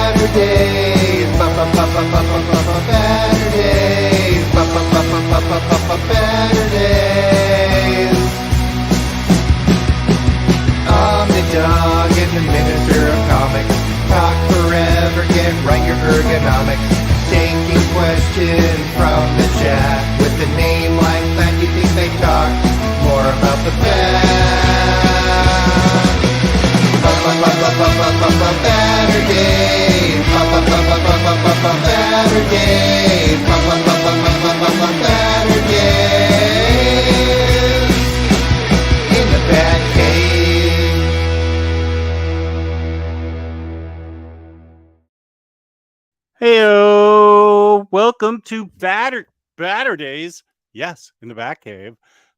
Baturdays. Baturdays. Omnidog and the Minister of Comics. Talk forever, get right your ergonomics. Taking questions from the chat. With a name like that, you think they talk more about the past. Baturdays. Baturdays. Baturdays. In the Batcave. Heyo, welcome to Baturdays. Yes, in the Batcave.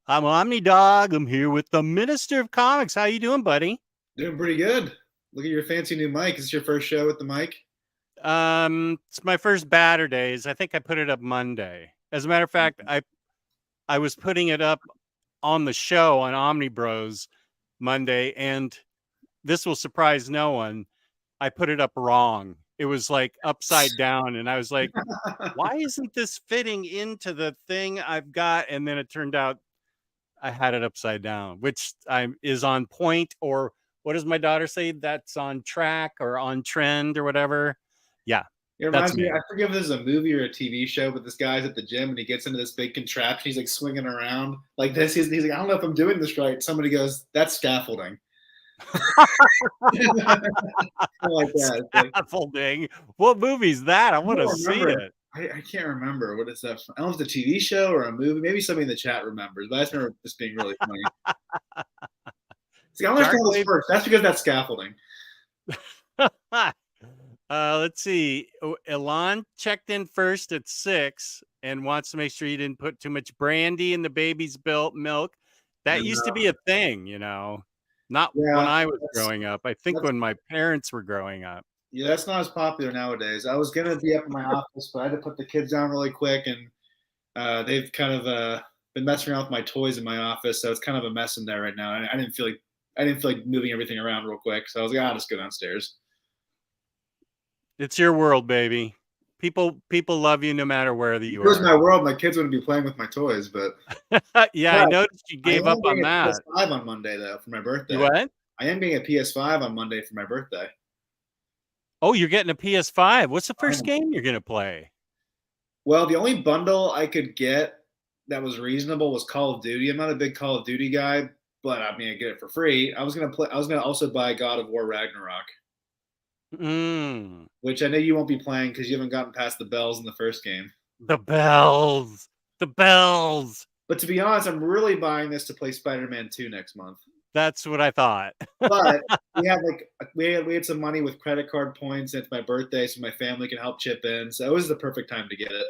I'm Omnidog. I'm here with the Minister of Comics. How you doing, buddy? Doing pretty good. Look at your fancy new mic. Is this your first show with the mic? It's my first Baturdays. I think I put it up Monday. As a matter of fact, I was putting it up on the show on Omnibros Monday, and this will surprise no one. I put it up wrong. It was like upside down, and I was like, why isn't this fitting into the thing I've got? And then it turned out I had it upside down, which is on point, or what does my daughter say? That's on track or on trend or whatever. Yeah. It reminds me, I forget if this is a movie or a TV show, but this guy's at the gym and he gets into this big contraption. He's like swinging around like this. He's like, I don't know if I'm doing this right. Somebody goes, that's scaffolding. Like that. Scaffolding. What movie's that? I want to see it. I can't remember. What is that? I don't know if it's a TV show or a movie. Maybe somebody in the chat remembers, but I just remember this being really funny. See, I'm going to tell this first. That's because that's scaffolding. Let's see. Elon checked in first at 6 and wants to make sure you didn't put too much brandy in the baby's milk. That used to be a thing, you know. Not when I was growing up. I think when my parents were growing up. Yeah, that's not as popular nowadays. I was going to be up in my office, but I had to put the kids down really quick, and they've kind of been messing around with my toys in my office, so it's kind of a mess in there right now. I didn't feel like moving everything around real quick, so I was like, I'll just go downstairs. It's your world, baby. People love you no matter where you are. It was my world. My kids wouldn't be playing with my toys, but yeah, I noticed you gave up on that. PS5 on Monday though for my birthday. You what? I am getting a PS5 on Monday for my birthday. Oh, you're getting a PS5. What's the first game you're gonna play? Well, the only bundle I could get that was reasonable was Call of Duty. I'm not a big Call of Duty guy, but I mean I get it for free. I was gonna also buy God of War Ragnarok. Which I know you won't be playing because you haven't gotten past the bells in the first game. The bells. But to be honest, I'm really buying this to play Spider-Man 2 next month. That's what I thought. But we had some money with credit card points. It's my birthday, so my family can help chip in. So it was the perfect time to get it.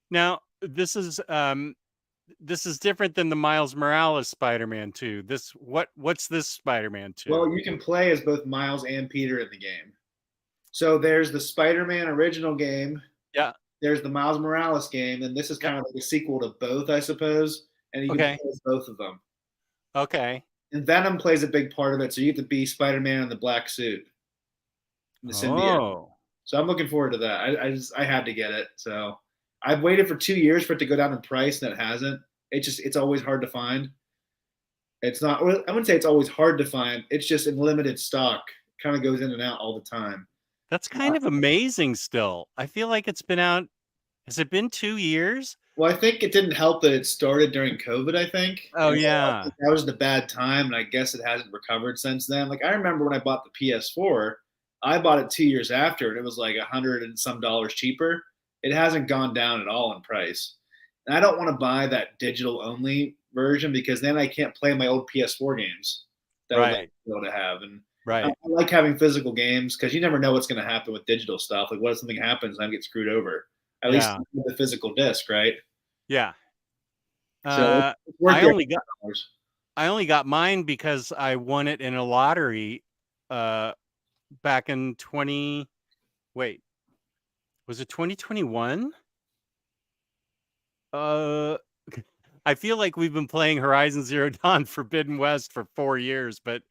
Now this is different than the Miles Morales Spider-Man 2. What's this Spider-Man 2? Well, you can play as both Miles and Peter in the game. So there's the Spider-Man original game. Yeah. There's the Miles Morales game, and this is kind of like a sequel to both, I suppose. And you can play as both of them. Okay. And Venom plays a big part of it, so you get to be Spider-Man in the black suit. The symbiote. So I'm looking forward to that. I had to get it. So I've waited for 2 years for it to go down in price, and it hasn't. It's always hard to find. It's not. I wouldn't say it's always hard to find. It's just in limited stock. Kind of goes in and out all the time. That's kind of amazing. Still, I feel like it's been out. Has it been 2 years? Well, I think it didn't help that it started during COVID. I think. Oh yeah. That was the bad time, and I guess it hasn't recovered since then. Like I remember when I bought the PS4, I bought it 2 years after, and it was like $100 and some cheaper. It hasn't gone down at all in price. And I don't want to buy that digital only version because then I can't play my old PS4 games that I would be able to have. And I like having physical games because you never know what's going to happen with digital stuff. Like what if something happens and I get screwed over? At least with the physical disc, right? Yeah. So I only got mine because I won it in a lottery back in was it 2021? I feel like we've been playing Horizon Zero Dawn Forbidden West for 4 years, but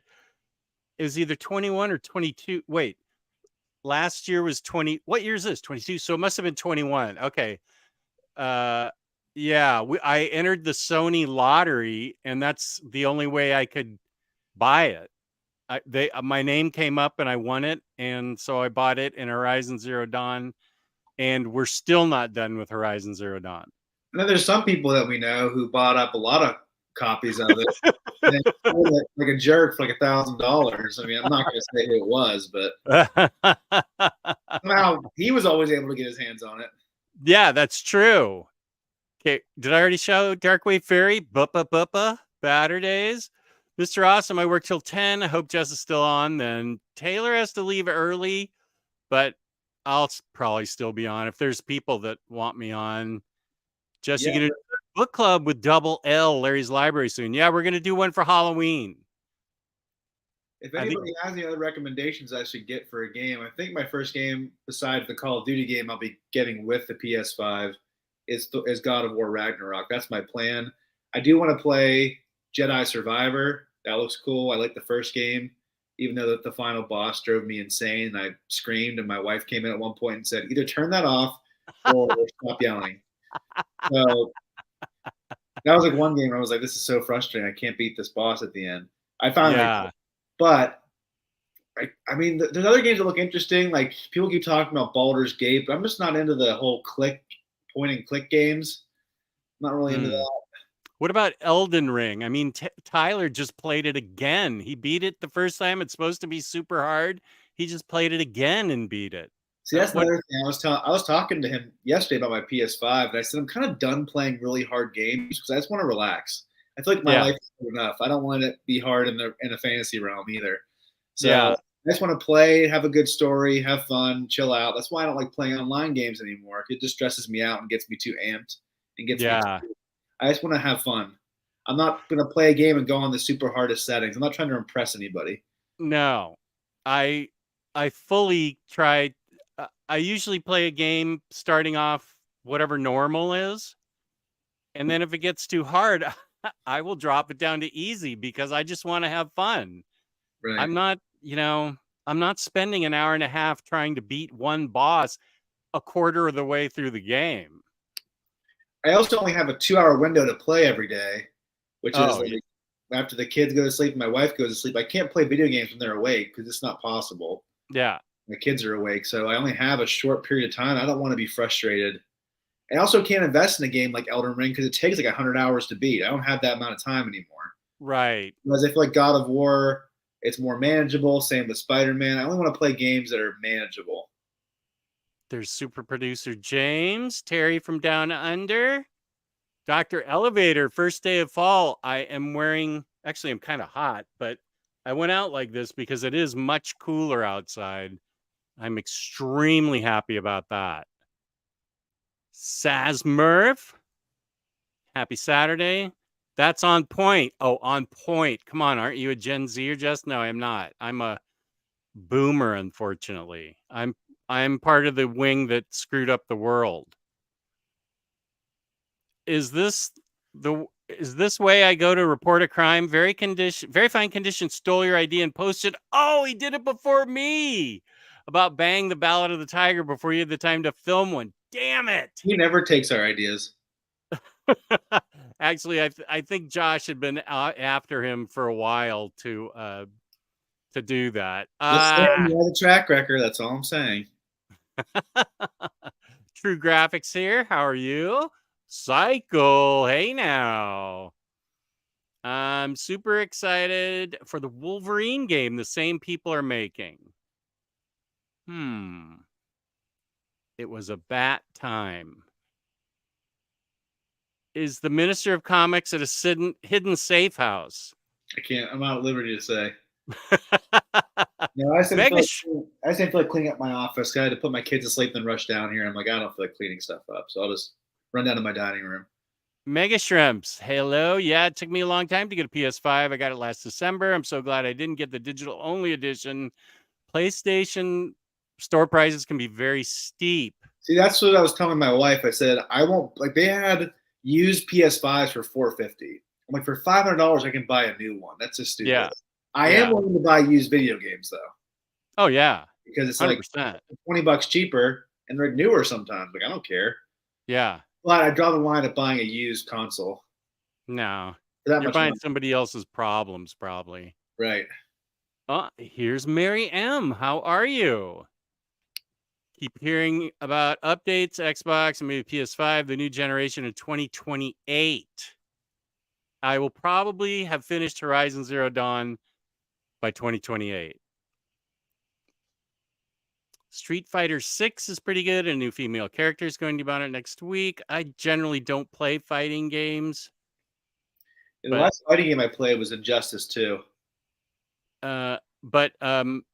it was either 21 or 22. Wait, last year was 20. What year is this? 22. So it must have been 21. Okay. Yeah, I entered the Sony lottery, and that's the only way I could buy it. My name came up and I won it, and so I bought it in Horizon Zero Dawn, and we're still not done with Horizon Zero Dawn. And then there's some people that we know who bought up a lot of copies of it and then sold it like a jerk for like $1,000. I mean, I'm not going to say who it was, but somehow he was always able to get his hands on it. Yeah, that's true. Okay, did I already show Darkwave Fairy? Buppa, Baturdays. Mr. Awesome, I work till 10. I hope Jess is still on. Then Taylor has to leave early, but I'll probably still be on if there's people that want me on. Jess, Yeah. you gonna do a book club with Double L, Larry's Library soon? Yeah, we're gonna do one for Halloween. If anybody has any other recommendations I should get for a game, I think my first game, besides the Call of Duty game I'll be getting with the PS5, is God of War Ragnarok. That's my plan. I do want to play Jedi Survivor. That looks cool. I like the first game, even though the final boss drove me insane. And I screamed, and my wife came in at one point and said, either turn that off or stop yelling. So that was like one game where I was like, this is so frustrating. I can't beat this boss at the end. I found it. But I mean, there's other games that look interesting. Like people keep talking about Baldur's Gate, but I'm just not into the whole point and click games. I'm not really into that. What about Elden Ring? I mean, Tyler just played it again. He beat it the first time. It's supposed to be super hard. He just played it again and beat it. See, that's another thing. I was talking to him yesterday about my PS5, and I said I'm kind of done playing really hard games because I just want to relax. I feel like my life is good enough. I don't want it to be hard in a fantasy realm either. So I just want to play, have a good story, have fun, chill out. That's why I don't like playing online games anymore. It just stresses me out and gets me too amped and gets me too, I just want to have fun. I'm not going to play a game and go on the super hardest settings. I'm not trying to impress anybody. No, I fully try. I usually play a game starting off whatever normal is. And then if it gets too hard, I will drop it down to easy because I just want to have fun. Right. I'm not spending an hour and a half trying to beat one boss a quarter of the way through the game. I also only have a 2-hour window to play every day, which is like after the kids go to sleep and my wife goes to sleep. I can't play video games when they're awake because it's not possible. Yeah. My kids are awake, so I only have a short period of time. I don't want to be frustrated. I also can't invest in a game like Elden Ring because it takes like 100 hours to beat. I don't have that amount of time anymore. Right. Because I feel like God of War, it's more manageable. Same with Spider-Man. I only want to play games that are manageable. There's super producer James, Terry from Down Under, Dr. Elevator, first day of fall. I am wearing, actually I'm kind of hot, but I went out like this because it is much cooler outside. I'm extremely happy about that. Saz Murph, happy Saturday. That's on point. Oh, on point. Come on, aren't you a Gen Z or just? No, I'm not. I'm a boomer, unfortunately. I'm part of the wing that screwed up the world. Is this way I go to report a crime? Very fine condition, stole your ID and posted. Oh, he did it before me. About bang the ballad of the tiger before you had the time to film one. Damn it. He never takes our ideas. Actually, I think Josh had been after him for a while to do that. The track record. That's all I'm saying. True Graphics here. How are you? Cycle. Hey now. I'm super excited for the Wolverine game the same people are making. It was a bat time. Is the Minister of Comics at a hidden safe house? I'm not at liberty to say. No, I said I feel like cleaning up my office. I had to put my kids to sleep, then rush down here. I'm like, I don't feel like cleaning stuff up, so I'll just run down to my dining room. Mega Shrimps, hello. Yeah, it took me a long time to get a PS5. I got it last December. I'm so glad I didn't get the digital only edition. PlayStation store prices can be very steep. See, that's what I was telling my wife. I said I won't. Like they had used PS5s for $450. I'm like, for $500, I can buy a new one. That's just stupid. Yeah. I Yeah. am willing to buy used video games though, Oh yeah, because it's 100%. like $20 cheaper and they're newer sometimes. Like I don't care. Yeah. But I draw the line at buying a used console No, for that you're much buying money. somebody else's problems, probably. Right. Oh, here's Mary M. How are you? Keep hearing about updates, Xbox, and maybe PS5, the new generation in 2028. I will probably have finished Horizon Zero Dawn by 2028. Street Fighter 6 is pretty good. A new female character is going to be on it next week. I generally don't play fighting games, And the but last fighting game I played was Injustice 2. I'm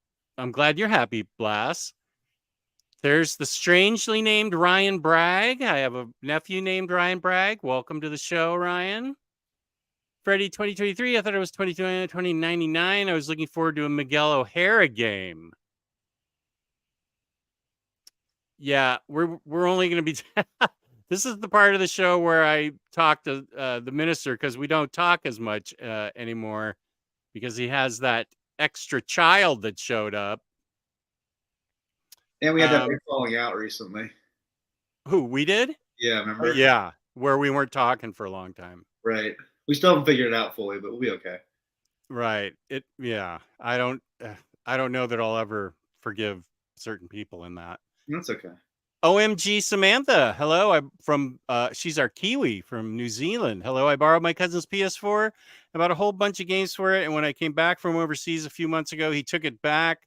glad you're happy, Blas. There's the strangely named Ryan Bragg. I have a nephew named Ryan Bragg. Welcome to the show, Ryan. Freddy 2023. I thought it was 2099. I was looking forward to a Miguel O'Hara game. Yeah, we're only going to be. This is the part of the show where I talk to the minister, because we don't talk as much anymore because he has that extra child that showed up. And we had that big falling out recently. Who, we did? Yeah, remember? Yeah, where we weren't talking for a long time. Right. We still haven't figured it out fully, but we'll be okay. Right. Yeah. I don't know that I'll ever forgive certain people in that. That's okay. OMG Samantha. Hello. I'm from she's our Kiwi from New Zealand. Hello. I borrowed my cousin's PS4. I bought a whole bunch of games for it. And when I came back from overseas a few months ago, he took it back.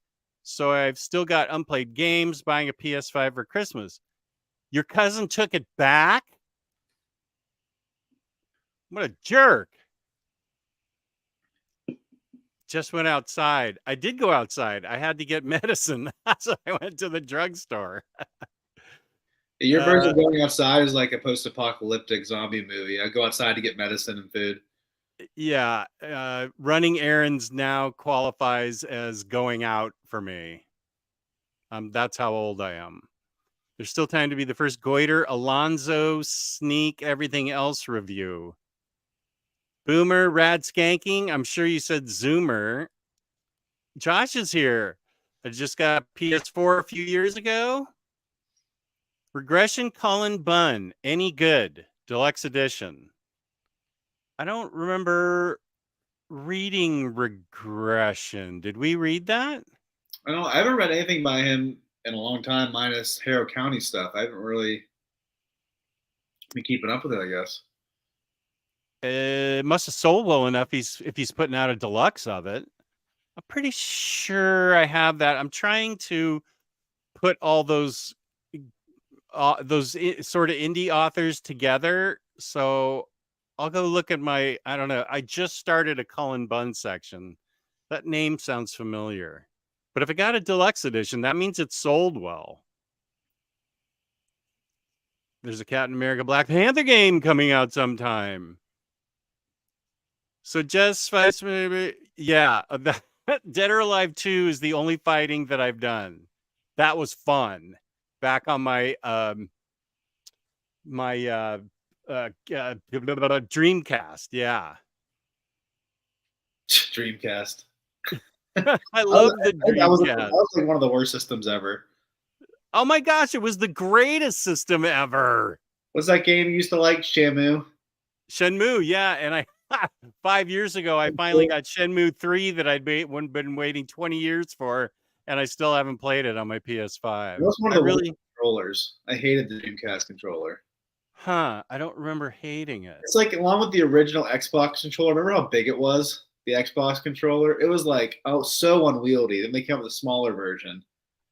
So I've still got unplayed games, buying a PS5 for Christmas. Your cousin took it back? What a jerk. Just went outside. I did go outside. I had to get medicine. So I went to the drugstore. Your version of going outside is like a post-apocalyptic zombie movie. I go outside to get medicine and food. Yeah. Running errands now qualifies as going out for me. That's how old I am. There's still time to be the first Goiter, Alonzo, Sneak, everything else review. Boomer, Rad Skanking. I'm sure you said Zoomer. Josh is here. I just got PS4 a few years ago. Regression Colin Bunn. Any good? Deluxe edition. I don't remember reading Regression. Did we read that? I haven't read anything by him in a long time, minus Harrow County stuff. I haven't really been keeping up with it, I guess. It must have sold well enough if he's putting out a deluxe of it. I'm pretty sure I have that. I'm trying to put all those sort of indie authors together. So I'll go look at my, I don't know. I just started a Cullen Bunn section. That name sounds familiar. But if it got a deluxe edition, that means it sold well. There's a Captain America Black Panther game coming out sometime. So just yeah, Dead or Alive 2 is the only fighting that I've done. That was fun. Back on my Dreamcast. Yeah. Dreamcast. I love the Dreamcast. That was like one of the worst systems ever. Oh my gosh, it was the greatest system ever. What's that game you used to like? Shenmue, yeah. And I 5 years ago, I finally got Shenmue 3 that I'd been waiting 20 years for, and I still haven't played it on my PS5. That was one of the worst controllers. I hated the Dreamcast controller. Huh, I don't remember hating it. It's like, along with the original Xbox controller, remember how big it was? The Xbox controller? It was like, so unwieldy. Then they came up with a smaller version.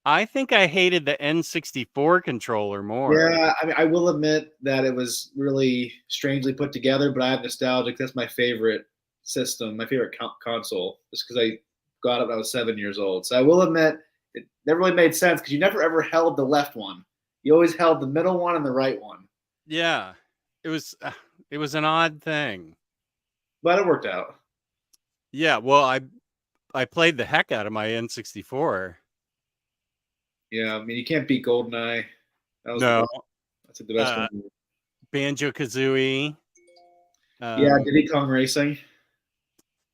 I think I hated the N64 controller more. Yeah, I mean, I will admit that it was really strangely put together, but I have nostalgic. That's my favorite system, my favorite console, just because I got it when I was 7 years old. So I will admit it never really made sense because you never ever held the left one. You always held the middle one and the right one. Yeah, it was an odd thing, but it worked out. Yeah, well, I played the heck out of my N64. Yeah, I mean, you can't beat GoldenEye. No, that's the best one. Banjo-Kazooie. Yeah, Diddy Kong Racing.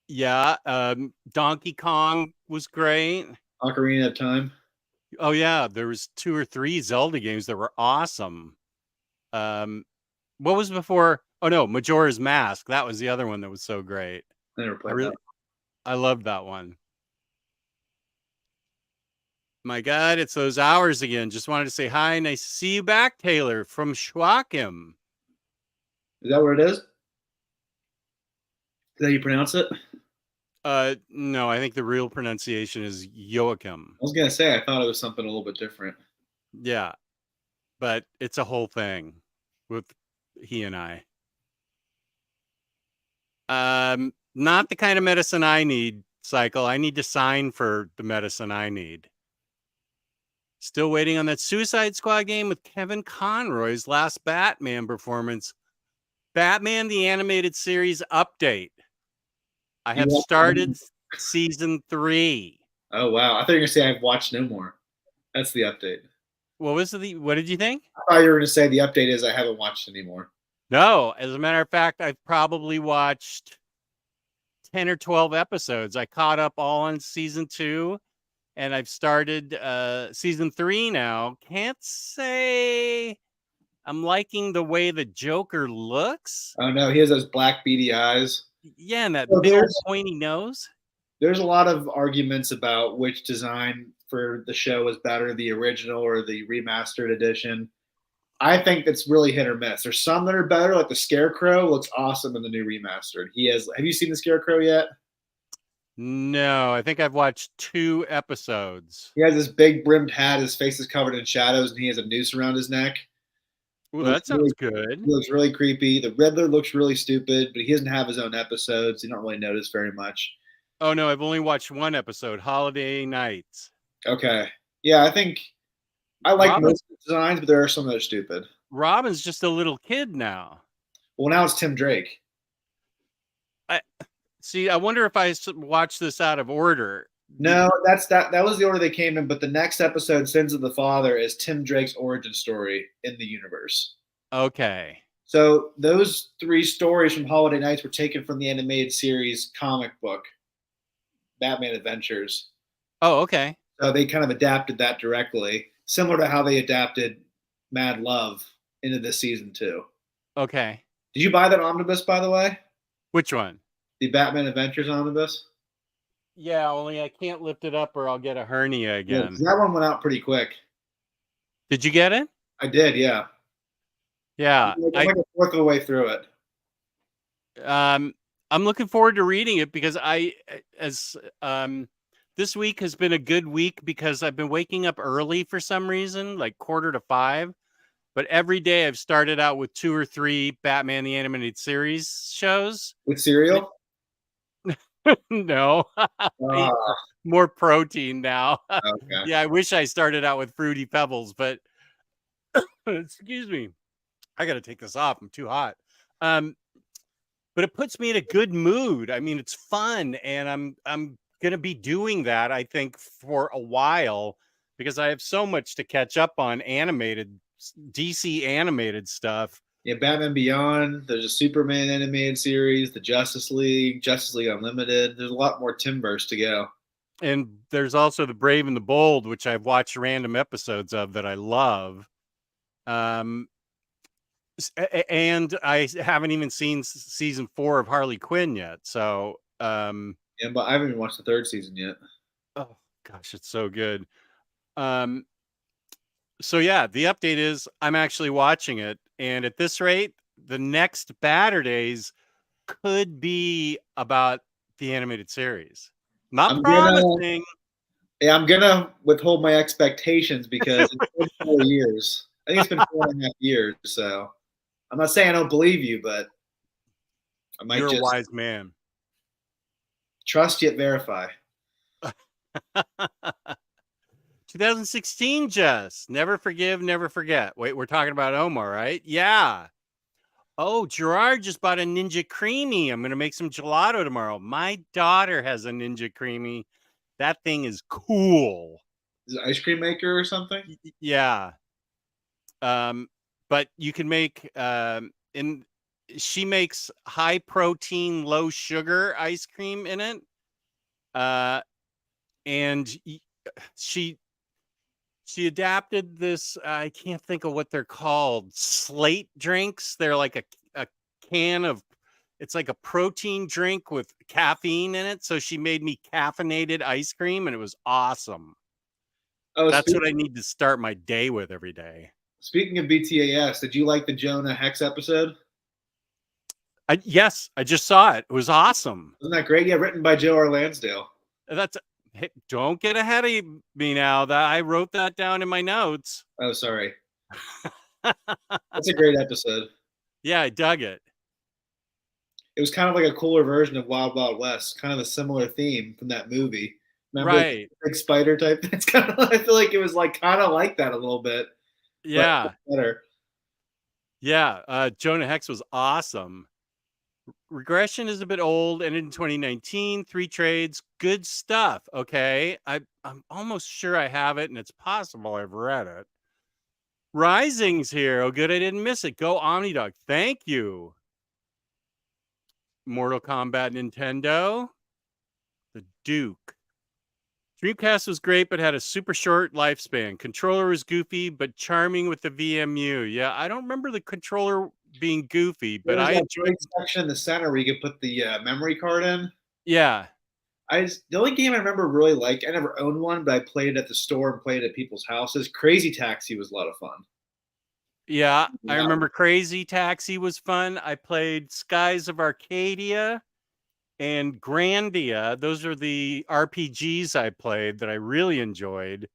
Yeah. Donkey Kong was great. Ocarina of Time. Oh yeah, there was 2 or 3 Zelda games that were awesome. Um, what was before? Oh no, Majora's Mask. That was the other one that was so great. I never I played that. really, I loved that one. My God, it's those hours again. Just wanted to say hi. Nice to see you back, Taylor from Schwachem. Is that what it is? Is that how you pronounce it? No, I think the real pronunciation is Joachim. I was gonna say I thought it was something a little bit different. Yeah, but it's a whole thing with he and I. Not the kind of medicine I need, Cycle. I need to sign for the medicine I need. Still waiting on that Suicide Squad game with Kevin Conroy's last Batman performance. Batman the Animated Series update. I have started season 3. Oh wow! I thought you were gonna say I've watched no more. That's the update. What did you think? I thought you were gonna say the update is I haven't watched anymore. No, as a matter of fact, I've probably watched 10 or 12 episodes. I caught up all on season 2 and I've started season 3 now. Can't say I'm liking the way the Joker looks. Oh no, he has those black beady eyes. Yeah, and that So big old pointy nose. There's a lot of arguments about which design for the show is better, the original or the remastered edition. I think that's really hit or miss. There's some that are better, like the Scarecrow looks awesome in the new remastered. Have you seen the Scarecrow yet? No, I think I've watched 2 episodes. He has this big brimmed hat, his face is covered in shadows, and he has a noose around his neck. Ooh, that sounds good. He looks really creepy. The Riddler looks really stupid, but he doesn't have his own episodes. You don't really notice very much. Oh no, I've only watched 1 episode, Holiday Nights. Okay. Yeah, I think I like most of the designs, but there are some that are stupid. Robin's just a little kid now. Well, now it's Tim Drake. I wonder if I watch this out of order. No, that was the order they came in, but the next episode, Sins of the Father, is Tim Drake's origin story in the universe. Okay. So those 3 stories from Holiday Nights were taken from the animated series comic book, Batman Adventures. Oh, okay. So they kind of adapted that directly, similar to how they adapted Mad Love into this season too. Okay. Did you buy that omnibus, by the way? Which one? The Batman Adventures omnibus? Yeah, only I can't lift it up or I'll get a hernia again. Yeah, that one went out pretty quick. Did you get it? I did, yeah. Yeah. I'm like a fourth of the way through it. I'm looking forward to reading it because this week has been a good week because I've been waking up early for some reason, like 4:45. But every day I've started out with 2 or 3 Batman the Animated Series shows. With cereal? No. I eat more protein now. Okay. Yeah, I wish I started out with Fruity Pebbles, but excuse me. I got to take this off. I'm too hot. But it puts me in a good mood. I mean, it's fun and I'm going to be doing that I think for a while because I have so much to catch up on DC animated stuff. Yeah, Batman Beyond. There's a Superman animated series, the Justice League Unlimited. There's a lot more Timverse to go. And there's also the Brave and the Bold, which I've watched random episodes of that I love. And I haven't even seen season 4 of Harley Quinn yet. So, yeah, but I haven't even watched the 3rd season yet. Oh gosh, it's so good. So yeah, the update is I'm actually watching it. And at this rate, the next Baturdays could be about the animated series. Not promising. I'm gonna withhold my expectations because it's been 4 years. I think it's been 4.5 years. So I'm not saying I don't believe you, but I might You're just a wise man. Trust yet verify. 2016, Jess. Never forgive, never forget. Wait, we're talking about Omar, right? Yeah. Oh, Gerard just bought a Ninja Creamy. I'm going to make some gelato tomorrow. My daughter has a Ninja Creamy. That thing is cool. Is it an ice cream maker or something? Yeah. But you can make she makes high protein, low sugar ice cream in it. And she adapted this. I can't think of what they're called. Slate drinks. They're like a can of. It's like a protein drink with caffeine in it. So she made me caffeinated ice cream, and it was awesome. Oh, That's what I need to start my day with every day. Speaking of BTAS, did you like the Jonah Hex episode? Yes, I just saw it. It was awesome. Wasn't that great? Yeah, written by Joe R. Lansdale. Hey, don't get ahead of me now. That I wrote that down in my notes. Oh, sorry. That's a great episode. Yeah, I dug it. It was kind of like a cooler version of Wild Wild West, kind of a similar theme from that movie. Remember Right. the big spider type? It's kind of. I feel like it was like kind of like that a little bit. Yeah. Better. Yeah. Jonah Hex was awesome. Regression is a bit old, and in 2019, 3 trades, good stuff. Okay, I'm almost sure I have it, and it's possible I've read it. Rising's here. Oh, good, I didn't miss it. Go Omnidog. Thank you. Mortal Kombat Nintendo. The Duke. Dreamcast was great, but had a super short lifespan. Controller was goofy, but charming with the VMU. Yeah, I don't remember the controller being goofy, but I enjoyed big section in the center where you could put the memory card in. Yeah. The only game I remember really like, I never owned one, but I played it at the store and played it at people's houses. Crazy Taxi was a lot of fun. Yeah, I remember Crazy Taxi was fun. I played Skies of Arcadia and Grandia. Those are the RPGs I played that I really enjoyed.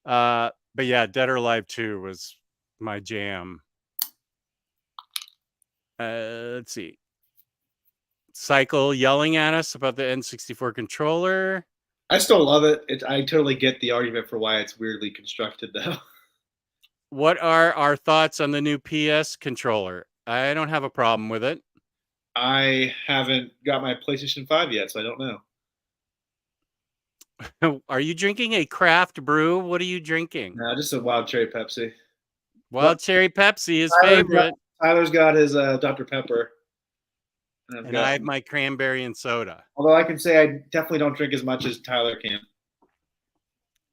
But yeah, Dead or Alive 2 was my jam. Let's see. Cycle yelling at us about the N64 controller. I still love it. I totally get the argument for why it's weirdly constructed, though. What are our thoughts on the new PS controller? I don't have a problem with it. I haven't got my PlayStation 5 yet, so I don't know. Are you drinking a craft brew? What are you drinking? No, just a wild cherry Pepsi. Wild cherry Pepsi, his favorite. Tyler's got his Dr. Pepper. And I have my cranberry and soda. Although I can say I definitely don't drink as much as Tyler can.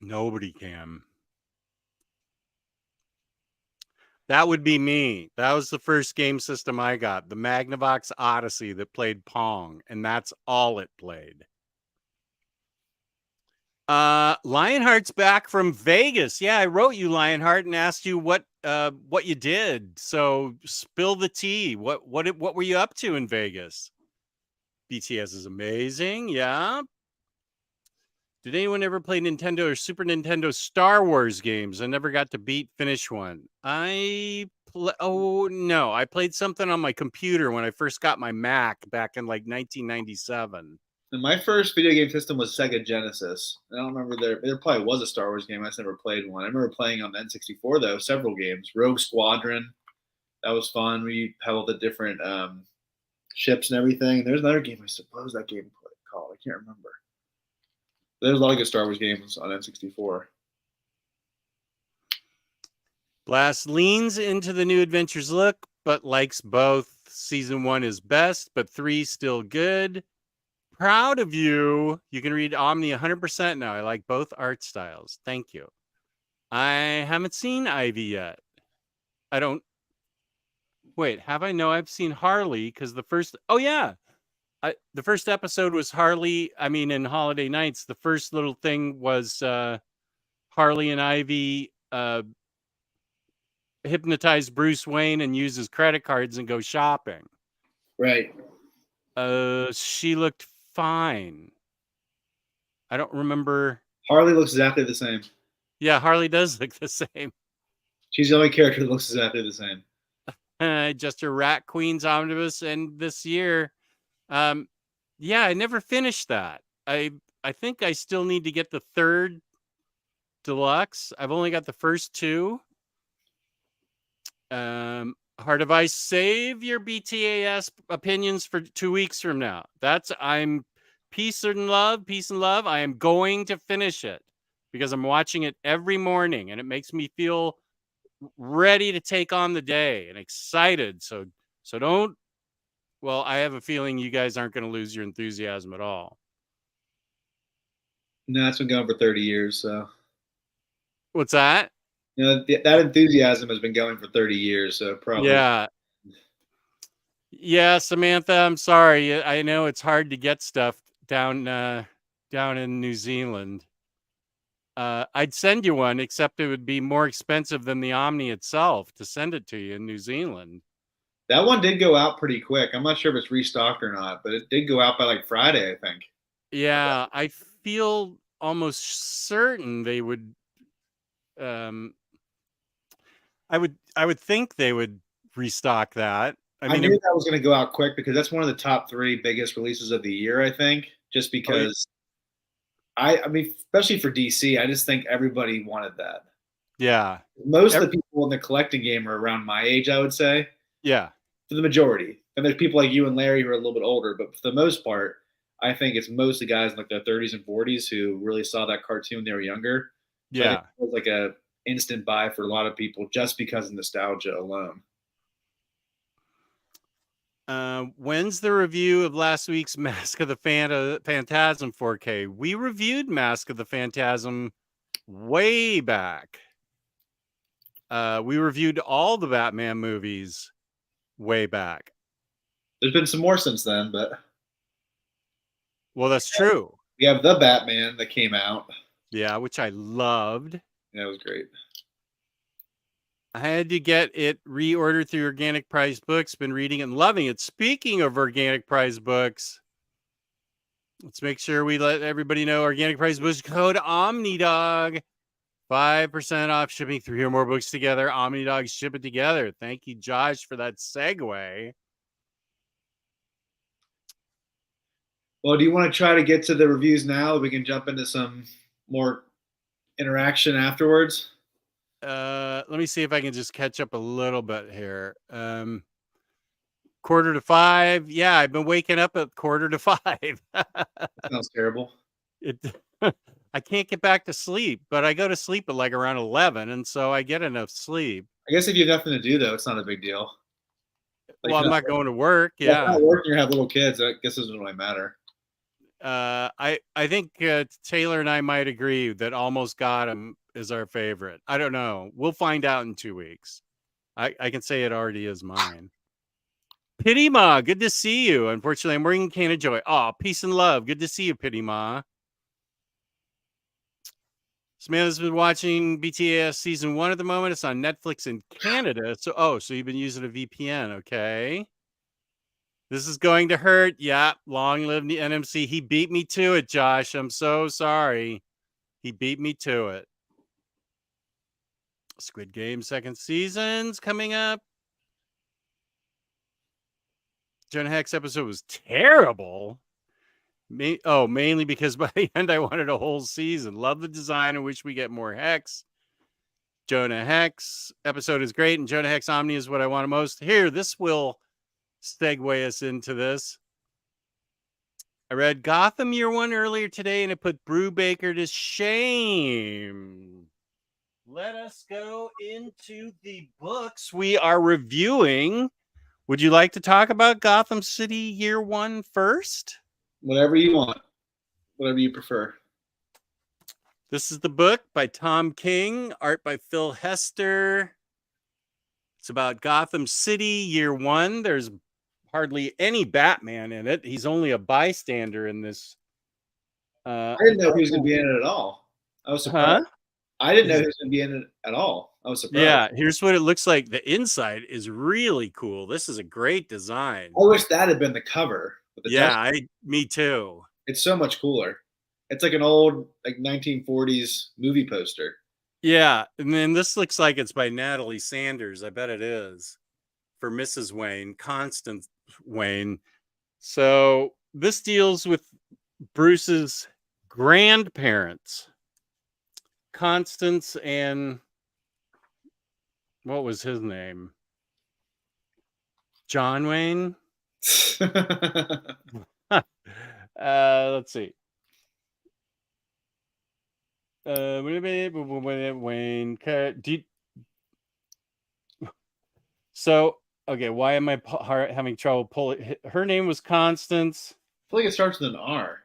Nobody can. That would be me. That was the first game system I got, the Magnavox Odyssey that played Pong, and that's all it played. Lionheart's back from Vegas. Yeah, I wrote you, Lionheart, and asked you what you did. So spill the tea. What were you up to in Vegas? BTS is amazing. Yeah. Did anyone ever play Nintendo or Super Nintendo Star Wars games? I never got to finish one. Oh no, I played something on my computer when I first got my Mac back in like 1997. And my first video game system was Sega Genesis. I don't remember there probably was a Star Wars game. I just never played one. I remember playing on the N64 though, several games. Rogue Squadron, that was fun. We had all the different ships and everything. There's another game I suppose that game called. I can't remember. There's a lot of good Star Wars games on N64. Blast leans into the new adventures look, but likes both. Season 1 is best, but 3 still good. Proud of you. You can read Omni 100% now. I like both art styles. Thank you. I haven't seen Ivy yet. I don't. Wait, have I? No, I've seen Harley because the first. Oh, yeah. The first episode was Harley. I mean, in Holiday Nights, the first little thing was Harley and Ivy hypnotize Bruce Wayne and use his credit cards and go shopping. Right. She looked fine. I don't remember. Harley looks exactly the same. Yeah, Harley does look the same. She's the only character that looks exactly the same. Just a Rat Queen's omnibus, and this year, yeah, I never finished that. I think I still need to get the third deluxe. I've only got the first 2. Heart of Ice, save your BTAS opinions for 2 weeks from now. I'm peace and love. I am going to finish it because I'm watching it every morning and it makes me feel ready to take on the day and excited. So So don't. Well, I have a feeling you guys aren't going to lose your enthusiasm at all. No, it's been going for 30 years. So, What's that? that enthusiasm has been going for 30 years. So probably. Yeah. Yeah, Samantha, I'm sorry. I know it's hard to get stuff down in New Zealand. I'd send you one, except it would be more expensive than the Omni itself to send it to you in New Zealand. That one did go out pretty quick. I'm not sure if it's restocked or not, but it did go out by like Friday, I think. Yeah, I feel almost certain they would. I would think they would restock that. I mean, knew that was going to go out quick because that's one of the top 3 biggest releases of the year, I think. Just because, I mean, especially for DC, I just think everybody wanted that. Yeah, Most of the people in the collecting game are around my age, I would say. Yeah, For the majority, and there's people like you and Larry who are a little bit older, but for the most part, I think it's mostly guys in like their 30s and 40s who really saw that cartoon when they were younger. So I think it was like a instant buy for a lot of people just because of nostalgia alone. When's the review of last week's Mask of the Phantasm 4K? We reviewed Mask of the Phantasm way back. We reviewed all the Batman movies way back. There's been some more since then, but well, that's true. We have the Batman that came out. Yeah, which I loved. Yeah, it was great. I had to get it reordered through Organic Prize Books. Been reading it and loving it. Speaking of Organic Prize Books, let's make sure we let everybody know Organic Prize Books code Omnidog. 5% off shipping 3 or more books together. Omnidog, ship it together. Thank you, Josh, for that segue. Well, do you want to try to get to the reviews now? We can jump into some more interaction afterwards. Let me see if I can just catch up a little bit here. 4:45. Yeah, I've been waking up at 4:45. Sounds terrible. I can't get back to sleep, but I go to sleep at like around 11, and so I get enough sleep. I guess if you have nothing to do, though, it's not a big deal. Like, well, I'm not going to work. Yeah, if you're not working or have little kids, I guess it doesn't really matter. I think Taylor and I might agree that Almost Got Him is our favorite. I don't know. We'll find out in 2 weeks. I can say it already is mine. Pity Ma, good to see you. Unfortunately, I'm wearing a Can of Joy. Oh, peace and love. Good to see you, Pity Ma. Samantha's been watching BTS season 1 at the moment. It's on Netflix in Canada. So you've been using a VPN. Okay. This is going to hurt. Yeah. Long live the NMC. He beat me to it, Josh. I'm so sorry. He beat me to it. Squid Game second season's coming up. Jonah Hex episode was terrible. Mainly because by the end I wanted a whole season. Love the design. I wish we get more Hex. Jonah Hex episode is great, and Jonah Hex Omni is what I want most. Here, this will segue us into this. I read Gotham Year 1 earlier today, and it put Brubaker to shame. Let us go into the books we are reviewing. Would you like to talk about Gotham City Year 1 first? Whatever you want. Whatever you prefer. This is the book by Tom King, art by Phil Hester. It's about Gotham City Year 1. There's hardly any Batman in it. He's only a bystander in this. I didn't know he was going to be in it at all. I was surprised. Huh? I didn't know he was going to be in it at all. I was surprised. Yeah, here's what it looks like. The inside is really cool. This is a great design. I wish that had been the cover. Yeah, me too. It's so much cooler. It's like an old 1940s movie poster. Yeah, and then this looks like it's by Natalie Sanders. I bet it is. For Mrs. Wayne, Constance Wayne. So this deals with Bruce's grandparents, Constance and what was his name? John Wayne. Let's see. Wayne. So Okay, why am I having trouble pulling? Her name was Constance. I feel like it starts with an R.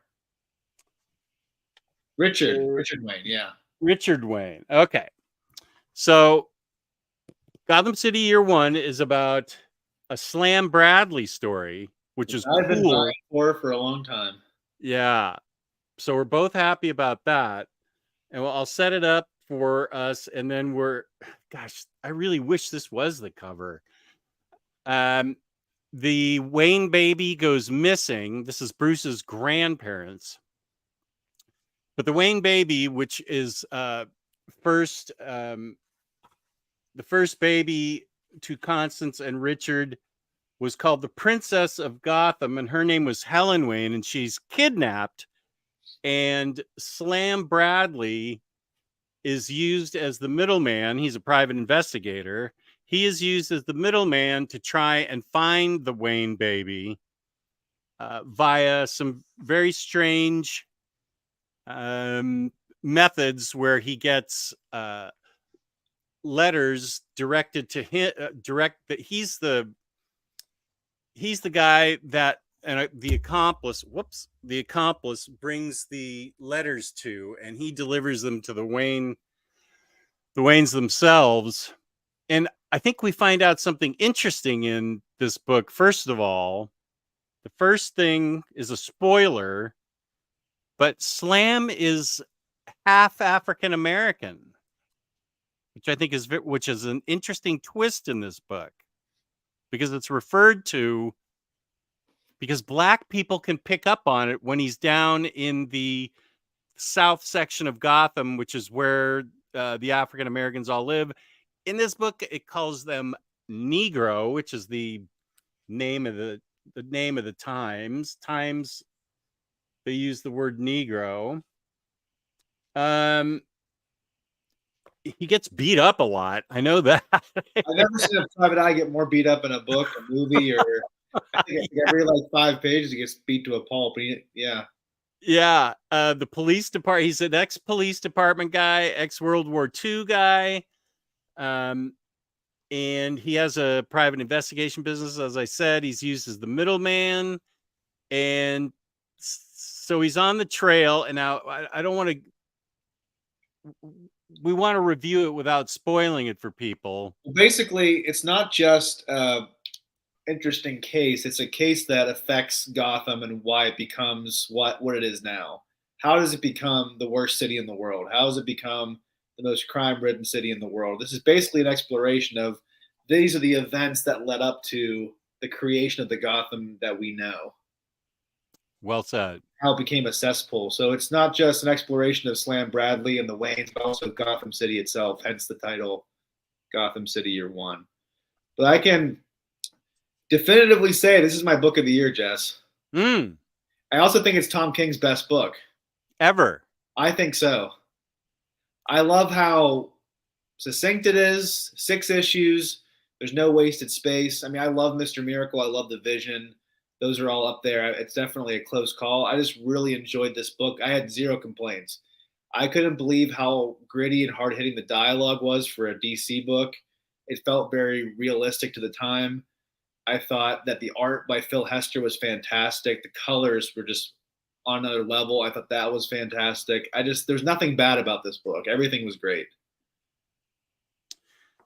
Richard Wayne, yeah. Richard Wayne. Okay. So Gotham City Year One is about a Slam Bradley story, which is I've been cool. buying for a long time. Yeah. So we're both happy about that. And I'll set it up for us. And then gosh, I really wish this was the cover. The Wayne baby goes missing. This is Bruce's grandparents. But the Wayne baby, which is first, the first baby to Constance and Richard, was called the Princess of Gotham, and her name was Helen Wayne, and she's kidnapped. And Slam Bradley is used as the middleman. He's a private investigator. He is used as the middleman to try and find the Wayne baby via some very strange methods where he gets letters directed to him. He's the guy that the accomplice brings the letters to, and he delivers them to the Waynes themselves. And I think we find out something interesting in this book. First of all, the first thing is a spoiler, but Slam is half African American, which I think is an interesting twist in this book, because it's referred to because black people can pick up on it when he's down in the south section of Gotham, which is where the African Americans all live. In this book, it calls them Negro, which is the name of the times. Times they use the word Negro. He gets beat up a lot. I know that. I've never seen a private eye get more beat up in a book, a movie, or I think every like 5 pages he gets beat to a pulp. Yeah. The police department. He's an ex-police department guy, ex-World War II guy. And he has a private investigation business. As I said, he's used as the middleman. And so he's on the trail. And now I don't want to, we want to review it without spoiling it for people. Basically, it's not just an interesting case. It's a case that affects Gotham and why it becomes what it is now. How does it become the worst city in the world? How does it become the most crime-ridden city in the world? This is basically an exploration of these are the events that led up to the creation of the Gotham that we know. Well said. How it became a cesspool. So it's not just an exploration of Slam Bradley and the Waynes, but also Gotham City itself, hence the title Gotham City Year One. But I can definitively say this is my book of the year, Jess. I also think it's Tom King's best book. Ever. I think so. I love how succinct it is, 6 issues. There's no wasted space. I mean, I love Mr. Miracle. I love The Vision. Those are all up there. It's definitely a close call. I just really enjoyed this book. I had 0 complaints. I couldn't believe how gritty and hard-hitting the dialogue was for a DC book. It felt very realistic to the time. I thought that the art by Phil Hester was fantastic. The colors were just on another level. I thought that was fantastic. There's nothing bad about this book. Everything was great.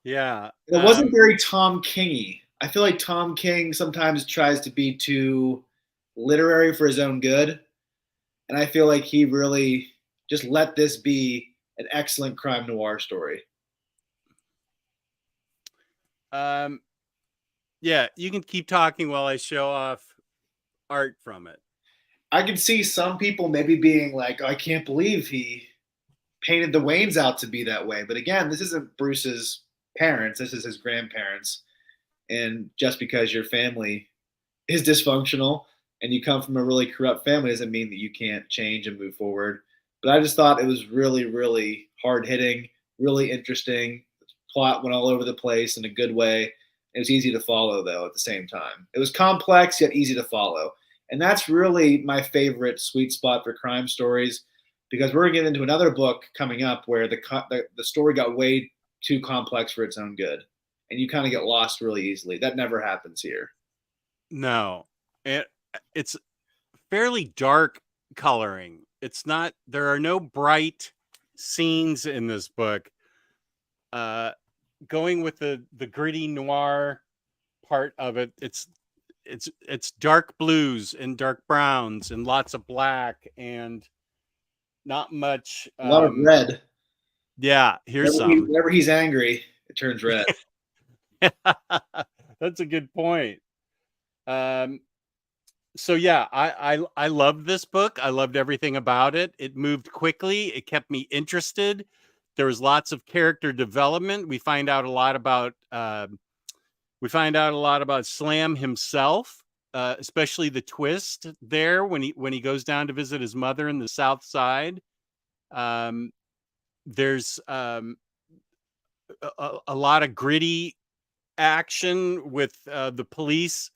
Yeah. It wasn't very Tom King-y. I feel like Tom King sometimes tries to be too literary for his own good. And I feel like he really just let this be an excellent crime noir story. Yeah, you can keep talking while I show off art from it. I can see some people maybe being like, oh, I can't believe he painted the Waynes out to be that way. But again, this isn't Bruce's parents. This is his grandparents. And just because your family is dysfunctional and you come from a really corrupt family doesn't mean that you can't change and move forward. But I just thought it was really, really hard-hitting, really interesting. The plot went all over the place in a good way. It was easy to follow, though, at the same time. It was complex, yet easy to follow. And that's really my favorite sweet spot for crime stories, because we're going to get into another book coming up where the story got way too complex for its own good. and you kind of get lost really easily. That never happens here. No, it's fairly dark coloring. It's not. There are no bright scenes in this book. Going with the gritty noir part of it, it's dark blues and dark browns and lots of black and not much. A lot of red. Yeah, here's whenever he's angry, it turns red. That's a good point. So yeah, I loved this book. I loved everything about it. It moved quickly. It kept me interested. There was lots of character development. We find out a lot about Slam himself, especially the twist there when he goes down to visit his mother in the South Side. There's a lot of gritty action with the police.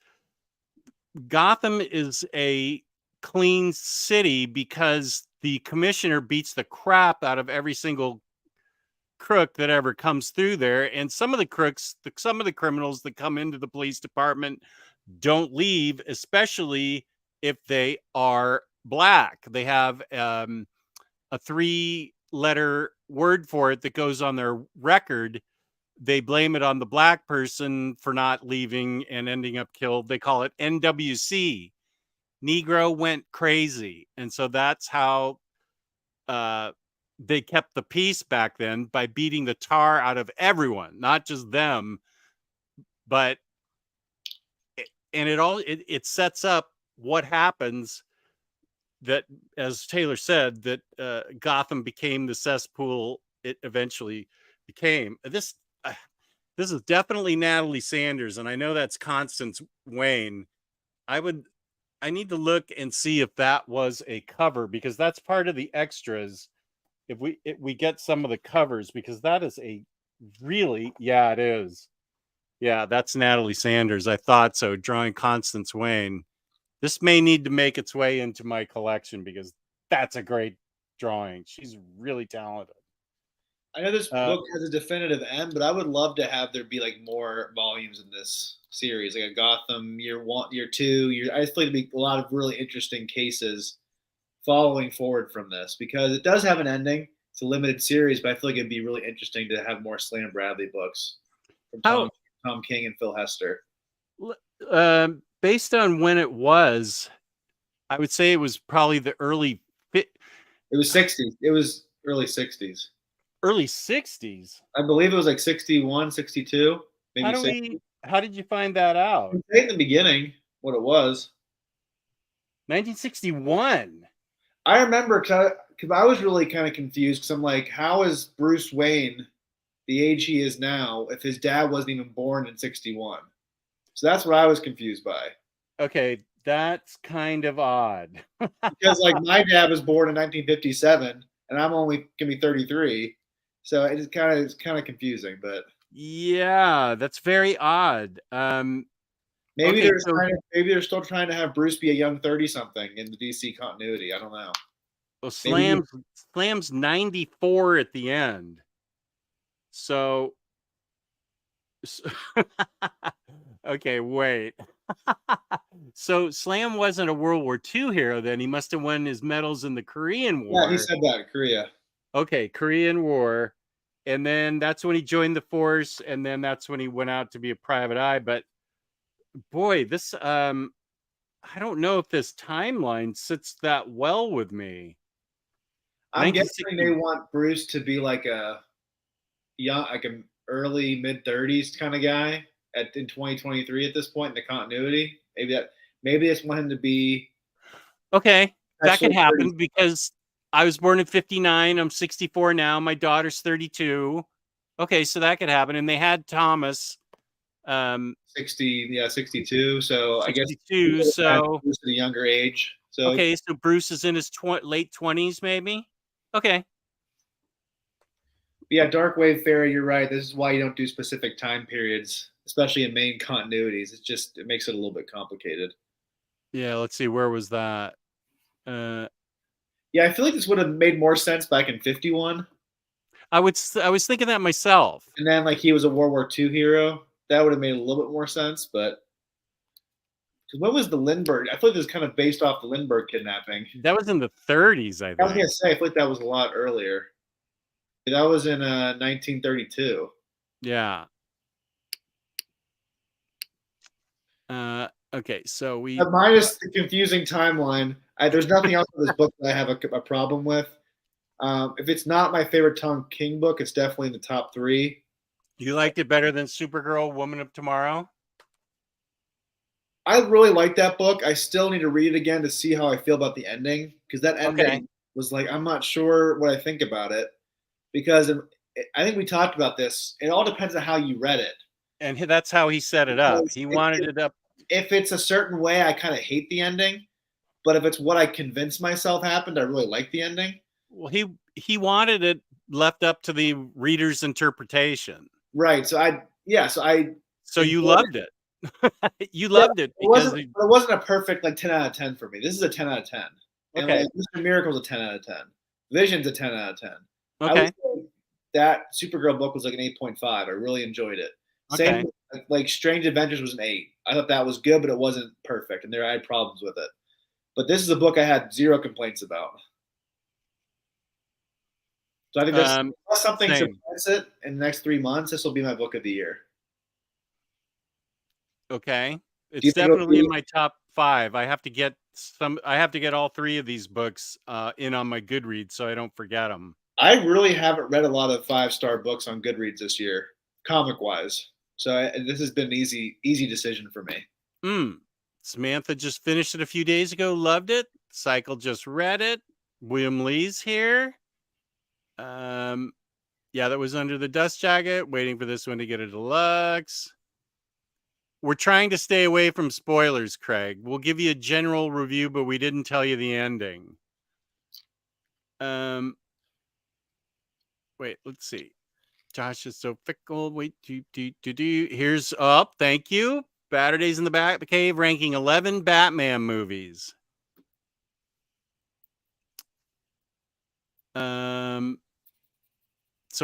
Gotham is a clean city because the commissioner beats the crap out of every single crook that ever comes through there. And some of the crooks, some of the criminals that come into the police department don't leave, especially if they are black. They have a 3-letter word for it that goes on their record. They blame it on the black person for not leaving and ending up killed. They call it NWC. Negro went crazy. And so that's how they kept the peace back then, by beating the tar out of everyone, not just them. But it sets up what happens, that, as Taylor said, that Gotham became the cesspool it eventually became. This is definitely Natalie Sanders, and I know that's Constance Wayne. I need to look and see if that was a cover, because that's part of the extras. If we get some of the covers, because that is it is. Yeah, that's Natalie Sanders. I thought so, drawing Constance Wayne. This may need to make its way into my collection, because that's a great drawing. She's really talented. I know this book has a definitive end, but I would love to have there be like more volumes in this series, like a Gotham year 1, year 2. I just think it'd be a lot of really interesting cases following forward from this, because it does have an ending. It's a limited series, but I feel like it'd be really interesting to have more Slam Bradley books from Tom King and Phil Hester. Based on when it was, I would say it was probably the early. It was 60s. It was early 60s. Early 60s. I believe it was like 61, 62. Maybe how did you find that out? In the beginning, what it was. 1961. I remember because I was really kind of confused, because I'm like, how is Bruce Wayne the age he is now if his dad wasn't even born in 61? So that's what I was confused by. Okay, that's kind of odd. Because like my dad was born in 1957, and I'm only gonna be 33, so it's kind of confusing. But yeah, that's very odd. Maybe they're still trying to have Bruce be a young 30-something in the DC continuity. I don't know. Well, Slam's 94 at the end. So okay, wait. So Slam wasn't a World War II hero then. He must have won his medals in the Korean War. Yeah, he said that, Korea. Okay, Korean War. And then that's when he joined the force, and then that's when he went out to be a private eye. But boy, this I don't know if this timeline sits that well with me. I'm guessing they want Bruce to be like a an early mid-30s kind of guy in 2023 at this point in the continuity. Maybe they just want him to be. Okay, that could happen, because I was born in 59. I'm 64 now. My daughter's 32. Okay, so that could happen. And they had Thomas. 62. So 62, I guess so Bruce at a younger age. So okay, so Bruce is in his late 20s, maybe. Okay. Yeah, Dark Wave Fairy, you're right. This is why you don't do specific time periods, especially in main continuities. It makes it a little bit complicated. Yeah, let's see. Where was that? Yeah, I feel like this would have made more sense back in 51. I was thinking that myself. And then like he was a World War II hero. That would have made a little bit more sense. But when was the Lindbergh? I feel like this is kind of based off the Lindbergh kidnapping. That was in the 30s, I I was gonna think. say I feel like that was a lot earlier. That was in 1932. Yeah. Okay, so we Minus the confusing timeline. There's nothing else in this book that I have a problem with. If it's not my favorite Tom King book, it's definitely in the top 3. You liked it better than Supergirl, Woman of Tomorrow? I really like that book. I still need to read it again to see how I feel about the ending because that ending was like I'm not sure what I think about it because I think we talked about this. It all depends on how you read it. And that's how he set it up. He wanted it up. If it's a certain way, I kind of hate the ending. But if it's what I convinced myself happened, I really like the ending. Well, he wanted it left up to the reader's interpretation. Right. So you loved it. You loved it because it wasn't a perfect like 10 out of 10 for me. This is a 10 out of 10. And okay. Like, Mr. Miracle's a 10 out of 10. Vision's a 10 out of 10. Okay. That Supergirl book was like an 8.5. I really enjoyed it. Okay. Same like Strange Adventures was an 8. I thought that was good, but it wasn't perfect, and I had problems with it. But this is a book I had 0 complaints about. So I think that's something to advance it in the next 3 months. This will be my book of the year. Okay, it's definitely in my top 5. I have to get all 3 of these books in on my Goodreads so I don't forget them. I really haven't read a lot of 5-star books on Goodreads this year, comic wise. So this has been an easy decision for me. Samantha just finished it a few days ago. Loved it. Cycle just read it. William Lee's here. Yeah, that was Under the Dust Jacket. Waiting for this one to get a deluxe. We're trying to stay away from spoilers, Craig. We'll give you a general review, but we didn't tell you the ending. Wait, let's see. Josh is so fickle. Wait, here's up. Thank you. Baturdays in the Back Cave ranking 11 Batman movies. So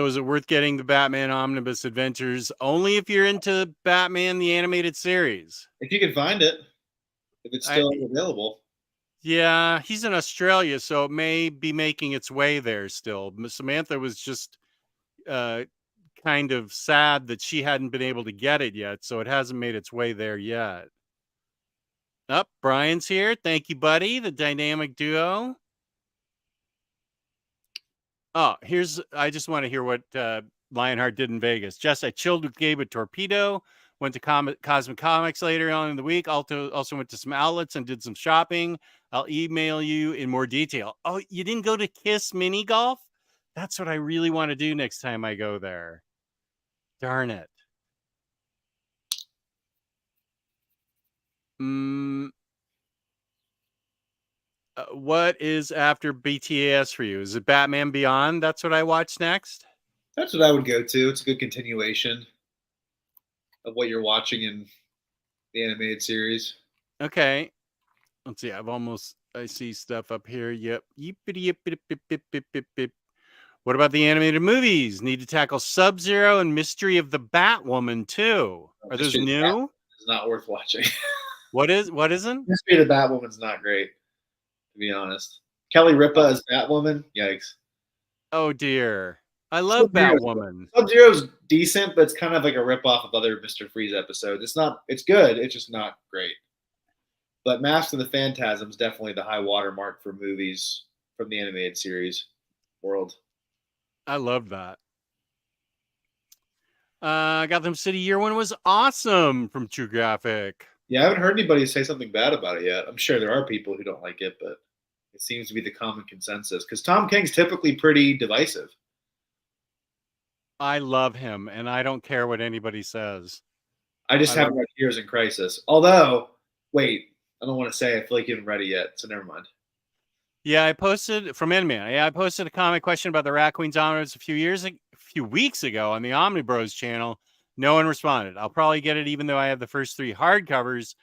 is it worth getting the Batman Omnibus Adventures only if you're into Batman the Animated Series? If you can find it, if it's still available. Yeah, he's in Australia, so it may be making its way there still. Samantha was just kind of sad that she hadn't been able to get it yet, so it hasn't made its way there yet. Brian's here. Thank you, buddy. The dynamic duo. Oh, I just want to hear what Lionheart did in Vegas. Just I chilled with Gabe at Torpedo, went to Cosmic Comics later on in the week. Also went to some outlets and did some shopping. I'll email you in more detail. Oh, you didn't go to Kiss Mini Golf? That's what I really want to do next time I go there. Darn it. What is after BTAS for you? Is it Batman Beyond? That's what I watch next? That's what I would go to. It's a good continuation of what you're watching in the animated series. Okay. Let's see. I see stuff up here. Yep. What about the animated movies? Need to tackle Sub-Zero and Mystery of the Batwoman too. Are those new? It's not worth watching. What isn't? Mystery of the Batwoman's not great, to be honest. Kelly Ripa as Batwoman. Yikes. Oh dear. I love Batwoman. Sub-Zero's decent, but it's kind of like a ripoff of other Mr. Freeze episodes. It's good. It's just not great. But Mask of the Phantasm is definitely the high watermark for movies from the animated series world. I love that. Gotham City Year One was awesome from True Graphic. Yeah, I haven't heard anybody say something bad about it yet. I'm sure there are people who don't like it, but it seems to be the common consensus because Tom King's typically pretty divisive. I love him, and I don't care what anybody says. I just haven't read Heroes in Crisis. Although, wait, I don't want to say. I feel like you haven't read it yet, so never mind. Yeah, I posted from Inman. Yeah, I posted a comment question about the Rat Queen's Omnibus a few weeks ago on the Omni Bros channel. No one responded. I'll probably get it even though I have the first 3 hardcovers.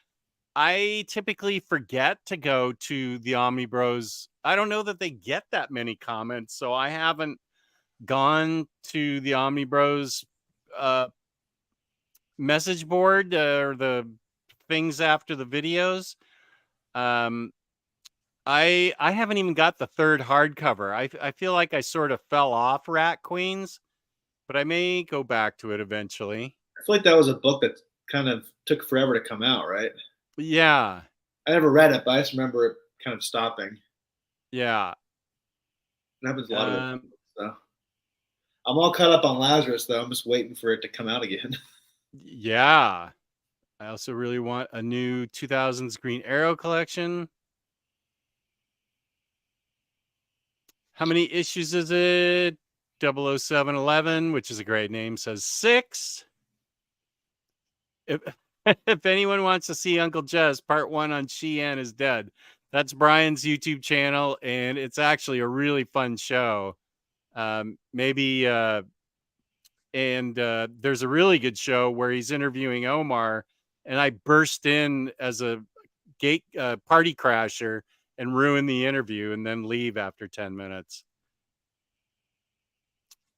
I typically forget to go to the Omni Bros. I don't know that they get that many comments, so I haven't gone to the Omnibros message board or the things after the videos. I haven't even got the third hardcover. I feel like I sort of fell off Rat Queens, but I may go back to it eventually. I feel like that was a book that kind of took forever to come out, right? Yeah. I never read it, but I just remember it kind of stopping. Yeah. It happens a lot of it. So I'm all caught up on Lazarus, though. I'm just waiting for it to come out again. Yeah. I also really want a new 2000s Green Arrow collection. How many issues is it? 00711, which is a great name, says 6. If, if anyone wants to see Uncle Jess, part 1 on She-Ann is Dead. That's Brian's YouTube channel, and it's actually a really fun show. There's a really good show where he's interviewing Omar, and I burst in as a party crasher and ruin the interview and then leave after 10 minutes.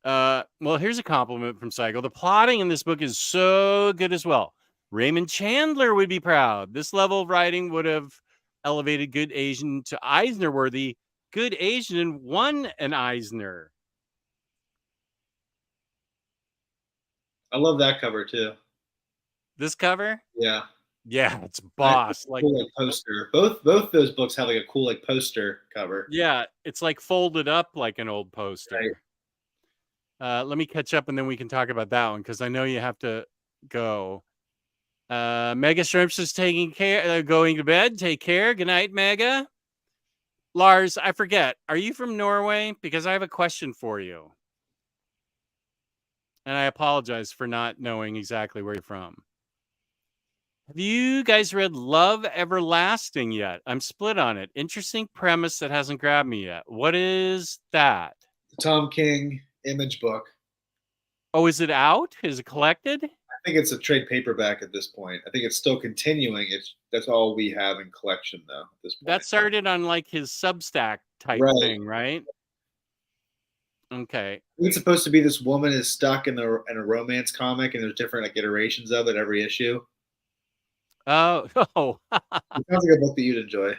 Well, here's a compliment from Psycho. The plotting in this book is so good as well. Raymond Chandler would be proud. This level of writing would have elevated Good Asian to Eisner worthy. Good Asian won an Eisner. I love that cover too. This cover? Yeah. Yeah, it's boss. Like cool, poster. Both those books have like a cool like poster cover. Yeah, it's like folded up like an old poster. Right. Let me catch up and then we can talk about that one because I know you have to go. Mega Shrimps is taking care, going to bed. Take care. Good night, Mega. Lars, I forget. Are you from Norway? Because I have a question for you. And I apologize for not knowing exactly where you're from. Have you guys read Love Everlasting yet? I'm split on it. Interesting premise that hasn't grabbed me yet. What is that? The Tom King Image book. Oh, is it out? Is it collected? I think it's a trade paperback at this point. I think it's still continuing. That's all we have in collection though at this point. That started on like his Substack type thing, right? Okay. It's supposed to be this woman is stuck in a romance comic, and there's different like iterations of it every issue. Oh. It sounds like a book that you'd enjoy.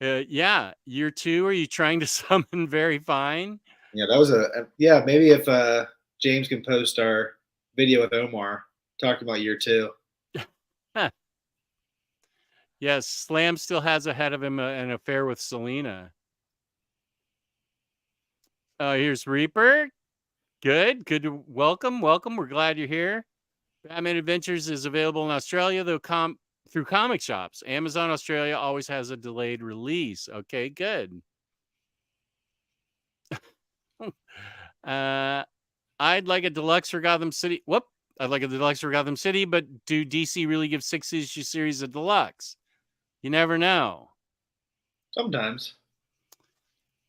Yeah. Year 2. Are you trying to summon Very Fine? Yeah, that was maybe if James can post our video with Omar talking about year 2. Yes, Slam still has ahead of him an affair with Selena. Here's Reaper. Good to welcome. We're glad you're here. Batman Adventures is available in Australia though through comic shops. Amazon Australia always has a delayed release. Okay, good. I'd like a deluxe for Gotham City. I'd like a deluxe for Gotham City, but do DC really give 6-issue series a deluxe? You never know. Sometimes.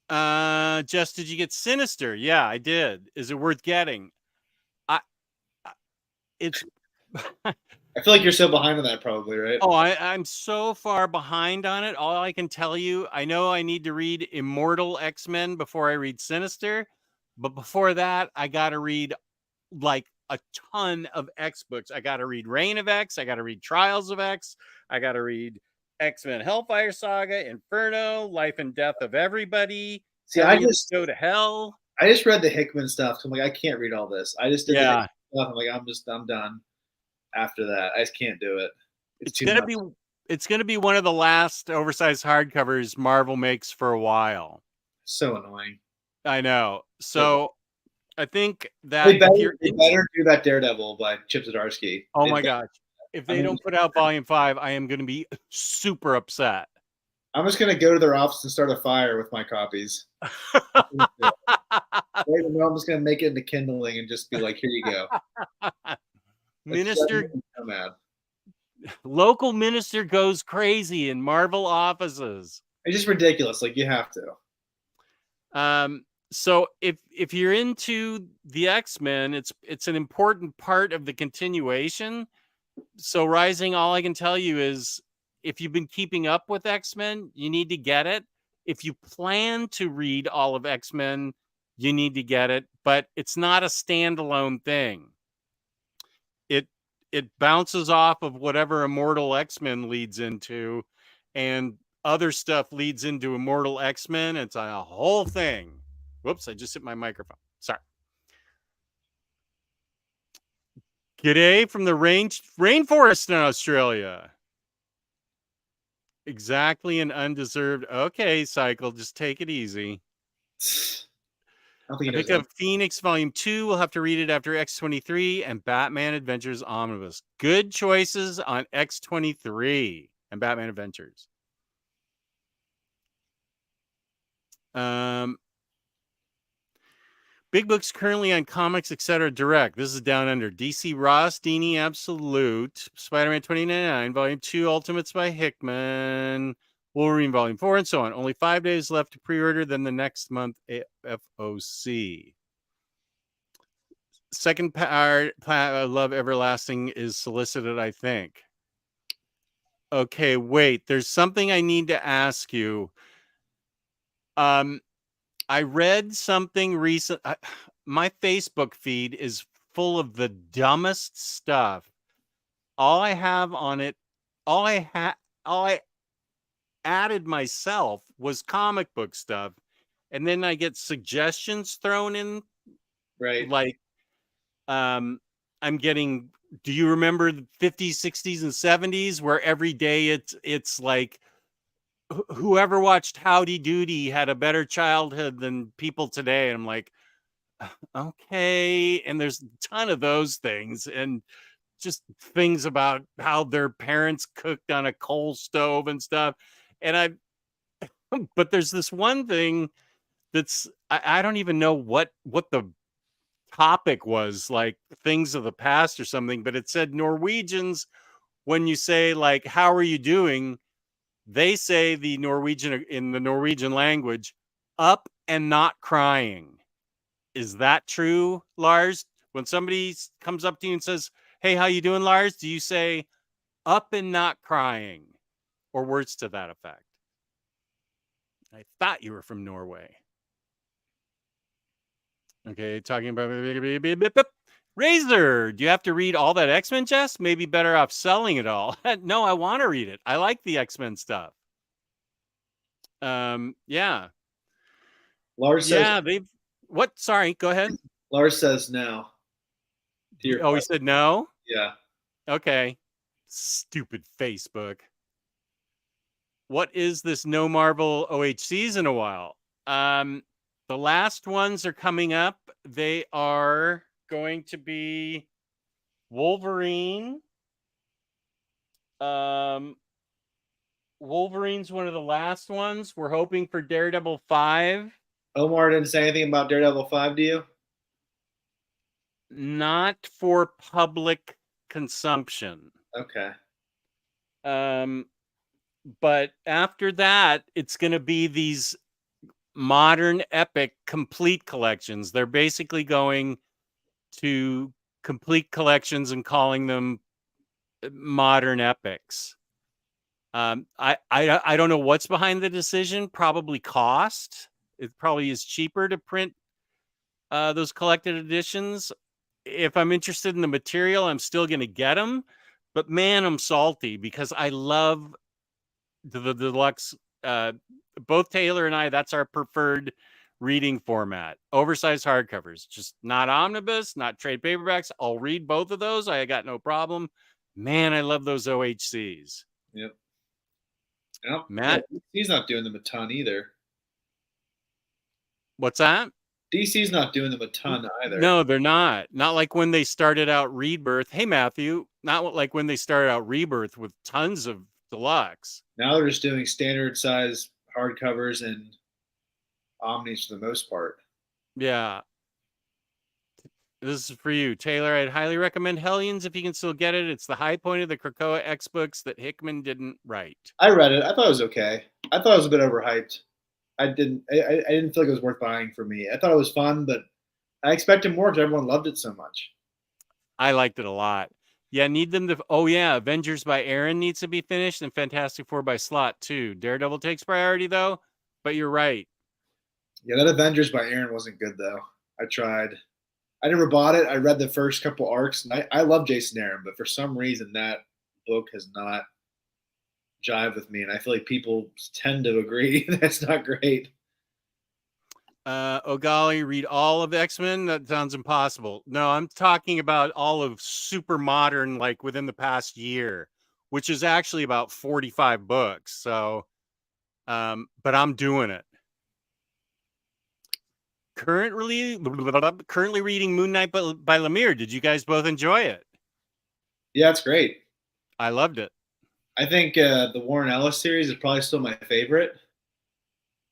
Jess, did you get Sinister? Yeah, I did. Is it worth getting? It's I feel like you're so behind on that probably, right? Oh, I'm so far behind on it. All I can tell you, I know I need to read Immortal X-Men before I read Sinister, but before that, I got to read like a ton of X books. I got to read Reign of X, I got to read Trials of X, I got to read X-Men Hellfire Saga, Inferno, Life and Death of Everybody. See, I just go to hell. I just read the Hickman stuff. So I'm like, I can't read all this. I just did the stuff. I'm like, I'm done. After that, I just can't do it. It's gonna be one of the last oversized hardcovers Marvel makes for a while. So annoying. I know. So I think that they better do that Daredevil by Chip Zdarsky. Oh my gosh. If they don't put out volume 5, I am going to be super upset. I'm just going to go to their office and start a fire with my copies. I'm just going to make it into kindling and just be like, here you go. Minister, local minister goes crazy in Marvel offices. It's just ridiculous. Like, you have to. So if you're into the X-Men, it's an important part of the continuation. So Rising, all I can tell you is if you've been keeping up with X-Men, you need to get it. If you plan to read all of X-Men, you need to get it, but it's not a standalone thing. It bounces off of whatever Immortal X-Men leads into, and other stuff leads into Immortal X-Men. It's a whole thing. Whoops, I just hit my microphone. Sorry. G'day from the rainforest in Australia. Exactly an undeserved. Okay, Cycle, just take it easy. I picked up Phoenix Volume 2. We'll have to read it after X23 and Batman Adventures Omnibus. Good choices on X23 and Batman Adventures. Big books currently on Comics, etc. Direct. This is Down Under. DC Ross, Dini Absolute, Spider-Man 2099, Volume 2, Ultimates by Hickman, Wolverine Volume 4, and so on. Only 5 days left to pre-order, then the next month, FOC. Second part, Love Everlasting, is solicited, I think. Okay, wait. There's something I need to ask you. I read something recent. My Facebook feed is full of the dumbest stuff. All I have on it, all I added myself was comic book stuff, and then I get suggestions thrown in. Right. Like, I'm getting. Do you remember the 50s, 60s, and 70s where every day it's like, whoever watched Howdy Doody had a better childhood than people today. And I'm like, okay. And there's a ton of those things, and just things about how their parents cooked on a coal stove and stuff. And but there's this one thing that's, I don't even know what the topic was, like things of the past or something, but it said Norwegians, when you say like, how are you doing? They say in the Norwegian language, up and not crying. Is that true, Lars? When somebody comes up to you and says, hey, how you doing, Lars? Do you say up and not crying, or words to that effect? I thought you were from Norway. Okay, talking about Razor. Do you have to read all that X-Men, Jess? Maybe better off selling it all. No, I want to read it. I like the X-Men stuff. Yeah. Lars says, what? Sorry, go ahead. Lars says no. He said no? Yeah. Okay. Stupid Facebook. What is this no Marvel OHCs in a while? The last ones are coming up. They are going to be Wolverine. Wolverine's one of the last ones. We're hoping for Daredevil 5. Omar didn't say anything about Daredevil 5 to you? Not for public consumption. Okay. But after that, it's going to be these modern epic complete collections. They're basically going to complete collections and calling them modern epics. I don't know what's behind the decision. Probably cost. It probably is cheaper to print those collected editions. If I'm interested in the material, I'm still going to get them. But man, I'm salty because I love the deluxe. Both Taylor and I, that's our preferred reading format. Oversized hardcovers, just not omnibus, not trade paperbacks. I'll read both of those. I got no problem. Man, I love those OHCs. Yep. Matt, DC's not doing them a ton either. What's that? DC's not doing them a ton either. No, they're not. Not like when they started out Rebirth. Hey, Matthew, not like when they started out Rebirth with tons of deluxe. Now they're just doing standard size hardcovers and omnis for the most part. Yeah. This is for you, Taylor. I'd highly recommend Hellions if you can still get it. It's the high point of the Krakoa X books that Hickman didn't write. I read it. I thought it was okay. I thought it was a bit overhyped. I didn't feel like it was worth buying for me. I thought it was fun, but I expected more because everyone loved it so much. I liked it a lot. Yeah, need them to. Oh yeah, Avengers by Aaron needs to be finished, and Fantastic Four by Slott too. Daredevil takes priority though, but you're right. Yeah, that Avengers by Aaron wasn't good though. I tried. I never bought it. I read the first couple arcs, and I love Jason Aaron, but for some reason that book has not jived with me, and I feel like people tend to agree that's not great. Oh golly, read all of X-Men? That sounds impossible. No, I'm talking about all of super modern, like within the past year, which is actually about 45 books. So, but I'm doing it. Currently reading Moon Knight by Lemire. Did you guys both enjoy it? Yeah, it's great. I loved it. I think the Warren Ellis series is probably still my favorite.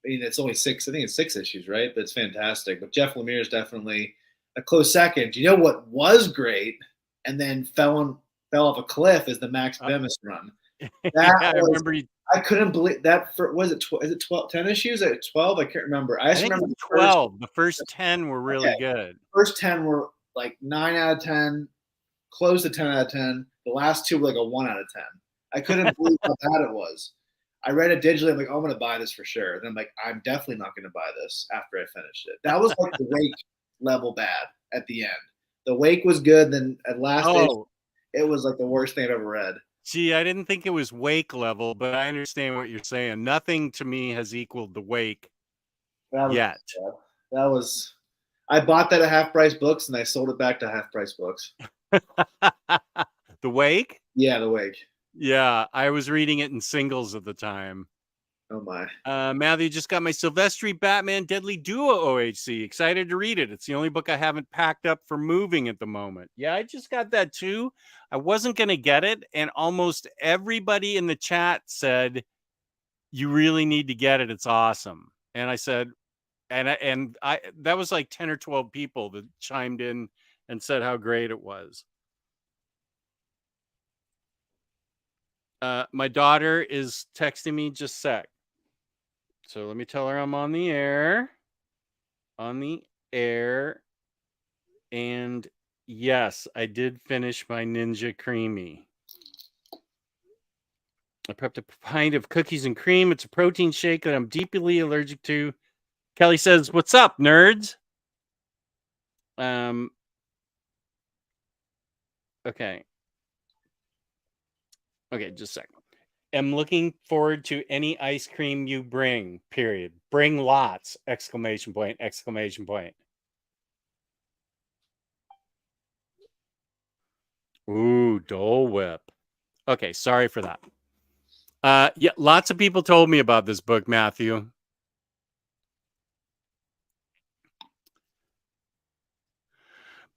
I mean, it's only six. I think it's 6 issues, right? But it's fantastic. But Jeff Lemire is definitely a close second. You know what was great, and then fell off a cliff is the Max Bemis run. That Yeah, I was, remember you. I couldn't believe that. Was it? Is it 12, 10 issues? 12? I can't remember. I I just think remember it's 12. The first 10 were really good. first 10 were like 9 out of 10, close to 10 out of 10. The last 2 were like a 1 out of 10. I couldn't believe how bad it was. I read it digitally. I'm like, oh, I'm going to buy this for sure. Then I'm like, I'm definitely not going to buy this after I finished it. That was like the Wake level bad at the end. The Wake was good. Then at last issue, it was like the worst thing I've ever read. Gee, I didn't think it was Wake level, but I understand what you're saying. Nothing to me has equaled the Wake yet. That was. I bought that at Half Price Books and I sold it back to Half Price Books. The Wake? Yeah, the Wake. Yeah, I was reading it in singles at the time. Oh my. Matthew just got my Silvestri Batman Deadly Duo OHC. Excited to read it. It's the only book I haven't packed up for moving at the moment. Yeah, I just got that too. I wasn't going to get it. And almost everybody in the chat said, you really need to get it. It's awesome. And I said, and I that was like 10 or 12 people that chimed in and said how great it was. My daughter is texting me just a sec. So let me tell her I'm on the air. On the air. And yes, I did finish my Ninja Creamy. I prepped a pint of cookies and cream. It's a protein shake that I'm deeply allergic to. Kelly says, "What's up, nerds?" Okay. Okay, just a second. Am looking forward to any ice cream you bring, period. Bring lots, exclamation point, exclamation point. Ooh, Dole Whip. Okay, sorry for that. Yeah, lots of people told me about this book, Matthew.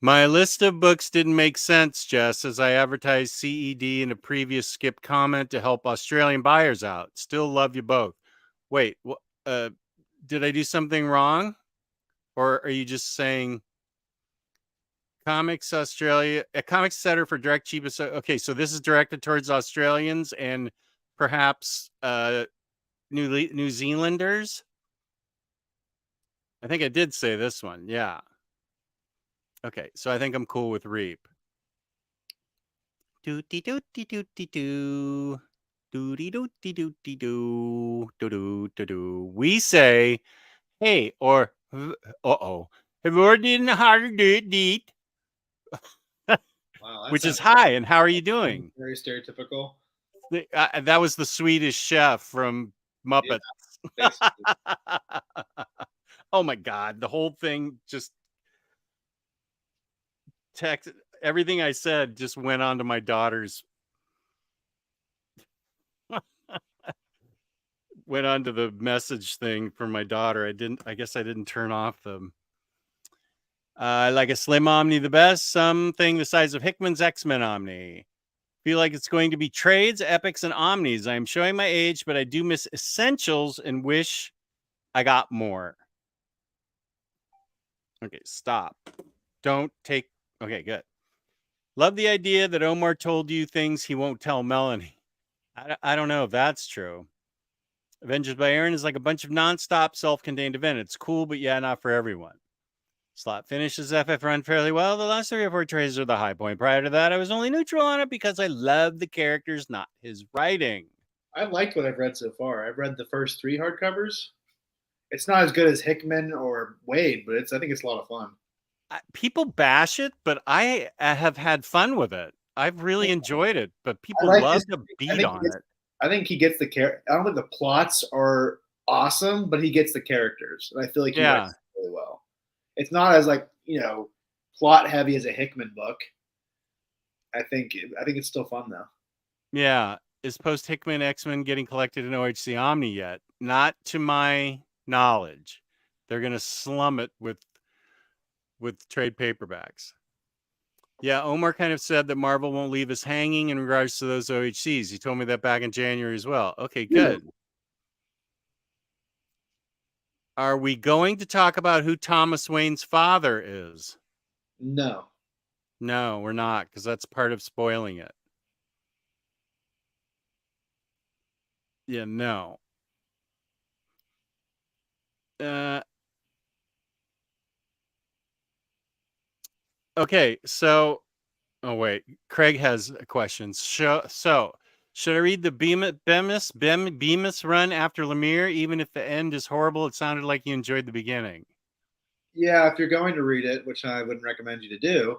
My list of books didn't make sense, Jess, as I advertised CED in a previous skip comment to help Australian buyers out. Still love you both. Wait, did I do something wrong? Or are you just saying Comics Australia, a comics center for direct cheapest? Okay, so this is directed towards Australians and perhaps New Zealanders. I think I did say this one. Yeah. Okay, so I think I'm cool with Reap. Dooty dooty dooty doo. Dooty dooty dooty doo. Doo doo doo doo. We say, hey, or uh-oh. Have you already in the harder deed? Wow, Which is hi, and how are you doing? Very stereotypical. That was the Swedish chef from Muppets. Yeah, oh my God, the whole thing just everything I said just went on to my daughter's went on to the message thing for my daughter. I guess I didn't turn off them. I like a slim Omni the best, something the size of Hickman's X-Men Omni. Feel like it's going to be trades, epics, and omnis. I'm showing my age, but I do miss essentials and wish I got more. Okay, stop. Don't take. Okay, good. Love the idea that Omar told you things he won't tell Melanie. I don't know if that's true. Avengers by Aaron is like a bunch of nonstop self-contained event. It's cool, but yeah, not for everyone. Slot finishes FF run fairly well. The last 3 or 4 trades are the high point. Prior to that, I was only neutral on it because I love the characters, not his writing. I liked what I've read so far. I've read the first 3 hardcovers, It's not as good as Hickman or Wade, but I think it's a lot of fun. People bash it, but I have had fun with it. I've really enjoyed it, but I people like love his. to I beat think he on gets, it. I think he gets the character. I don't think the plots are awesome, but he gets the characters, and I feel like he writes Yeah. it really well. It's not as like plot heavy as a Hickman book. I think it's still fun though. Yeah. Is post Hickman X-Men getting collected in OHC Omni yet? Not to my knowledge. They're gonna slum it with trade paperbacks. Yeah, Omar kind of said that Marvel won't leave us hanging in regards to those OHCs. He told me that back in January as well. Okay, good. Are we going to talk about who Thomas Wayne's father is? No. No, we're not, because that's part of spoiling it. Yeah, no. Okay, so oh wait, Craig has a question. So should I read the Bemis run after Lemire, even if the end is horrible? It sounded like you enjoyed the beginning. Yeah, if you're going to read it, which I wouldn't recommend you to do,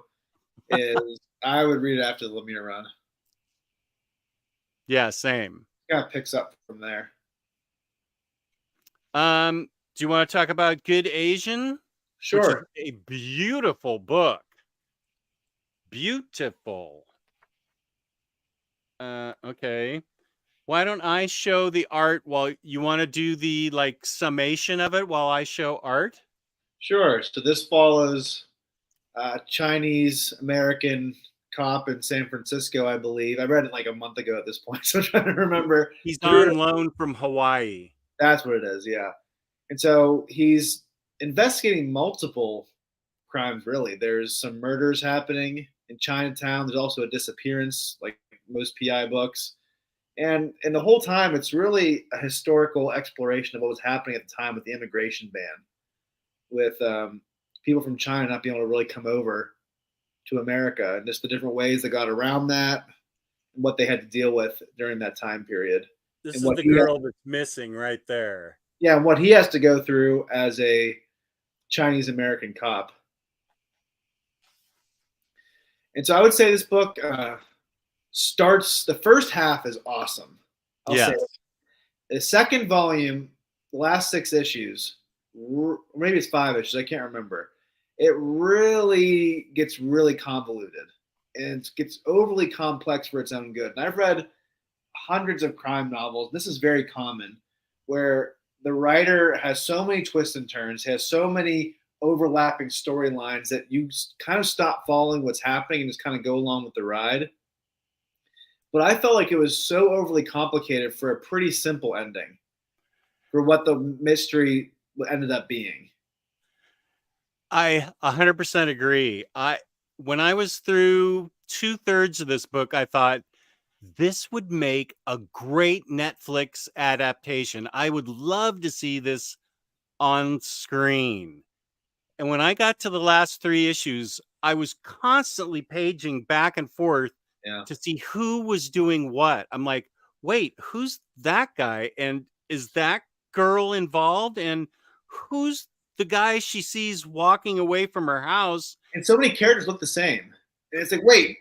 is I would read it after the Lemire run. Yeah, same. Kind of picks up from there. Do you want to talk about Good Asian? Sure. Which is a beautiful book. Beautiful. Okay. Why don't I show the art while you want to do the like summation of it while I show art? Sure. So this follows Chinese American cop in San Francisco, I believe. I read it like a month ago at this point, so I'm trying to remember. He's on loan from Hawaii. That's what it is, yeah. And so he's investigating multiple crimes, really. There's some murders happening in Chinatown. There's also a disappearance, like most PI books. And the whole time, it's really a historical exploration of what was happening at the time with the immigration ban, with people from China not being able to really come over to America, and just the different ways they got around that, and what they had to deal with during that time period. This and is the girl that's missing right there. Yeah, and what he has to go through as a Chinese American cop. And so I would say this book starts, the first half is awesome. I'll say it. The second volume, the last 6 issues, or maybe it's 5 issues, I can't remember. It really gets really convoluted and it gets overly complex for its own good. And I've read hundreds of crime novels. This is very common, where the writer has so many twists and turns, has so many overlapping storylines that you kind of stop following what's happening and just kind of go along with the ride. But I felt like it was so overly complicated for a pretty simple ending for what the mystery ended up being. I 100% agree. When I was through 2/3 of this book, I thought this would make a great Netflix adaptation. I would love to see this on screen. And when I got to the last 3 issues, I was constantly paging back and forth to see who was doing what. I'm like, wait, who's that guy? And is that girl involved? And who's the guy she sees walking away from her house? And so many characters look the same. And it's like, wait,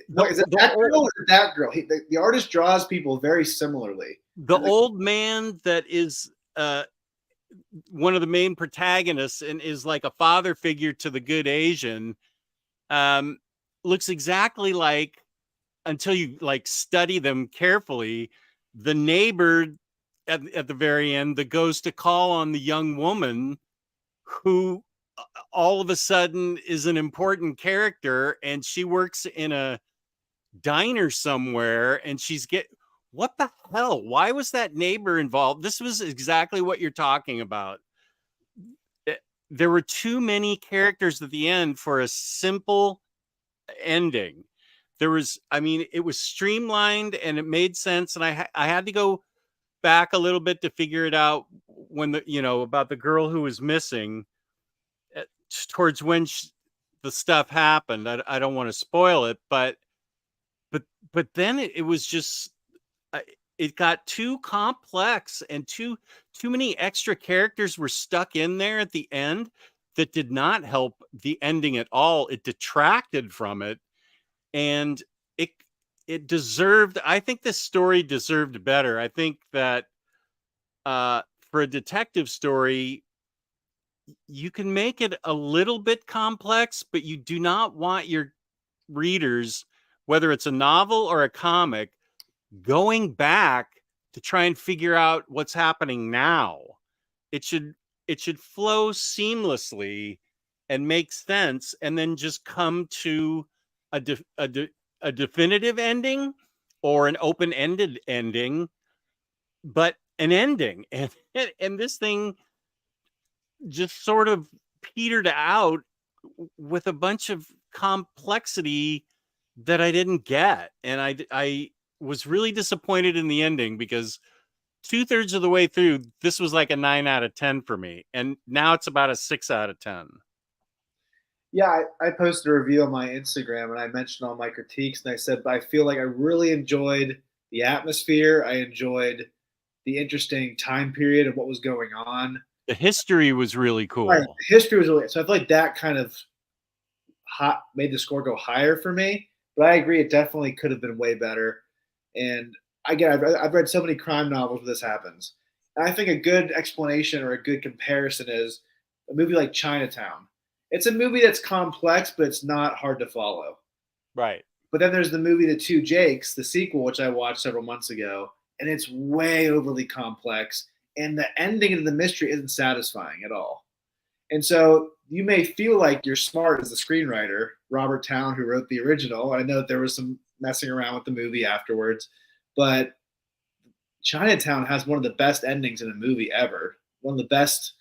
what, is it that girl or is it that girl? The artist draws people very similarly. The old man that is one of the main protagonists and is like a father figure to the Good Asian looks exactly like, until you like study them carefully, the neighbor at the very end that goes to call on the young woman who all of a sudden is an important character, and she works in a diner somewhere, and what the hell? Why was that neighbor involved? This was exactly what you're talking about. There were too many characters at the end for a simple ending. It was streamlined and it made sense. And I had to go back a little bit to figure it out when about the girl who was missing towards when the stuff happened. I don't want to spoil it, but then it was just, it got too complex, and too many extra characters were stuck in there at the end that did not help the ending at all. It detracted from it, and it deserved, I think this story deserved better. I think that for a detective story, you can make it a little bit complex, but you do not want your readers, whether it's a novel or a comic, going back to try and figure out what's happening now. It should flow seamlessly and make sense, and then just come to a definitive ending or an open-ended ending, but an ending. And this thing just sort of petered out with a bunch of complexity that I didn't get. And I was really disappointed in the ending, because 2/3 of the way through, this was like a 9 out of 10 for me. And now it's about a 6 out of 10. Yeah, I posted a review on my Instagram and I mentioned all my critiques and I said, but I feel like I really enjoyed the atmosphere. I enjoyed the interesting time period of what was going on. The history was really cool. Right. The history was really, so I feel like that kind of made the score go higher for me. But I agree, it definitely could have been way better. And again, I've read so many crime novels where this happens. And I think a good explanation or a good comparison is a movie like Chinatown. It's a movie that's complex, but it's not hard to follow. Right. But then there's the movie The Two Jakes, the sequel, which I watched several months ago, and it's way overly complex, and the ending of the mystery isn't satisfying at all. And so you may feel like you're smart as a screenwriter, Robert Towne, who wrote the original. I know that there was some messing around with the movie afterwards, but Chinatown has one of the best endings in a movie ever. One of the best,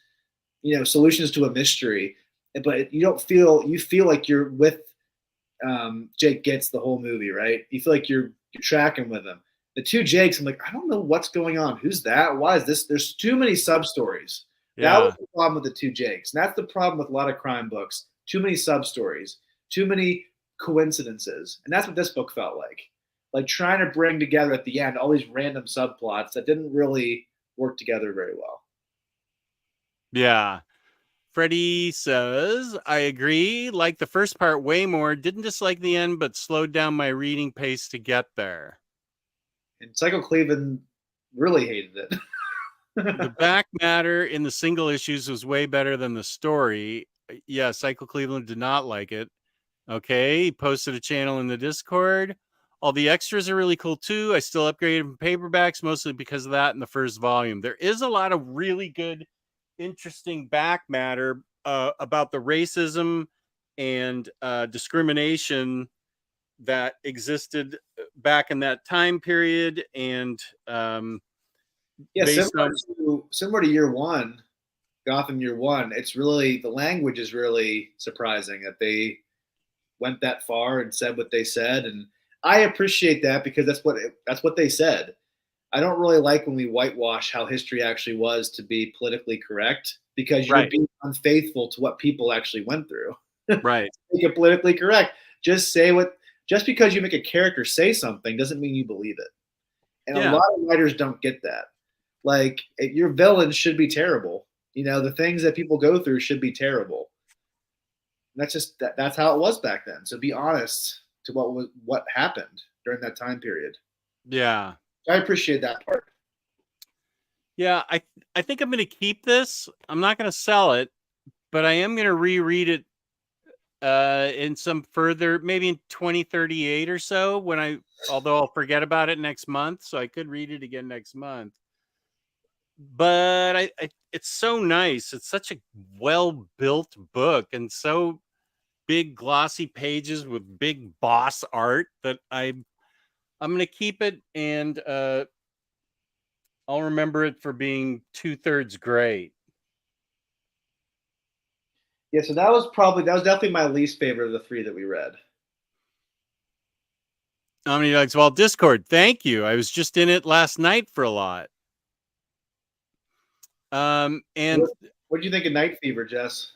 solutions to a mystery. But you feel like you're with Jake Gitz the whole movie, right? You feel like you're tracking with him. The Two Jakes, I'm like, I don't know what's going on. Who's that? Why is this? There's too many sub stories. Yeah. That was the problem with The Two Jakes. And that's the problem with a lot of crime books. Too many sub stories, too many coincidences. And that's what this book felt like. Like trying to bring together at the end all these random subplots that didn't really work together very well. Yeah. Freddie says, I agree. Like the first part way more. Didn't dislike the end, but slowed down my reading pace to get there. And Psycho Cleveland really hated it. The back matter in the single issues was way better than the story. Yeah, Psycho Cleveland did not like it. Okay, he posted a channel in the Discord. All the extras are really cool too. I still upgraded from paperbacks, mostly because of that in the first volume. There is a lot of really good, interesting back matter about the racism and discrimination that existed back in that time period. And yeah, similar to Year One, Gotham Year One, it's really, the language is really surprising that they went that far and said what they said. And I appreciate that because that's what they said. I don't really like when we whitewash how history actually was to be politically correct, because you're being unfaithful to what people actually went through. Right. Make it politically correct. Just because you make a character say something doesn't mean you believe it. And a lot of writers don't get that. Like, your villains should be terrible. The things that people go through should be terrible. And that's how it was back then. So be honest to what happened during that time period. Yeah. I appreciate that part. Yeah, I think I'm going to keep this. I'm not going to sell it, but I am going to reread it in some further, maybe in 2038 or so, although I'll forget about it next month, so I could read it again next month. But it's so nice. It's such a well-built book, and so big glossy pages with big boss art that I'm going to keep it, and I'll remember it for being 2/3 great. Yeah, so that was definitely my least favorite of the three that we read. Omnidog's Well, Discord, thank you. I was just in it last night for a lot. And what do you think of Night Fever, Jess?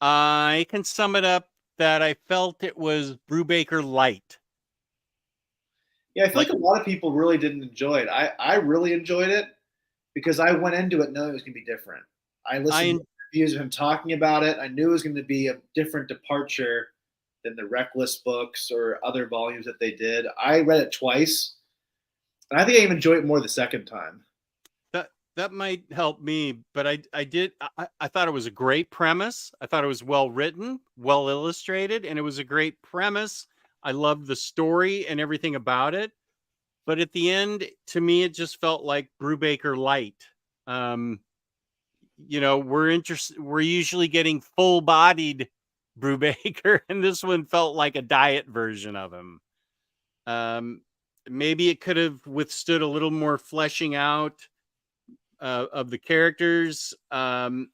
I can sum it up that I felt it was Brubaker light. Yeah, I feel like a lot of people really didn't enjoy it. I really enjoyed it because I went into it knowing it was going to be different. I listened to interviews of him talking about it. I knew it was going to be a different departure than the Reckless books or other volumes that they did. I read it twice, and I think I even enjoyed it more the second time. That might help me, but I thought it was a great premise. I thought it was well written, well illustrated, and it was a great premise. I loved the story and everything about it. But at the end, to me, it just felt like Brubaker light. We're usually getting full-bodied Brubaker, and this one felt like a diet version of him. Maybe it could have withstood a little more fleshing out of the characters. I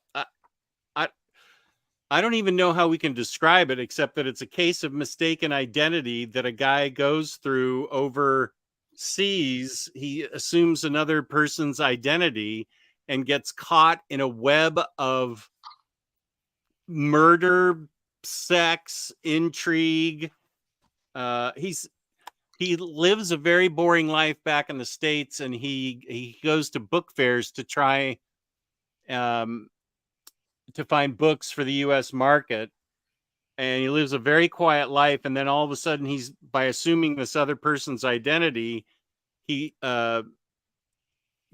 don't even know how we can describe it, except that it's a case of mistaken identity that a guy goes through overseas. He assumes another person's identity and gets caught in a web of murder, sex, intrigue. He lives a very boring life back in the States, and he goes to book fairs to try to find books for the U.S. market. And he lives a very quiet life. And then all of a sudden, by assuming this other person's identity, he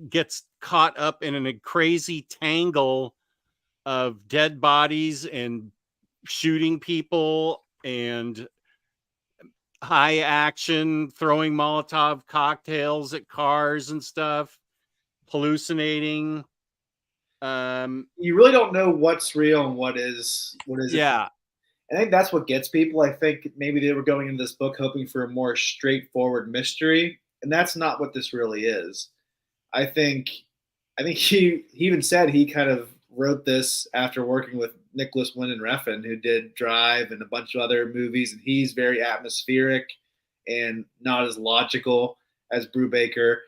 gets caught up in a crazy tangle of dead bodies and shooting people and high action, throwing Molotov cocktails at cars and stuff, hallucinating. You really don't know what's real and what is. Yeah. I think that's what gets people. I think maybe they were going into this book hoping for a more straightforward mystery, and that's not what this really is. I think he even said he kind of wrote this after working with Nicholas Winding Refn, who did Drive and a bunch of other movies, and he's very atmospheric and not as logical as Brubaker.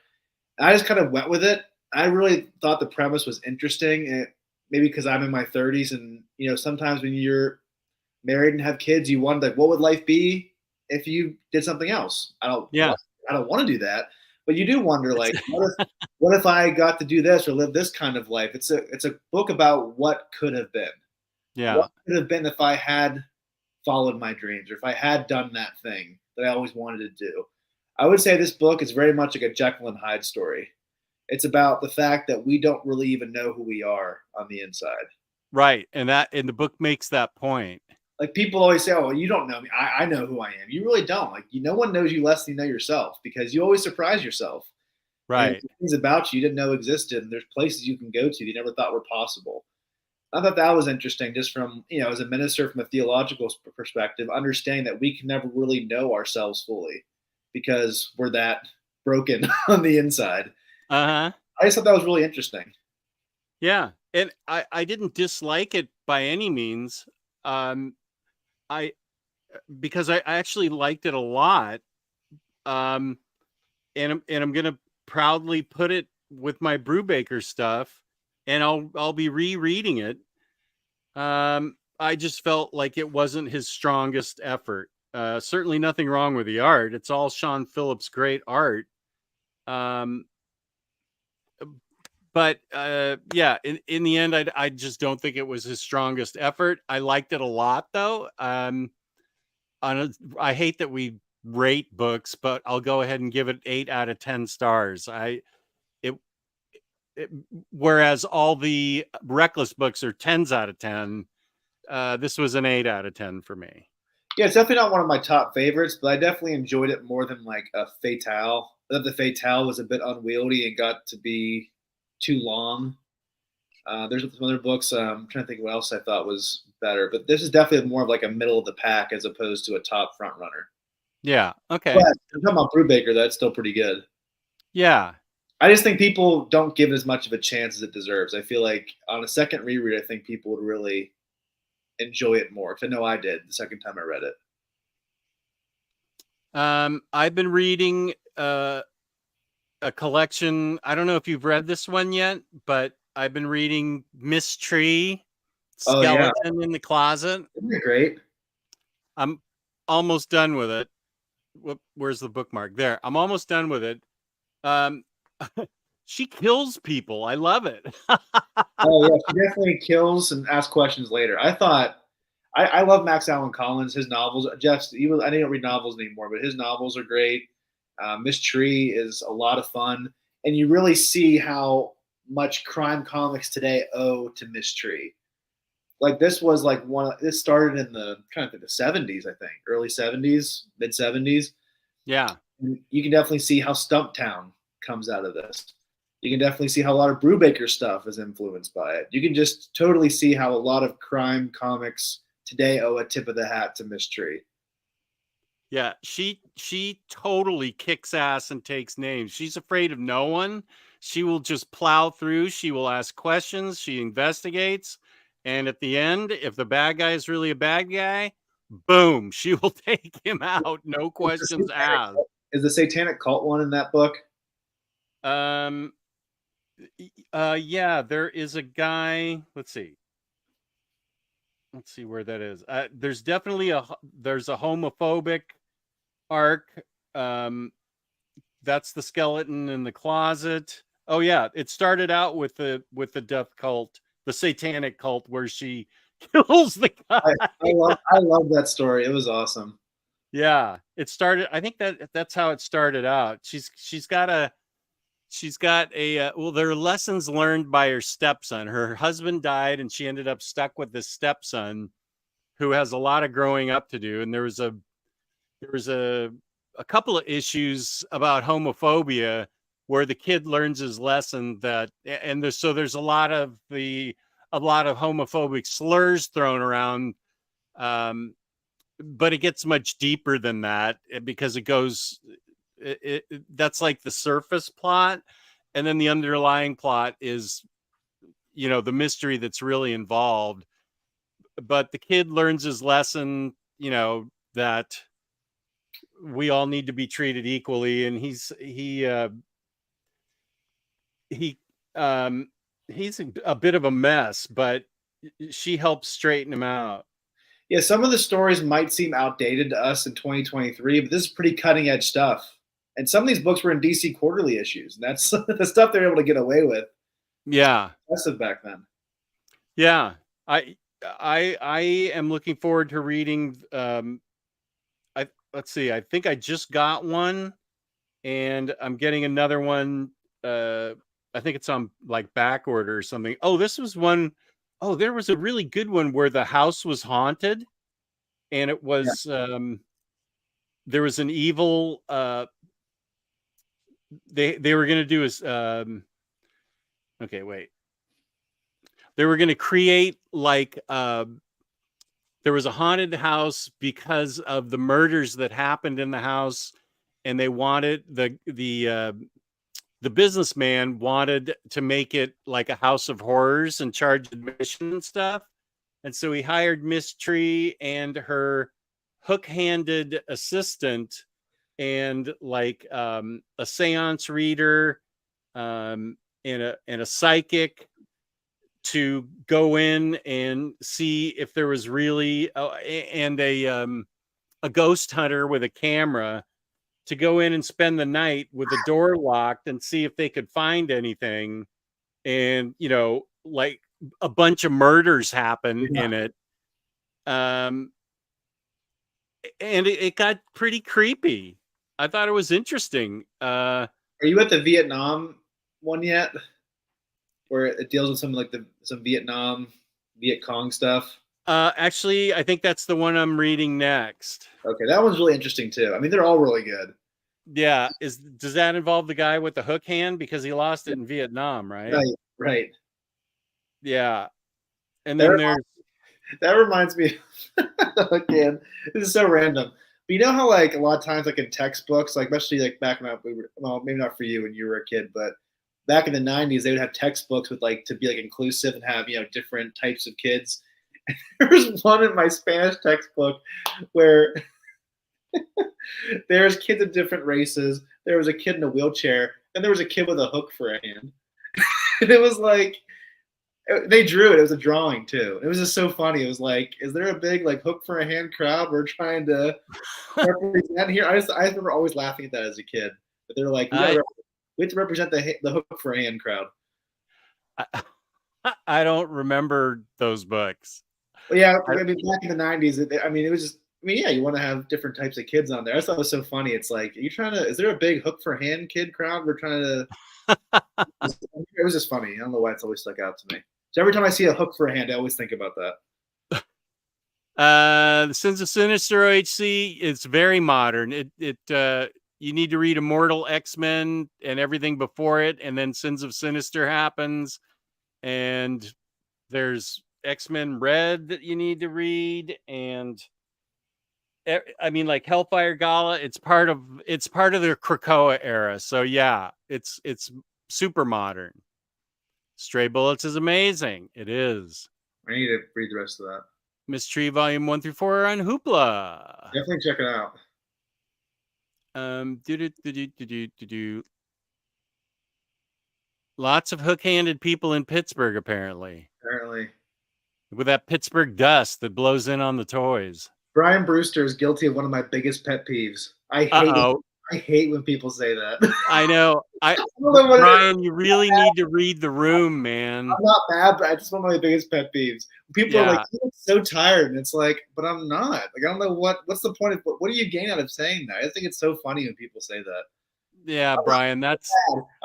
I just kind of went with it. I really thought the premise was interesting, and maybe because I'm in my 30s, and sometimes when you're married and have kids, you wonder like, what would life be if you did something else? I don't want to do that, but you do wonder like, what if I got to do this or live this kind of life? It's a book about what could have been. Yeah. What could have been if I had followed my dreams or if I had done that thing that I always wanted to do. I would say this book is very much like a Jekyll and Hyde story. It's about the fact that we don't really even know who we are on the inside. Right. And the book makes that point. Like people always say, "Oh, well, you don't know me. I know who I am." You really don't. Like no one knows you less than you know yourself because you always surprise yourself. Right. And things about you didn't know existed, and there's places you can go to you never thought were possible. I thought that was interesting, just from as a minister from a theological perspective, understanding that we can never really know ourselves fully because we're that broken on the inside. I just thought that was really interesting. Yeah, and I didn't dislike it by any means. Because I actually liked it a lot. And I'm gonna proudly put it with my Brubaker stuff, and I'll be rereading it. I just felt like it wasn't his strongest effort. Certainly nothing wrong with the art. It's all Sean Phillips' great art. But yeah, in the end, I just don't think it was his strongest effort. I liked it a lot, though. I hate that we rate books, but I'll go ahead and give it 8 out of 10 stars. Whereas all the Reckless books are 10s out of 10, this was an 8 out of 10 for me. Yeah, it's definitely not one of my top favorites, but I definitely enjoyed it more than like a Fatale. I thought the Fatale was a bit unwieldy and got to be too long. There's some other books. I'm trying to think what else I thought was better, but this is definitely more of like a middle of the pack as opposed to a top front runner. Yeah. Okay. But I'm talking about Brubaker. That's still pretty good. Yeah. I just think people don't give it as much of a chance as it deserves. I feel like on a second reread, I think people would really enjoy it more. Because I know I did the second time I read it. I've been reading a collection. I don't know if you've read this one yet, but I've been reading Miss Tree, Skeleton in the Closet. Isn't it great? I'm almost done with it. Where's the bookmark? There. I'm almost done with it. She kills people. I love it. Oh yeah, she definitely kills and asks questions later. I love Max Allan Collins. His novels, I didn't read novels anymore, but his novels are great. Miss Tree is a lot of fun, and you really see how much crime comics today owe to Miss Tree. Like this was like this started in the kind of the 70s, I think, early 70s, mid 70s. Yeah. You can definitely see how Stumptown comes out of this. You can definitely see how a lot of Brubaker stuff is influenced by it. You can just totally see how a lot of crime comics today owe a tip of the hat to Miss Tree. Yeah, she totally kicks ass and takes names. She's afraid of no one. She will just plow through. She will ask questions. She investigates. And at the end, if the bad guy is really a bad guy, boom, she will take him out. No questions asked. Is the Satanic Cult one in that book? Yeah, there is a guy. Let's see where that is. There's definitely there's a homophobic arc. That's the skeleton in the closet. Oh yeah, it started out with the death cult, the Satanic Cult, where she kills the guy. I love that story. It was awesome. Yeah, it started. I think that's how it started out. She's got a well, there are lessons learned by her stepson. Her husband died, and she ended up stuck with this stepson, who has a lot of growing up to do. And there was a couple of issues about homophobia where the kid learns his lesson and there's a lot of homophobic slurs thrown around. But it gets much deeper than that because it goes, that's like the surface plot. And then the underlying plot is, the mystery that's really involved. But the kid learns his lesson, that we all need to be treated equally. And he's a bit of a mess, but she helps straighten him out. Yeah, some of the stories might seem outdated to us in 2023, but this is pretty cutting edge stuff. And some of these books were in DC Quarterly issues, and that's the stuff they're able to get away with. Yeah, impressive back then. Yeah, I am looking forward to reading. Let's see. I think I just got one, and I'm getting another one. I think it's on like back order or something. Oh, this was one. Oh, there was a really good one where the house was haunted, and it was there was an evil. They were going to do is okay. Wait. They were going to create like there was a haunted house because of the murders that happened in the house, and they wanted the businessman wanted to make it like a house of horrors and charge admission and stuff. And so he hired Miss Tree and her hook-handed assistant and like a seance reader and a psychic to go in and see if there was really and a ghost hunter with a camera to go in and spend the night with the door locked and see if they could find anything. And, like a bunch of murders happen in it. And it got pretty creepy. I thought it was interesting. Are you at the Vietnam one yet? Where it deals with some Vietnam, Viet Cong stuff? Actually, I think that's the one I'm reading next. Okay, that one's really interesting too. I mean, they're all really good. Yeah, does that involve the guy with the hook hand because he lost it in Vietnam, right? Right. Yeah, and then that reminds me. Again, this is so random. But you know how like a lot of times like in textbooks, like especially like back when well, maybe not for you when you were a kid, but back in the 90s, they would have textbooks with like to be like inclusive and have different types of kids. There was one in my Spanish textbook where there's kids of different races. There was a kid in a wheelchair, and there was a kid with a hook for a hand. And it was like, They drew it. It was a drawing too. It was just so funny. It was like, is there a big like hook for a hand crowd we're trying to represent here? I remember always laughing at that as a kid. But they're like, we have to represent the hook for a hand crowd. I don't remember those books. Well, yeah, I mean, back in the '90s, it was just. I mean, yeah, you want to have different types of kids on there. I thought it was so funny. It's like, are you trying to? Is there a big hook for hand kid crowd? We're trying to. It was just funny. I don't know why it's always stuck out to me. So every time I see a hook for a hand, I always think about that. The Sins of Sinister OHC, it's very modern. You need to read Immortal X-Men and everything before it, and then Sins of Sinister happens, and there's X-Men Red that you need to read, and I mean, like Hellfire Gala, it's part of the Krakoa era. So yeah, it's super modern. Stray Bullets is amazing. It is. I need to read the rest of that. Miss Tree Volume 1 through 4 are on Hoopla. Definitely check it out. Lots of hook-handed people in Pittsburgh, apparently. Apparently. With that Pittsburgh dust that blows in on the toys. Brian Brewster is guilty of one of my biggest pet peeves. I hate when people say that. I know. Brian, you really need to read The Room, man. I'm not mad, but it's one of my biggest pet peeves. People are like, you look so tired, and it's like, but I'm not. Like, I don't know what's the point of what do you gain out of saying that? I think it's so funny when people say that. Yeah, Brian, I'm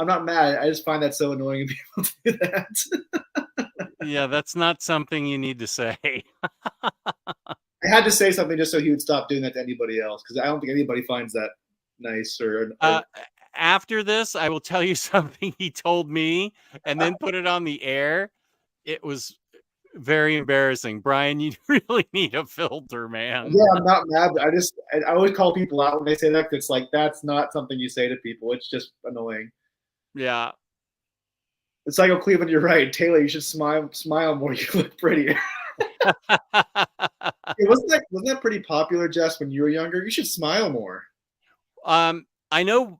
not mad. I just find that so annoying when people do that. Yeah, that's not something you need to say. I had to say something just so he would stop doing that to anybody else, because I don't think anybody finds that nice or after this, I will tell you something he told me and then put it on the air. It was very embarrassing. Brian, you really need a filter, man. Yeah, I'm not mad. I always call people out when they say that. It's like, that's not something you say to people. It's just annoying. Yeah. It's like, oh, Cleveland, you're right. Taylor, you should smile more. You look prettier. Wasn't that pretty popular, Jess, when you were younger? You should smile more. I know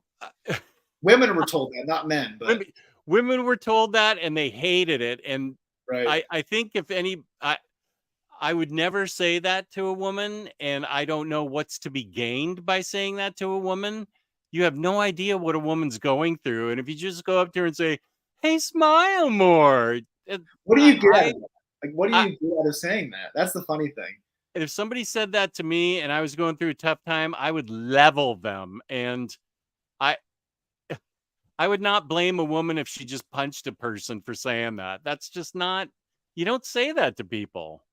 women were told that, not men, but women were told that and they hated it. And right. I think if any, I would never say that to a woman, and I don't know what's to be gained by saying that to a woman. You have no idea what a woman's going through. And if you just go up to her and say, hey, smile more. What do you get? What do you get out of saying that? That's the funny thing. If somebody said that to me and I was going through a tough time, I would level them. And I would not blame a woman if she just punched a person for saying that. That's just not, you don't say that to people.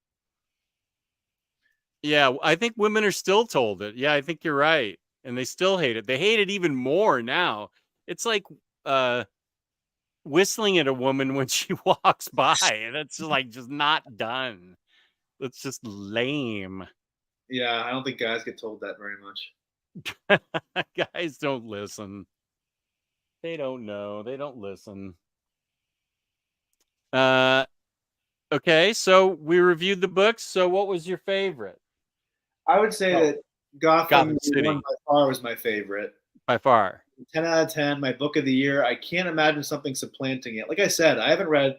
Yeah, I think women are still told it. Yeah, I think you're right. And they still hate it. They hate it even more now. It's like whistling at a woman when she walks by. That's like just not done. It's just lame. Yeah, I don't think guys get told that very much. Guys don't listen. They don't know. They don't listen. Okay, so we reviewed the books. So what was your favorite? I would say that Gotham City by far was my favorite. By far. 10 out of 10, my book of the year. I can't imagine something supplanting it. Like I said, I haven't read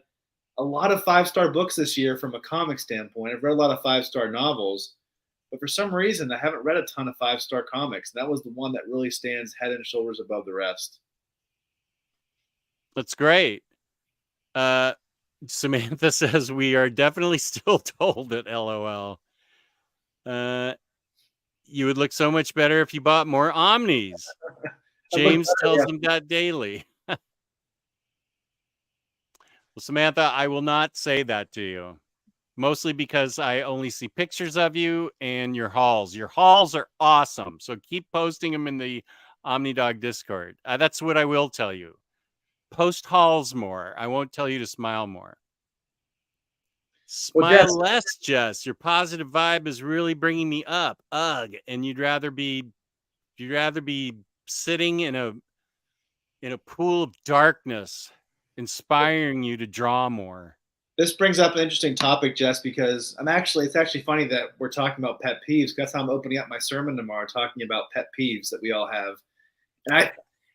a lot of 5-star books this year from a comic standpoint. I've read a lot of 5-star novels, but for some reason, I haven't read a ton of 5-star comics. That was the one that really stands head and shoulders above the rest. That's great. Samantha says we are definitely still told it, LOL. You would look so much better if you bought more Omnis. James tells them that daily. Well, Samantha, I will not say that to you. Mostly because I only see pictures of you and your hauls. Your hauls are awesome. So keep posting them in the Omnidog Discord. That's what I will tell you. Post hauls more. I won't tell you to smile more. Smile less, Jess. Your positive vibe is really bringing me up. Ugh. And you'd rather be sitting in a pool of darkness, inspiring you to draw more. This brings up an interesting topic, Jess, because it's actually funny that we're talking about pet peeves. That's how I'm opening up my sermon tomorrow, talking about pet peeves that we all have. And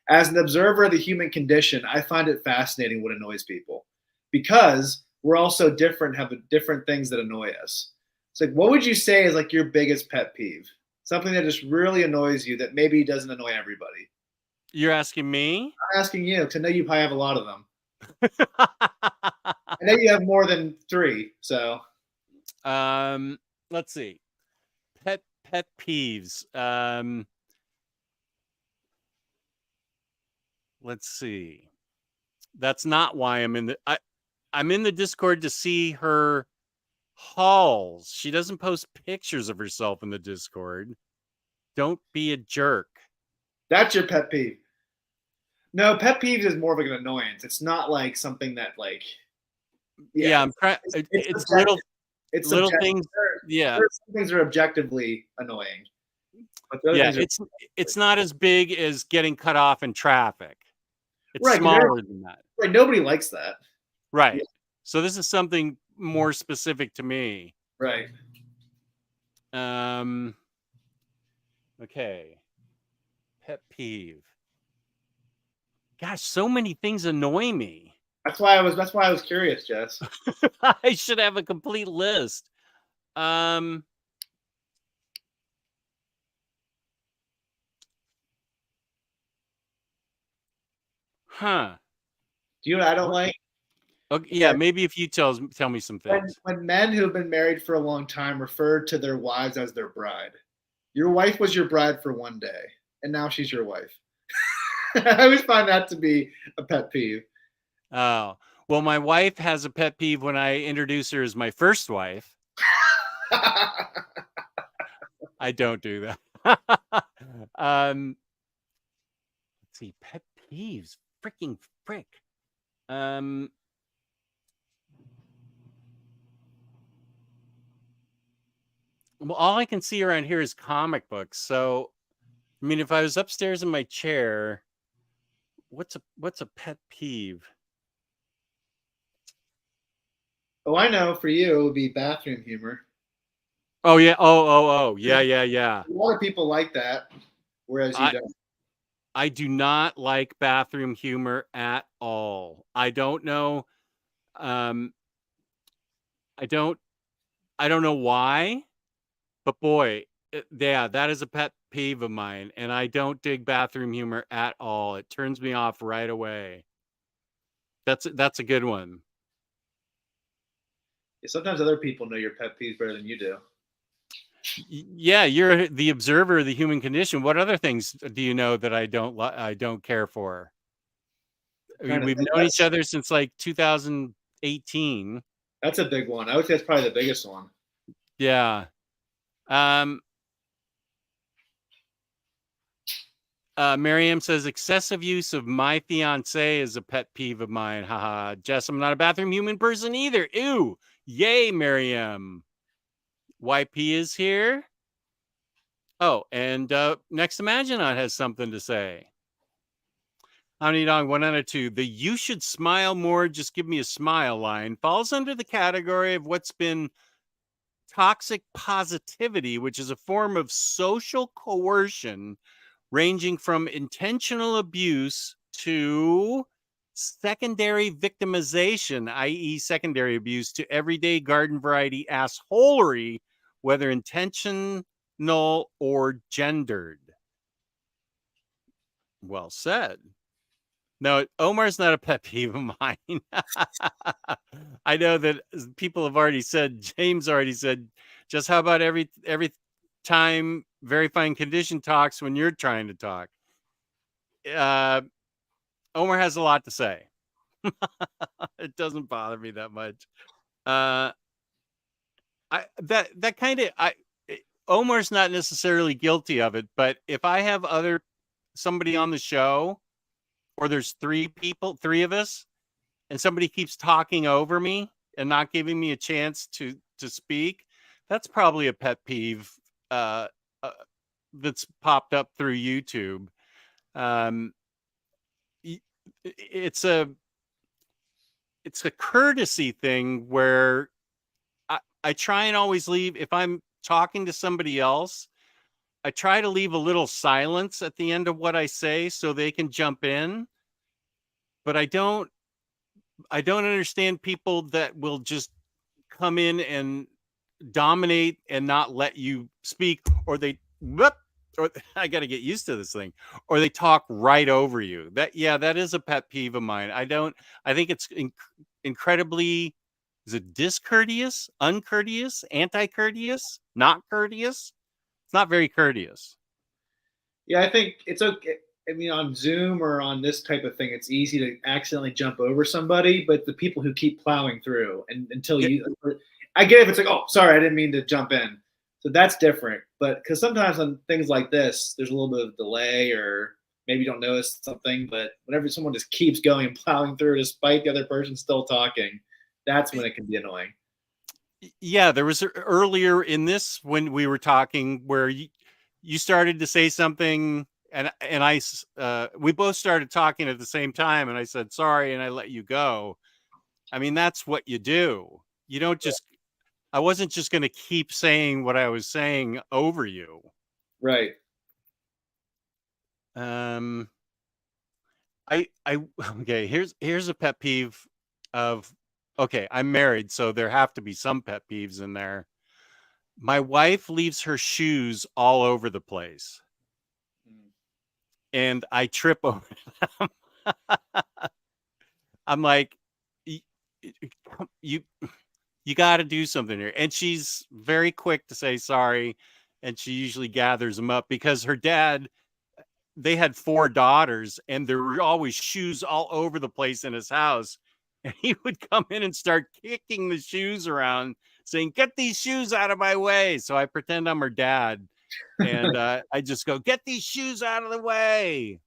as an observer of the human condition, I find it fascinating what annoys people. Because we're all so different, have different things that annoy us. It's like, what would you say is like your biggest pet peeve? Something that just really annoys you that maybe doesn't annoy everybody. You're asking me? I'm asking you because I know you probably have a lot of them. I know you have more than 3. So, let's see. Pet peeves. Let's see. That's not why I'm in the. I'm in the Discord to see her hauls. She doesn't post pictures of herself in the Discord. Don't be a jerk. that's your pet peeve. No, pet peeves is more of like an annoyance. It's not like something that like. Yeah, I'm trying. It's little things. Yeah, some things are objectively annoying. But yeah. It's not as big as getting cut off in traffic. It's right, smaller than that. Right, nobody likes that. Right. Yeah. So this is something more specific to me. Right. Okay. Pet peeve. Gosh, so many things annoy me. That's why I was curious, Jess. I should have a complete list. Huh. Do you know what I don't like? Okay, yeah, maybe if you tell me some things. When men who have been married for a long time refer to their wives as their bride. Your wife was your bride for one day, and now she's your wife. I always find that to be a pet peeve. Oh, well, my wife has a pet peeve when I introduce her as my first wife. I don't do that. Let's see, pet peeves. Freaking frick. Well, all I can see around here is comic books. So, I mean, if I was upstairs in my chair, what's a pet peeve? Oh, I know. For you, it would be bathroom humor. Oh yeah. Oh. Yeah. A lot of people like that, whereas you don't. I do not like bathroom humor at all. I don't know. I don't know why, but boy, yeah, that is a pet peeve of mine, and I don't dig bathroom humor at all. It turns me off right away. That's a good one. Sometimes other people know your pet peeves better than you do. Yeah, you're the observer of the human condition. What other things do you know that I don't care for? We've known each other since like 2018. That's a big one. I would say that's probably the biggest one. Yeah. Miriam says excessive use of my fiance is a pet peeve of mine. Haha. Jess, I'm not a bathroom human person either. Ew. Yay, Miriam. YP is here. Oh, and Next Imaginaut has something to say. Omnidog 1 out of 2. The "you should smile more, just give me a smile" line falls under the category of what's been toxic positivity, which is a form of social coercion ranging from intentional abuse to secondary victimization, i.e., secondary abuse, to everyday garden variety assholery, whether intentional or gendered. Well said. No, Omar's not a pet peeve of mine. I know that people have already said, James already said, just how about every time Very Fine Condition talks when you're trying to talk? Omar has a lot to say. It doesn't bother me that much. Omar's not necessarily guilty of it, but if I have somebody on the show, or there's three of us, and somebody keeps talking over me and not giving me a chance to speak, that's probably a pet peeve that's popped up through YouTube. It's a courtesy thing where I try and always leave, if I'm talking to somebody else, I try to leave a little silence at the end of what I say so they can jump in, but I don't I don't understand people that will just come in and dominate and not let you speak, or they whoop, or I got to get used to this thing, or they talk right over you. That is a pet peeve of mine. I think it's incredibly, is it discourteous, uncourteous, anti-courteous, not courteous? It's not very courteous. Yeah, I think it's okay. I mean, on Zoom or on this type of thing, it's easy to accidentally jump over somebody, but the people who keep plowing through and until Yeah. you, I get if it's like, oh, sorry, I didn't mean to jump in. So that's different. But because sometimes on things like this, there's a little bit of delay or maybe you don't notice something. But whenever someone just keeps going and plowing through despite the other person still talking, that's when it can be annoying. Yeah, there was earlier in this when we were talking where you started to say something, and we both started talking at the same time, and I said sorry and I let you go. I mean, that's what you do. You don't just, I wasn't just going to keep saying what I was saying over you. Right. Okay, here's a pet peeve of, okay, I'm married, so there have to be some pet peeves in there. My wife leaves her shoes all over the place, and I trip over them. I'm like, "Y- you you got to do something here." And she's very quick to say sorry, and she usually gathers them up because her dad, they had 4 daughters, and there were always shoes all over the place in his house. And he would come in and start kicking the shoes around, saying, "Get these shoes out of my way." So I pretend I'm her dad, and I just go, "Get these shoes out of the way."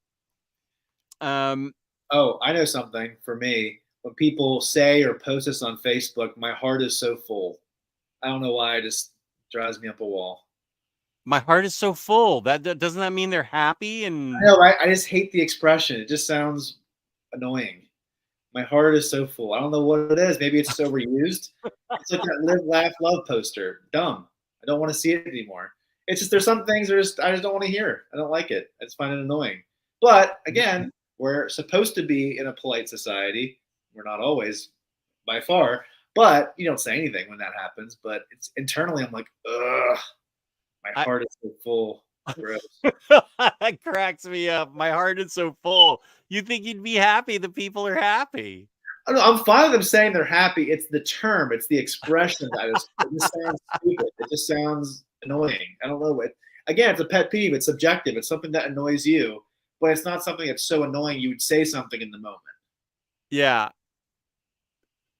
Um, Oh, I know something for me. When people say or post this on Facebook, my heart is so full. I don't know why, it just drives me up a wall. my heart is so full. That doesn't that mean they're happy? I And know, right? I just hate the expression. It just sounds annoying. My heart is so full. I don't know what it is. Maybe it's just overused. It's like that live, laugh, love poster. Dumb. I don't want to see it anymore. It's just there's some things I just don't want to hear. I don't like it. I just find it annoying. But again, we're supposed to be in a polite society. We're not always by far, but you don't say anything when that happens. But it's internally, I'm like, ugh, my I, heart is so full. Gross. that cracks me up. My heart is so full. You think you'd be happy? The people are happy. I don't know, I'm fine with them saying they're happy. It's the term, it's the expression that is. It just sounds stupid. It just sounds annoying. I don't know. Again, it's a pet peeve. It's subjective. It's something that annoys you, but it's not something that's so annoying you would say something in the moment. Yeah.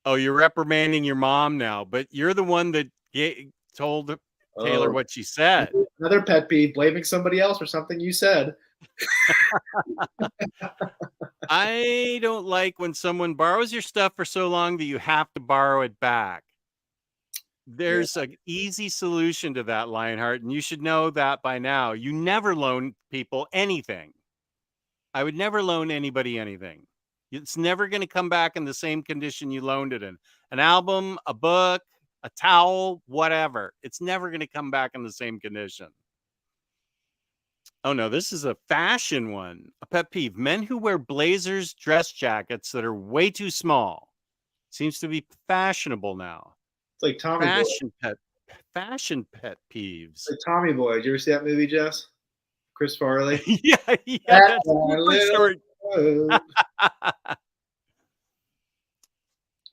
Oh, you're reprimanding your mom now, but you're the one that told Taylor Oh, what she said. another pet peeve: blaming somebody else for something you said. I don't like when someone borrows your stuff for so long that you have to borrow it back. Yeah. There's an easy solution to that, Lionheart, and you should know that by now. You never loan people anything. I would never loan anybody anything. It's never going to come back in the same condition you loaned it in. An album, a book, a towel, whatever. It's never going to come back in the same condition. Oh no, this is a fashion one. A pet peeve. Men who wear blazers, dress jackets that are way too small. Seems to be fashionable now. It's like Tommy Boy. Fashion pet peeves. It's like Tommy Boy. Did you ever see that movie, Jess? Chris Farley. yeah, that's super short. We'll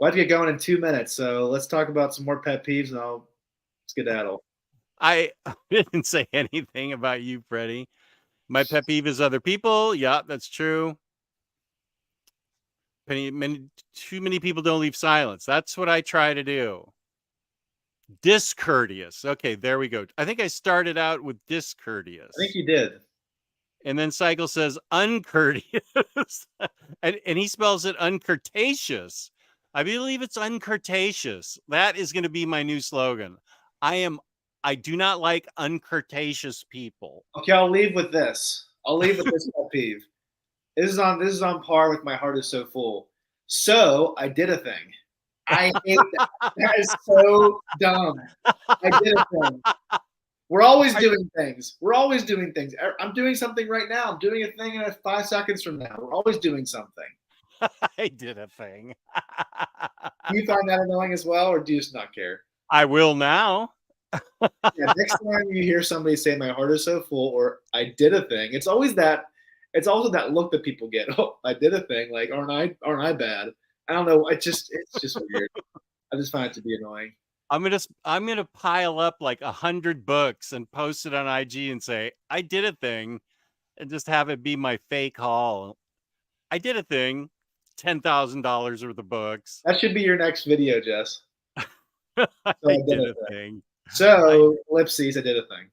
have to get going in 2 minutes, so let's talk about some more pet peeves and I'll skedaddle. I didn't say anything about you, Freddie. My pet peeve is other people. Yeah, that's true. Too many people don't leave silence. That's what I try to do. Discourteous. Okay, there we go. I think I started out with discourteous. I think you did. And then Cycle says uncourteous. and he spells it uncourteous. I believe it's uncourteous. That is going to be my new slogan. I do not like uncourteous people. Okay, I'll leave with this. I'll leave with this pet peeve. This is on par with my heart is so full. So I did a thing. I hate that. That is so dumb. I did a thing. We're always doing things. We're always doing things. I'm doing something right now. I'm doing a thing in 5 seconds from now. We're always doing something. I did a thing. Do you find that annoying as well, or do you just not care? I will now. Yeah, next time you hear somebody say my heart is so full or I did a thing, it's always that it's also that look that people get. Oh, I did a thing, like aren't I bad? I don't know. It's just weird. I just find it to be annoying. I'm gonna pile up like 100 books and post it on IG and say, I did a thing, and just have it be my fake haul. I did a thing, $10,000 worth of books. That should be your next video, Jess. So I did a thing. So ellipses, I did a thing.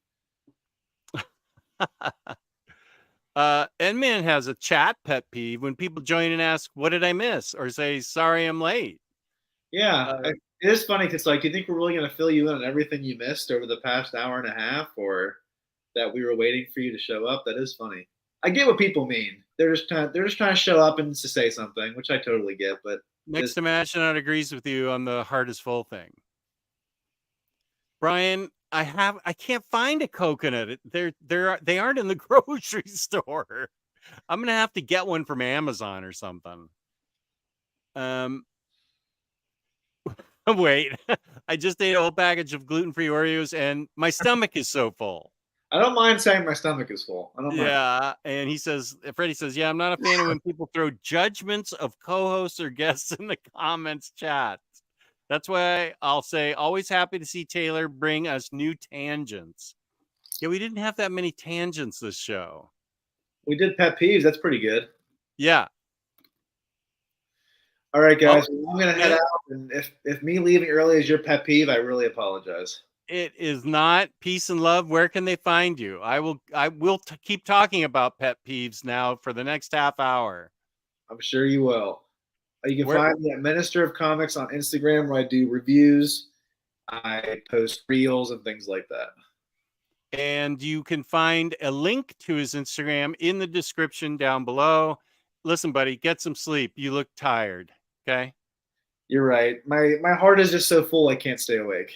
Enman has a chat pet peeve when people join and ask, what did I miss? Or say, sorry, I'm late. Yeah, it is funny because like, do you think we're really going to fill you in on everything you missed over the past hour and a half, or that we were waiting for you to show up? That is funny. I get what people mean. They're just trying to show up and to say something, which I totally get. But Next to Astronaut agrees with you on the heart is full thing. Brian, I can't find a coconut. They aren't in the grocery store. I'm gonna have to get one from Amazon or something. Wait, I just ate a whole package of gluten-free Oreos and my stomach is so full. I don't mind saying my stomach is full. I don't mind. Yeah, and Freddie says, yeah, I'm not a fan of when people throw judgments of co-hosts or guests in the comments chat. That's why I'll say, always happy to see Taylor bring us new tangents. Yeah, we didn't have that many tangents this show. We did pet peeves. That's pretty good. Yeah. All right, guys. I'm going to head out. And if me leaving early is your pet peeve, I really apologize. It is not. Peace and love. Where can they find you? I will keep talking about pet peeves now for the next half hour. I'm sure you will. You can find me at Minister of Comics on Instagram, where I do reviews. I post reels and things like that. And you can find a link to his Instagram in the description down below. Listen, buddy, get some sleep. You look tired. Okay. You're right. My heart is just so full I can't stay awake.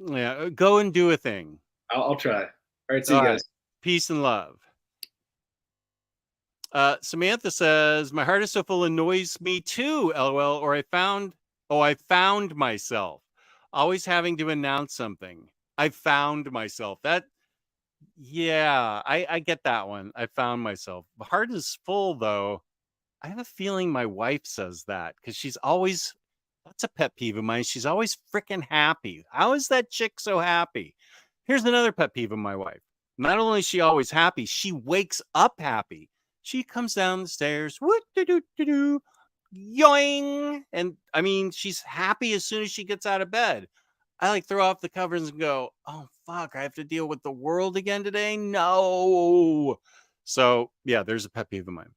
Yeah, go and do a thing. I'll try. All right, see you guys. Peace and love. Samantha says, my heart is so full annoys me too, LOL, or I found myself always having to announce something. I found myself. I get that one. I found myself. The heart is full, though. I have a feeling my wife says that because that's a pet peeve of mine. She's always freaking happy. How is that chick so happy? Here's another pet peeve of my wife. Not only is she always happy, she wakes up happy. She comes down the stairs, yoing. And I mean, she's happy as soon as she gets out of bed. I like throw off the covers and go, oh, fuck, I have to deal with the world again today? No. So, yeah, there's a pet peeve of mine.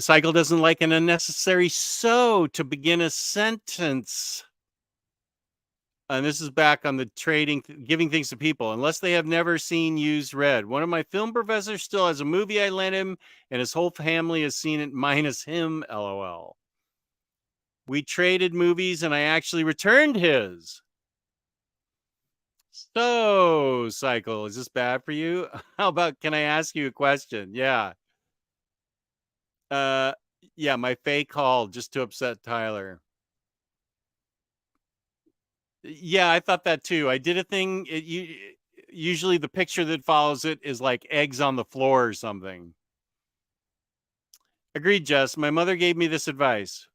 Cycle doesn't like an unnecessary so to begin a sentence. And this is back on the giving things to people, unless they have never seen, used, read. One of my film professors still has a movie I lent him, and his whole family has seen it minus him, LOL. We traded movies, and I actually returned his. So, Cycle, is this bad for you? How about, can I ask you a question? Yeah. Yeah, my fake call just to upset Tyler. Yeah, I thought that too. I did a thing. Usually the picture that follows it is like eggs on the floor or something. Agreed, Jess. My mother gave me this advice.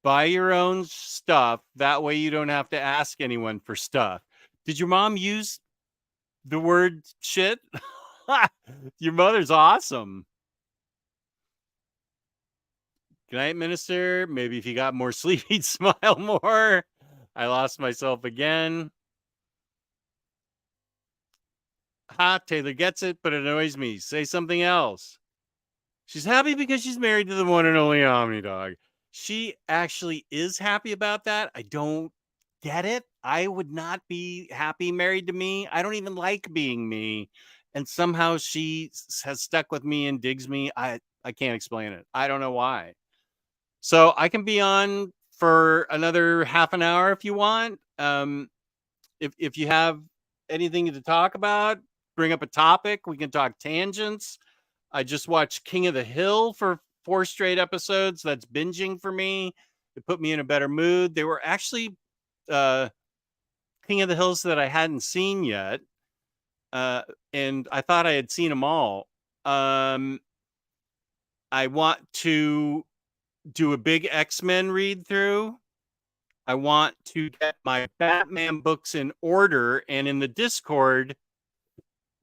Buy your own stuff. That way you don't have to ask anyone for stuff. Did your mom use the word shit? Your mother's awesome. Good night, Minister. Maybe if you got more sleep, he'd smile more. I lost myself again. Ha, Taylor gets it, but it annoys me. Say something else. She's happy because she's married to the one and only Omnidog. She actually is happy about that. I don't get it. I would not be happy married to me. I don't even like being me. And somehow she has stuck with me and digs me. I can't explain it. I don't know why. So I can be on for another half an hour if you want. If you have anything to talk about, bring up a topic. We can talk tangents. I just watched King of the Hill for 4 straight episodes. That's binging for me. It put me in a better mood. They were actually King of the Hills that I hadn't seen yet. And I thought I had seen them all. I want to do a big X-Men read through. I want to get my Batman books in order. And in the Discord,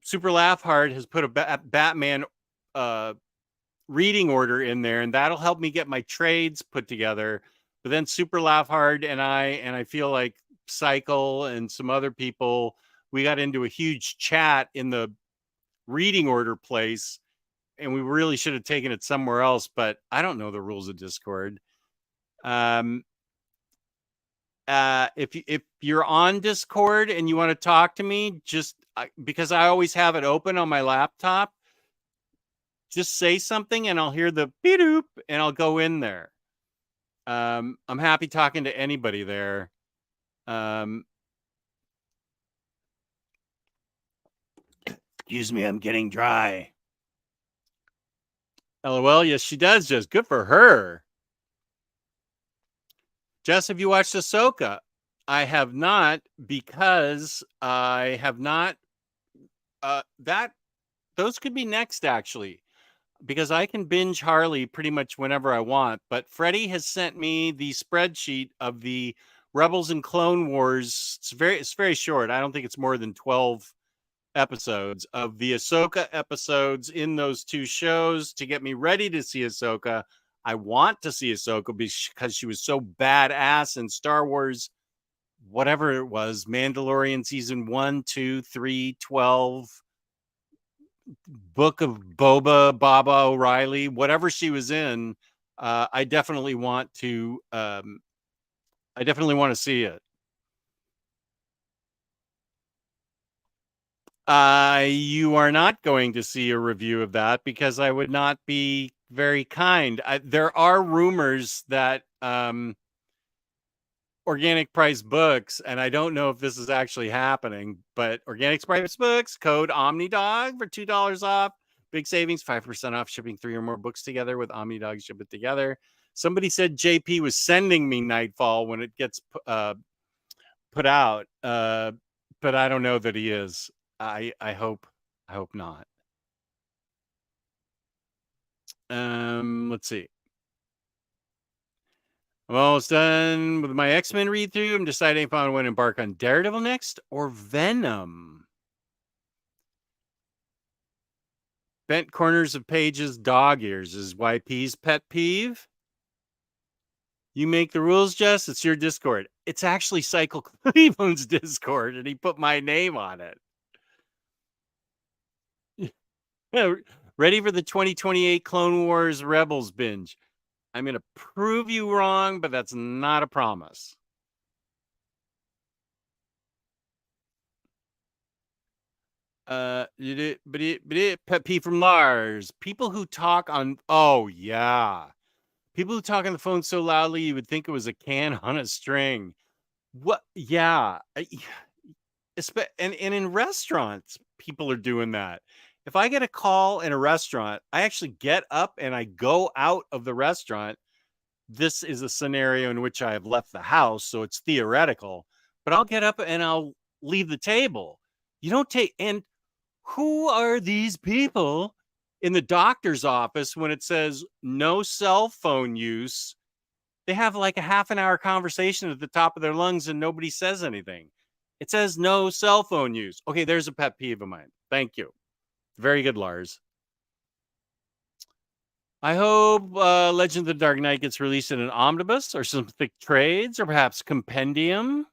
Super Laugh Hard has put a Batman reading order in there, and that'll help me get my trades put together. But then Super Laugh Hard and I feel like Cycle and some other people, we got into a huge chat in the reading order place, and we really should have taken it somewhere else, but I don't know the rules of Discord. If you're on Discord and you want to talk to me, just because I always have it open on my laptop, just say something and I'll hear the beep and I'll go in there. I'm happy talking to anybody there. Excuse me, I'm getting dry. LOL, yes, she does, Jess. Good for her. Jess, have you watched Ahsoka? I have not, because I have not. Those could be next, actually, because I can binge Harley pretty much whenever I want. But Freddie has sent me the spreadsheet of the Rebels and Clone Wars. It's very short. I don't think it's more than 12 episodes of the Ahsoka episodes in those 2 shows to get me ready to see Ahsoka. I want to see Ahsoka because she was so badass in Star Wars, whatever it was, Mandalorian season 1, 2, 3, 12, Book of Baba O'Reilly, whatever she was in. I definitely want to see it. You are not going to see a review of that because I would not be very kind. There are rumors that Organic Price Books, and I don't know if this is actually happening, but Organic Price Books, code Omnidog for $2 off. Big savings, 5% off shipping 3 or more books together with Omnidog. Ship it together. Somebody said JP was sending me Nightfall when it gets put out, but I don't know that he is. I hope not. Let's see. I'm almost done with my X-Men read through. I'm deciding if I want to embark on Daredevil next or Venom. Bent corners of pages, dog ears is YP's pet peeve. You make the rules, Jess. It's your Discord. It's actually Cycle Cleveland's Discord, and he put my name on it. Ready for the 2028 Clone Wars Rebels binge. I'm going to prove you wrong, but that's not a promise. Pet peeve from Lars. People who talk on... Oh, yeah. People who talk on the phone so loudly you would think it was a can on a string. What? Yeah. And in restaurants, people are doing that. If I get a call in a restaurant, I actually get up and I go out of the restaurant. This is a scenario in which I have left the house, so it's theoretical. But I'll get up and I'll leave the table. You don't take... And who are these people in the doctor's office when it says no cell phone use? They have like a half an hour conversation at the top of their lungs and nobody says anything. It says no cell phone use. Okay, there's a pet peeve of mine. Thank you. Very good, Lars. I hope Legend of the Dark Knight gets released in an omnibus or some thick trades or perhaps compendium.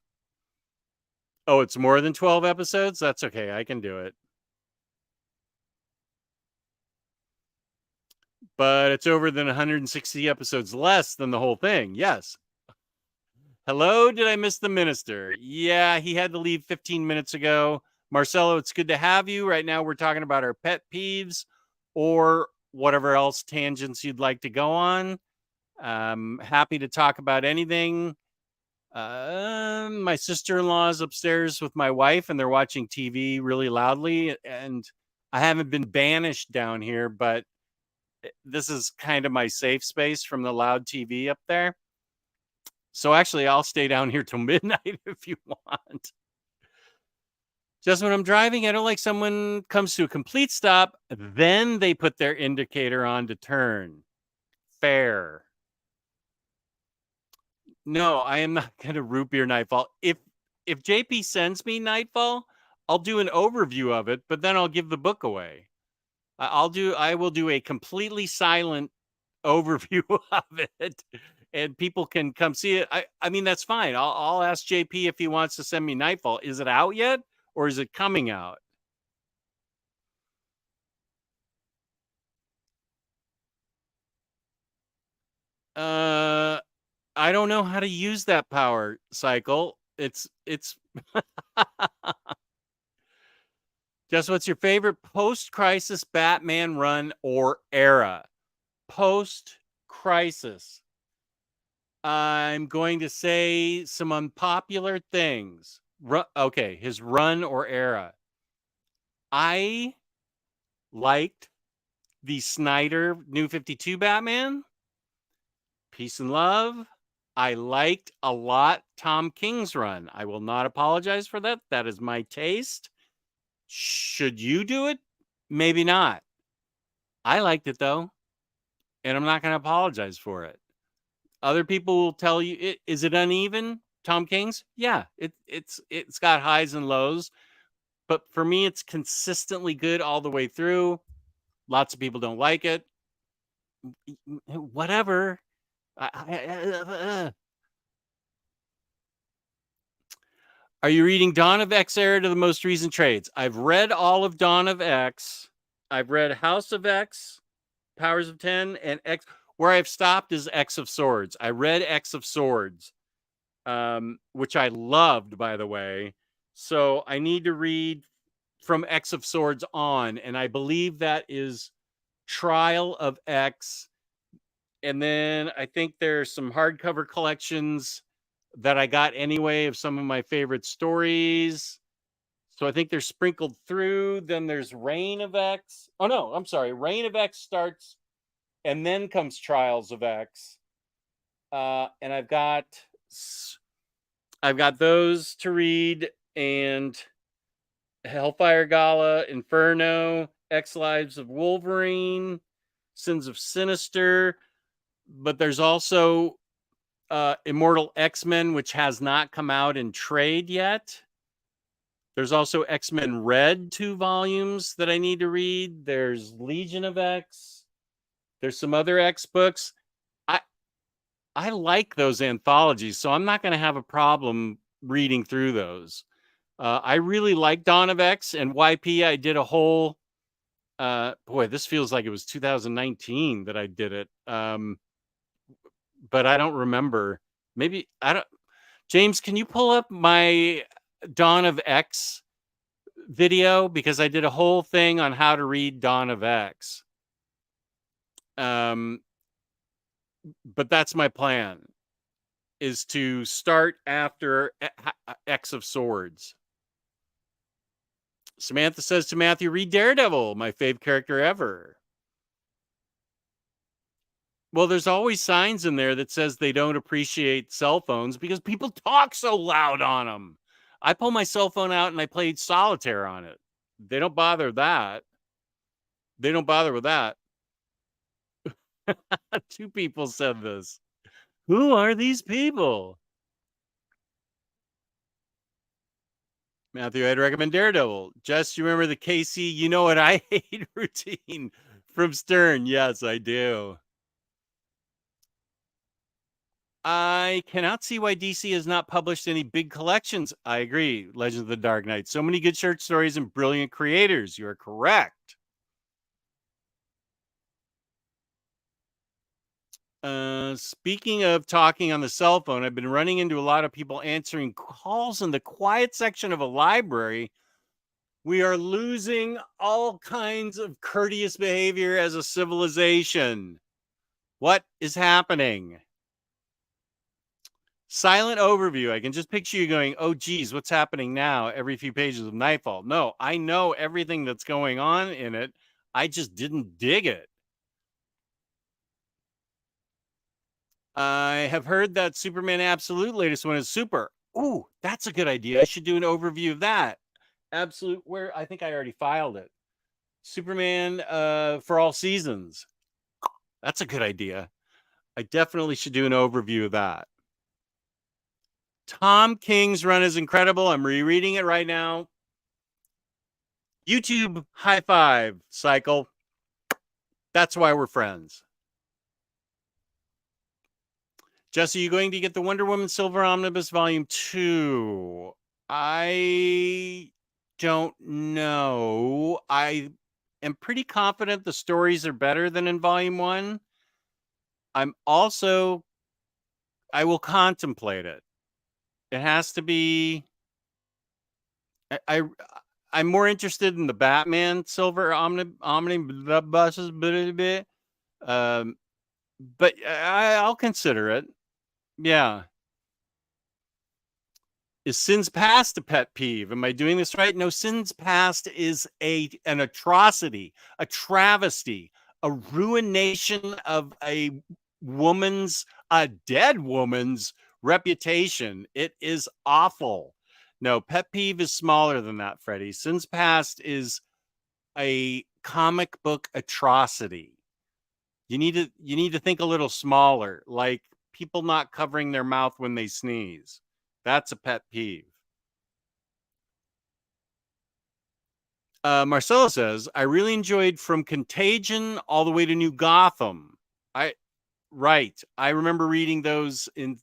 Oh, it's more than 12 episodes? That's okay. I can do it. But it's over than 160 episodes less than the whole thing. Yes. Hello, did I miss the minister? Yeah, he had to leave 15 minutes ago. Marcelo, it's good to have you. Right now, we're talking about our pet peeves or whatever else tangents you'd like to go on. Happy to talk about anything. My sister-in-law is upstairs with my wife, and they're watching TV really loudly. And I haven't been banished down here, but this is kind of my safe space from the loud TV up there. So actually, I'll stay down here till midnight if you want. Just when I'm driving, I don't like someone comes to a complete stop, then they put their indicator on to turn. Fair. No, I am not going to root beer Nightfall. If JP sends me Nightfall, I'll do an overview of it, but then I'll give the book away. I will do a completely silent overview of it, and people can come see it. I mean, that's fine. I'll ask JP if he wants to send me Nightfall. Is it out yet, or is it coming out? I don't know how to use that power cycle. It's just what's your favorite post-crisis Batman run or era? Post-crisis. I'm going to say some unpopular things. Okay, his run or era. I liked the Snyder New 52 Batman. Peace and love. I liked a lot Tom King's run. I will not apologize for that. That is my taste. Should you do it? Maybe not. I liked it though, and I'm not going to apologize for it. Other people will tell you, is it uneven? Tom King's? Yeah, it's got highs and lows, but for me, it's consistently good all the way through. Lots of people don't like it. Whatever. Are you reading Dawn of X era to the most recent trades? I've read all of Dawn of X. I've read House of X, Powers of 10, and X. Where I've stopped is X of Swords. I read X of Swords, which I loved, by the way. So I need to read from X of Swords on, and I believe that is Trial of X. And then I think there's some hardcover collections that I got anyway of some of my favorite stories. So I think they're sprinkled through. Then there's Reign of X. Oh no, I'm sorry. Reign of X starts, and then comes Trials of X. And I've got those to read, and Hellfire Gala, Inferno, X Lives of Wolverine, Sins of Sinister. But there's also Immortal X-Men, which has not come out in trade yet. There's also X-Men Red, 2 volumes that I need to read. There's Legion of X. There's some other X books. I like those anthologies, so I'm not going to have a problem reading through those. I really like Dawn of X and YP. I did a whole, boy, this feels like it was 2019 that I did it. But I don't remember. Maybe I don't. James, can you pull up my Dawn of X video? Because I did a whole thing on how to read Dawn of X. But that's my plan, is to start after X of Swords. Samantha says to Matthew, read Daredevil, my fave character ever. Well, there's always signs in there that says they don't appreciate cell phones because people talk so loud on them. I pull my cell phone out and I played solitaire on it. They don't bother that. They don't bother with that. 2 people said this. Who are these people? Matthew, I'd recommend Daredevil. Jess, you remember the Casey, you know what I hate routine from Stern? Yes, I do. I cannot see why DC has not published any big collections. I agree. Legends of the Dark Knight. So many good short stories and brilliant creators. You are correct. Speaking of talking on the cell phone, I've been running into a lot of people answering calls in the quiet section of a library. We are losing all kinds of courteous behavior as a civilization. What is happening? Silent overview. I can just picture you going, oh, geez, what's happening now? Every few pages of Nightfall. No, I know everything that's going on in it. I just didn't dig it. I have heard that Superman Absolute latest one is super. Ooh, that's a good idea. I should do an overview of that. Absolute, where I think I already filed it. Superman for all seasons. That's a good idea. I definitely should do an overview of that. Tom King's run is incredible. I'm rereading it right now. YouTube high five, Cycle. That's why we're friends. Jesse, you going to get the Wonder Woman Silver Omnibus Volume 2? I don't know. I am pretty confident the stories are better than in Volume 1. I will contemplate it. It has to be. I'm more interested in the Batman Silver Omnibuses, but I'll consider it. Yeah. Is Sins Past a pet peeve? Am I doing this right? No, Sins Past is an atrocity, a travesty, a ruination of a dead woman's reputation. It is awful. No, pet peeve is smaller than that, Freddie. Sins Past is a comic book atrocity. You need to think a little smaller, like people not covering their mouth when they sneeze. That's a pet peeve. Marcelo says, I really enjoyed From Contagion all the way to New Gotham. Right. I remember reading those in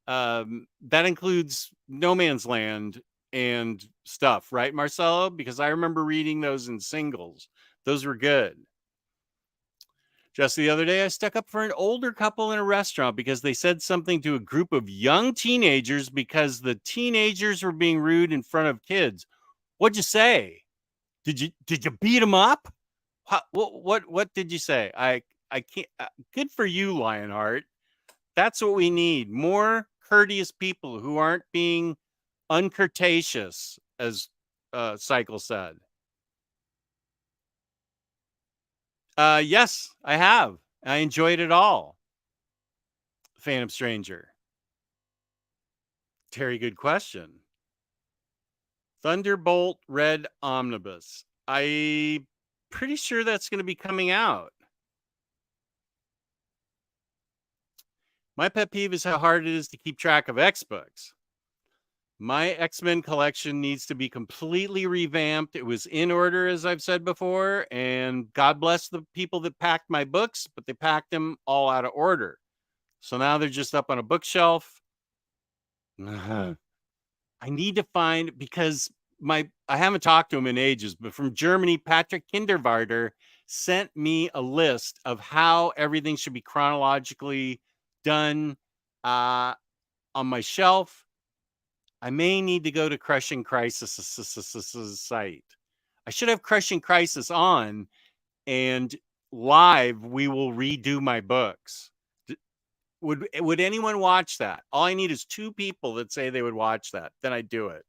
that includes No Man's Land and stuff, right, Marcelo? Because I remember reading those in singles. Those were good. Just the other day, I stuck up for an older couple in a restaurant because they said something to a group of young teenagers because the teenagers were being rude in front of kids. What'd you say? Did you beat them up? What did you say? I can't. Good for you, Lionheart. That's what we need. More courteous people who aren't being uncourteous, as Cycle said. Yes, I have. I enjoyed it all. Phantom Stranger. Terry, good question. Thunderbolt Red Omnibus. I'm pretty sure that's going to be coming out. My pet peeve is how hard it is to keep track of X-Books. My X-Men collection needs to be completely revamped. It was in order, as I've said before, and God bless the people that packed my books, but they packed them all out of order. So now they're just up on a bookshelf. I need to find, because I haven't talked to him in ages, but from Germany, Patrick Kinderwarter sent me a list of how everything should be chronologically done on my shelf. I may need to go to Crushing Crisis site. I should have Crushing Crisis on, and live we will redo my books. Would anyone watch that? All I need is 2 people that say they would watch that. Then I do it.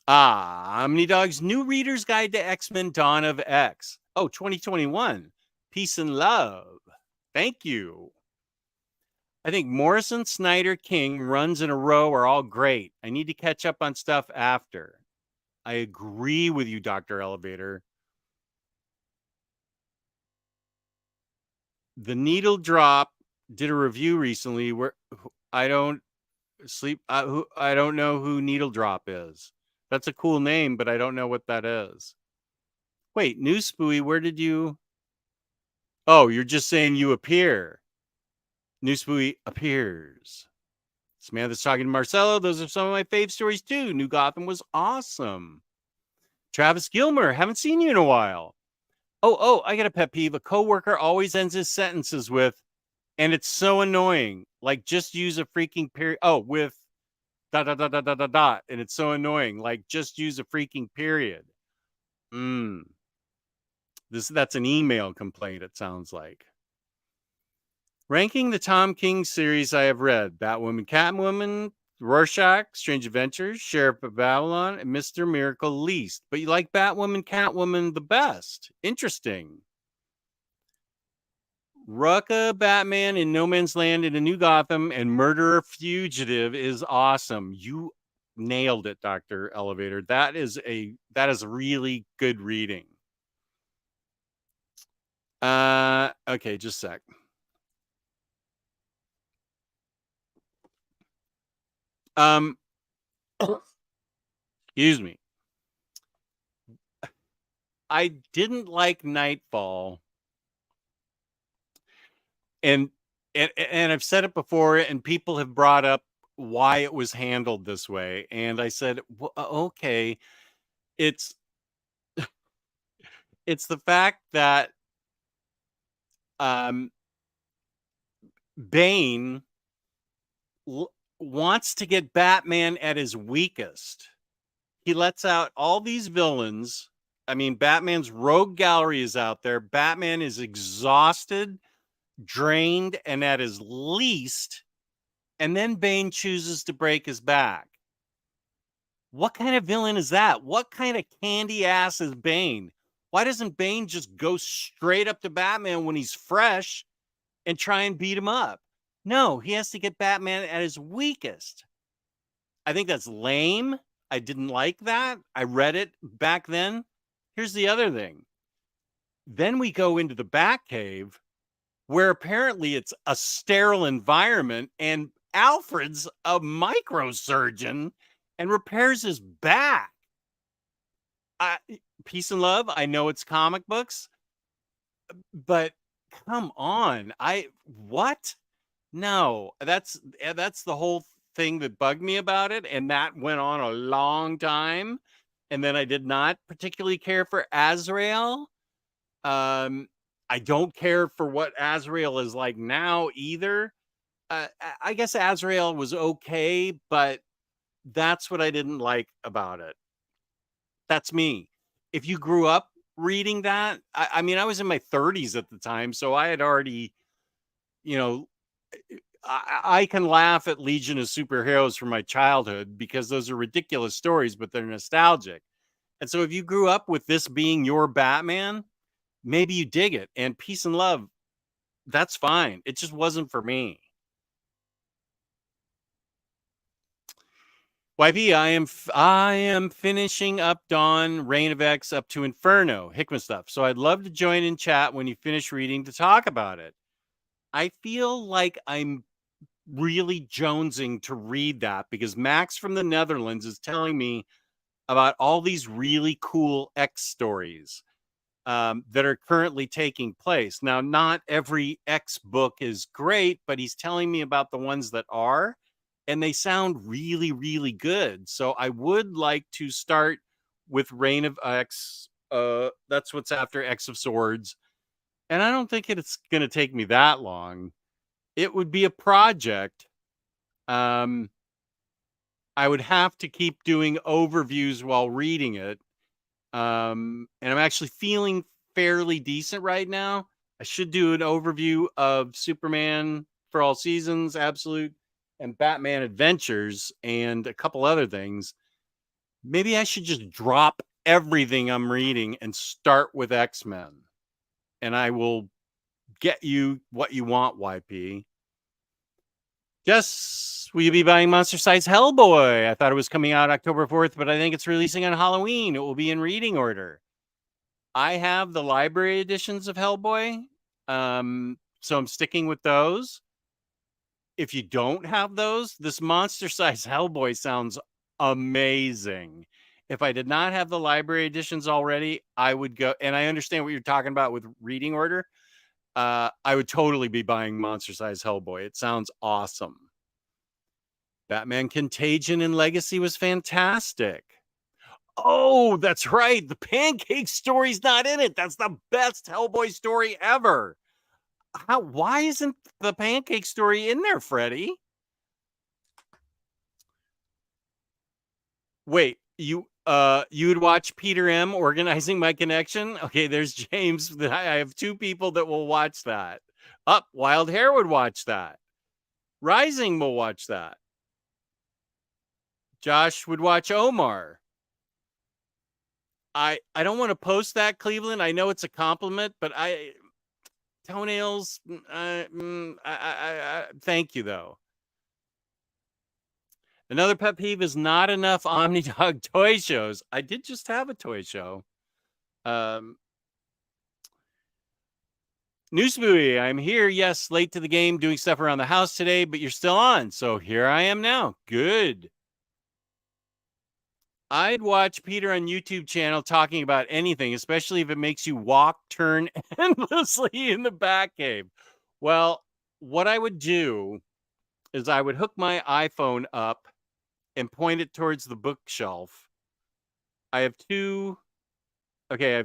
Omnidog's New Reader's Guide to X-Men Dawn of X. Oh, 2021. Peace and love. Thank you. I think Morrison, Snyder, King runs in a row are all great. I need to catch up on stuff after. I agree with you, Dr. Elevator. The Needle Drop did a review recently where I don't know who Needle Drop is. That's a cool name, but I don't know what that is. Wait, News Spooey, where did you? Oh, you're just saying you appear. News Spooey appears. Samantha's talking to Marcelo. Those are some of my fave stories too. New Gotham was awesome. Travis Gilmer, haven't seen you in a while. Oh, I got a pet peeve. A coworker always ends his sentences with, and it's so annoying. Like, just use a freaking period. Oh, with ... And it's so annoying. Like, just use a freaking period. That's an email complaint, it sounds like. Ranking the Tom King series I have read: Batwoman, Catwoman, Rorschach, Strange Adventures, Sheriff of Babylon, and Mr. Miracle least. But you like Batwoman, Catwoman the best. Interesting. Rucka, Batman in No Man's Land in a New Gotham, and Murderer Fugitive is awesome. You nailed it, Dr. Elevator. That is really good reading. Okay, just a sec. Excuse me. I didn't like Nightfall. And I've said it before, and people have brought up why it was handled this way. And I said, well, okay, it's the fact that Bane wants to get Batman at his weakest. He lets out all these villains. I mean, Batman's rogue gallery is out there. Batman is exhausted, drained, and at his least. And then Bane chooses to break his back. What kind of villain is that? What kind of candy ass is Bane? Why doesn't Bane just go straight up to Batman when he's fresh and try and beat him up? No, he has to get Batman at his weakest. I think that's lame. I didn't like that. I read it back then. Here's the other thing. Then we go into the Batcave, where apparently it's a sterile environment, and Alfred's a microsurgeon and repairs his back. Peace and love. I know it's comic books, but come on. What? No, that's the whole thing that bugged me about it. And that went on a long time. And then I did not particularly care for Azrael. I don't care for what Azrael is like now either. I guess Azrael was okay, but that's what I didn't like about it. That's me. If you grew up reading that, I mean, I was in my 30s at the time, so I had already, I can laugh at Legion of Superheroes from my childhood because those are ridiculous stories, but they're nostalgic. And so if you grew up with this being your Batman, maybe you dig it. And Peace and Love, that's fine. It just wasn't for me. YP, I am finishing up Dawn, Reign of X up to Inferno, Hickman stuff. So I'd love to join in chat when you finish reading to talk about it. I feel like I'm really jonesing to read that because Max from the Netherlands is telling me about all these really cool X stories that are currently taking place. Now, not every X book is great, but he's telling me about the ones that are, and they sound really, really good. So I would like to start with Reign of X. That's what's after X of Swords. And I don't think it's going to take me that long. It would be a project. I would have to keep doing overviews while reading it. And I'm actually feeling fairly decent right now. I should do an overview of Superman for All Seasons, Absolute, and Batman Adventures, and a couple other things. Maybe I should just drop everything I'm reading and start with X-Men. And I will get you what you want, YP. Jess, will you be buying Monster Size Hellboy? I thought it was coming out October 4th, but I think it's releasing on Halloween. It will be in reading order. I have the library editions of Hellboy, so I'm sticking with those. If you don't have those, this Monster Size Hellboy sounds amazing. If I did not have the library editions already, I would go, and I understand what you're talking about with reading order. I would totally be buying Monster Size Hellboy. It sounds awesome. Batman Contagion and Legacy was fantastic. Oh, that's right. The Pancake story's not in it. That's the best Hellboy story ever. Why isn't the Pancake story in there, Freddie? Wait, you would watch Peter M organizing my connection? Okay, there's James. I have two people that will watch that. Wild Hair would watch that. Rising will watch that. Josh would watch Omar. I don't want to post that, Cleveland. I know it's a compliment, but toenails. Thank you though. Another pet peeve is not enough Omnidog toy shows. I did just have a toy show. Newsbury, I'm here. Yes, late to the game, doing stuff around the house today, but you're still on. So here I am now. Good. I'd watch Peter on YouTube channel talking about anything, especially if it makes you walk, turn endlessly in the back cave. Well, what I would do is I would hook my iPhone up and point it towards the bookshelf. I have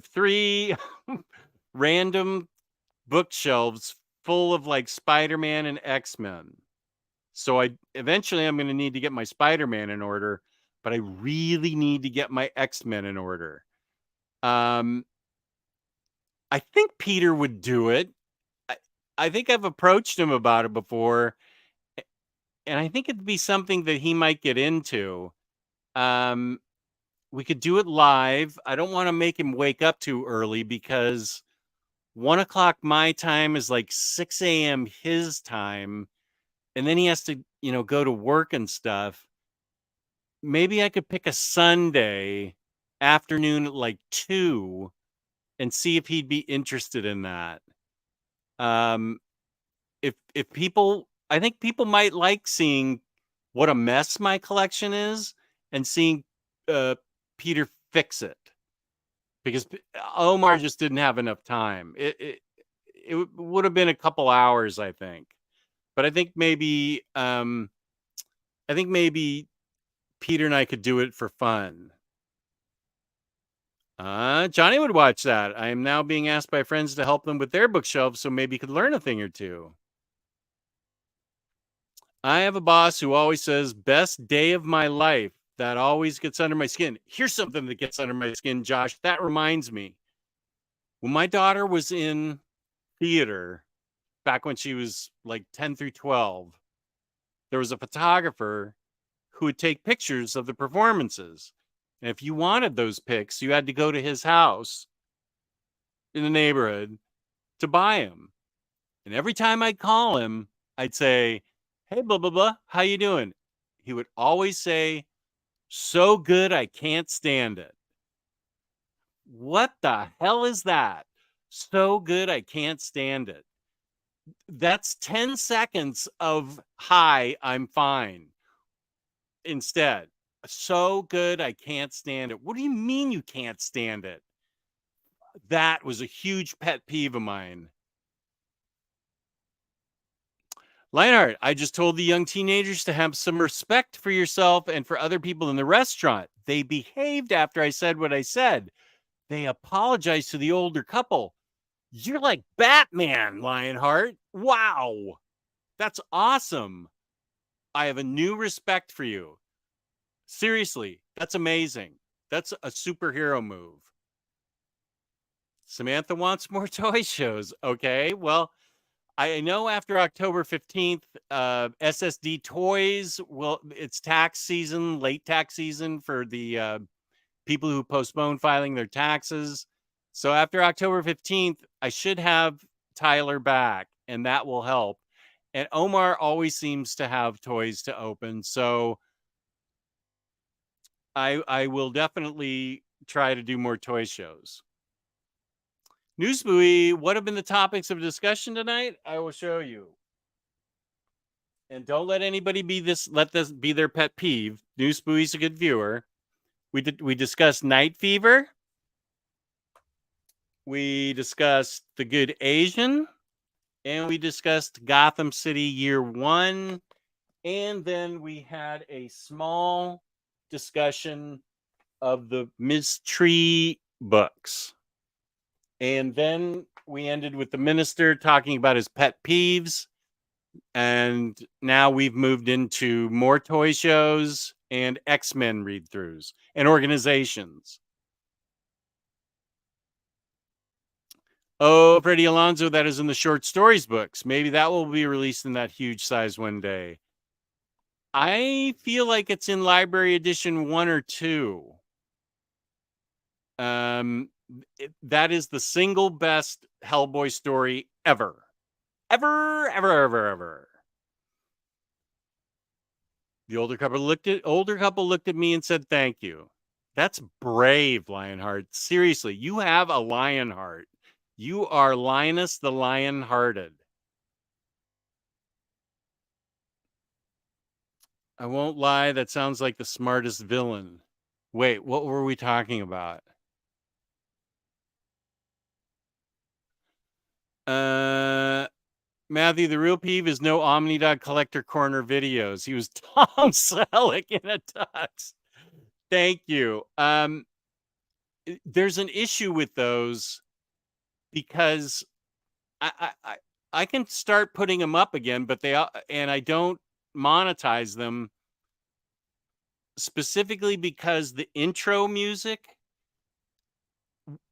three random bookshelves full of like Spider-Man and X-Men. So eventually I'm going to need to get my Spider-Man in order, but I really need to get my X-Men in order. I think Peter would do it. I think I've approached him about it before, and I think it'd be something that he might get into. We could do it live. I don't want to make him wake up too early because 1 o'clock my time is like 6 a.m. his time. And then he has to, go to work and stuff. Maybe I could pick a Sunday afternoon at like 2 and see if he'd be interested in that. If people, I think people might like seeing what a mess my collection is and seeing Peter fix it, because Omar just didn't have enough time. It would have been a couple hours, I think, but I think maybe Peter and I could do it for fun. Johnny would watch that. I am now being asked by friends to help them with their bookshelves, so maybe could learn a thing or two. I have a boss who always says, best day of my life. That always gets under my skin. Here's something that gets under my skin, Josh. That reminds me. When my daughter was in theater, back when she was like 10 through 12, there was a photographer who would take pictures of the performances. And if you wanted those pics, you had to go to his house in the neighborhood to buy them. And every time I'd call him, I'd say, hey, blah, blah, blah, how you doing? He would always say, so good, I can't stand it. What the hell is that? So good, I can't stand it. That's 10 seconds of hi, I'm fine. Instead, so good, I can't stand it. What do you mean you can't stand it? That was a huge pet peeve of mine. Lionheart, I just told the young teenagers to have some respect for yourself and for other people in the restaurant. They behaved after I said what I said. They apologized to the older couple. You're like Batman, Lionheart. Wow. That's awesome. I have a new respect for you. Seriously, that's amazing. That's a superhero move. Samantha wants more toy shows. Okay, well, I know after October 15th, SSD Toys it's tax season, late tax season for the people who postpone filing their taxes. So after October 15th, I should have Tyler back, and that will help. And Omar always seems to have toys to open. So I will definitely try to do more toy shows. Newsbuoy, what have been the topics of discussion tonight? I will show you. And don't let anybody let this be their pet peeve. Newsbuoy's a good viewer. We discussed Night Fever. We discussed The Good Asian. And we discussed Gotham City Year 1. And then we had a small discussion of the Ms. Tree books. And then we ended with the minister talking about his pet peeves. And now we've moved into more toy shows and X-Men read-throughs and organizations. Oh, Freddie Alonso, that is in the short stories books. Maybe that will be released in that huge size one day. I feel like it's in library edition 1 or 2. That is the single best Hellboy story ever. Ever. The older couple looked at me and said, "Thank you." That's brave, Lionheart. Seriously, you have a lion heart. You are Linus the Lion-Hearted. I won't lie, that sounds like the smartest villain. Wait, what were we talking about? Matthew, the real peeve is no Omnidog Collector Corner videos. He was Tom Selleck in a tux. Thank you. There's an issue with those because I can start putting them up again, but and I don't monetize them specifically because the intro music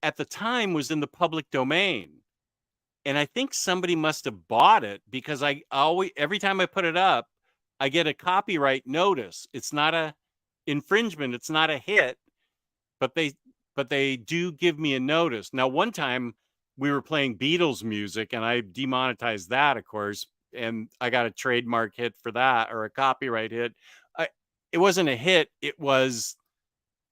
at the time was in the public domain. And I think somebody must have bought it because I always, every time I put it up, I get a copyright notice. It's not a infringement. It's not a hit, but they do give me a notice. Now, one time we were playing Beatles music and I demonetized that, of course, and I got a trademark hit for that or a copyright hit. It wasn't a hit. It was,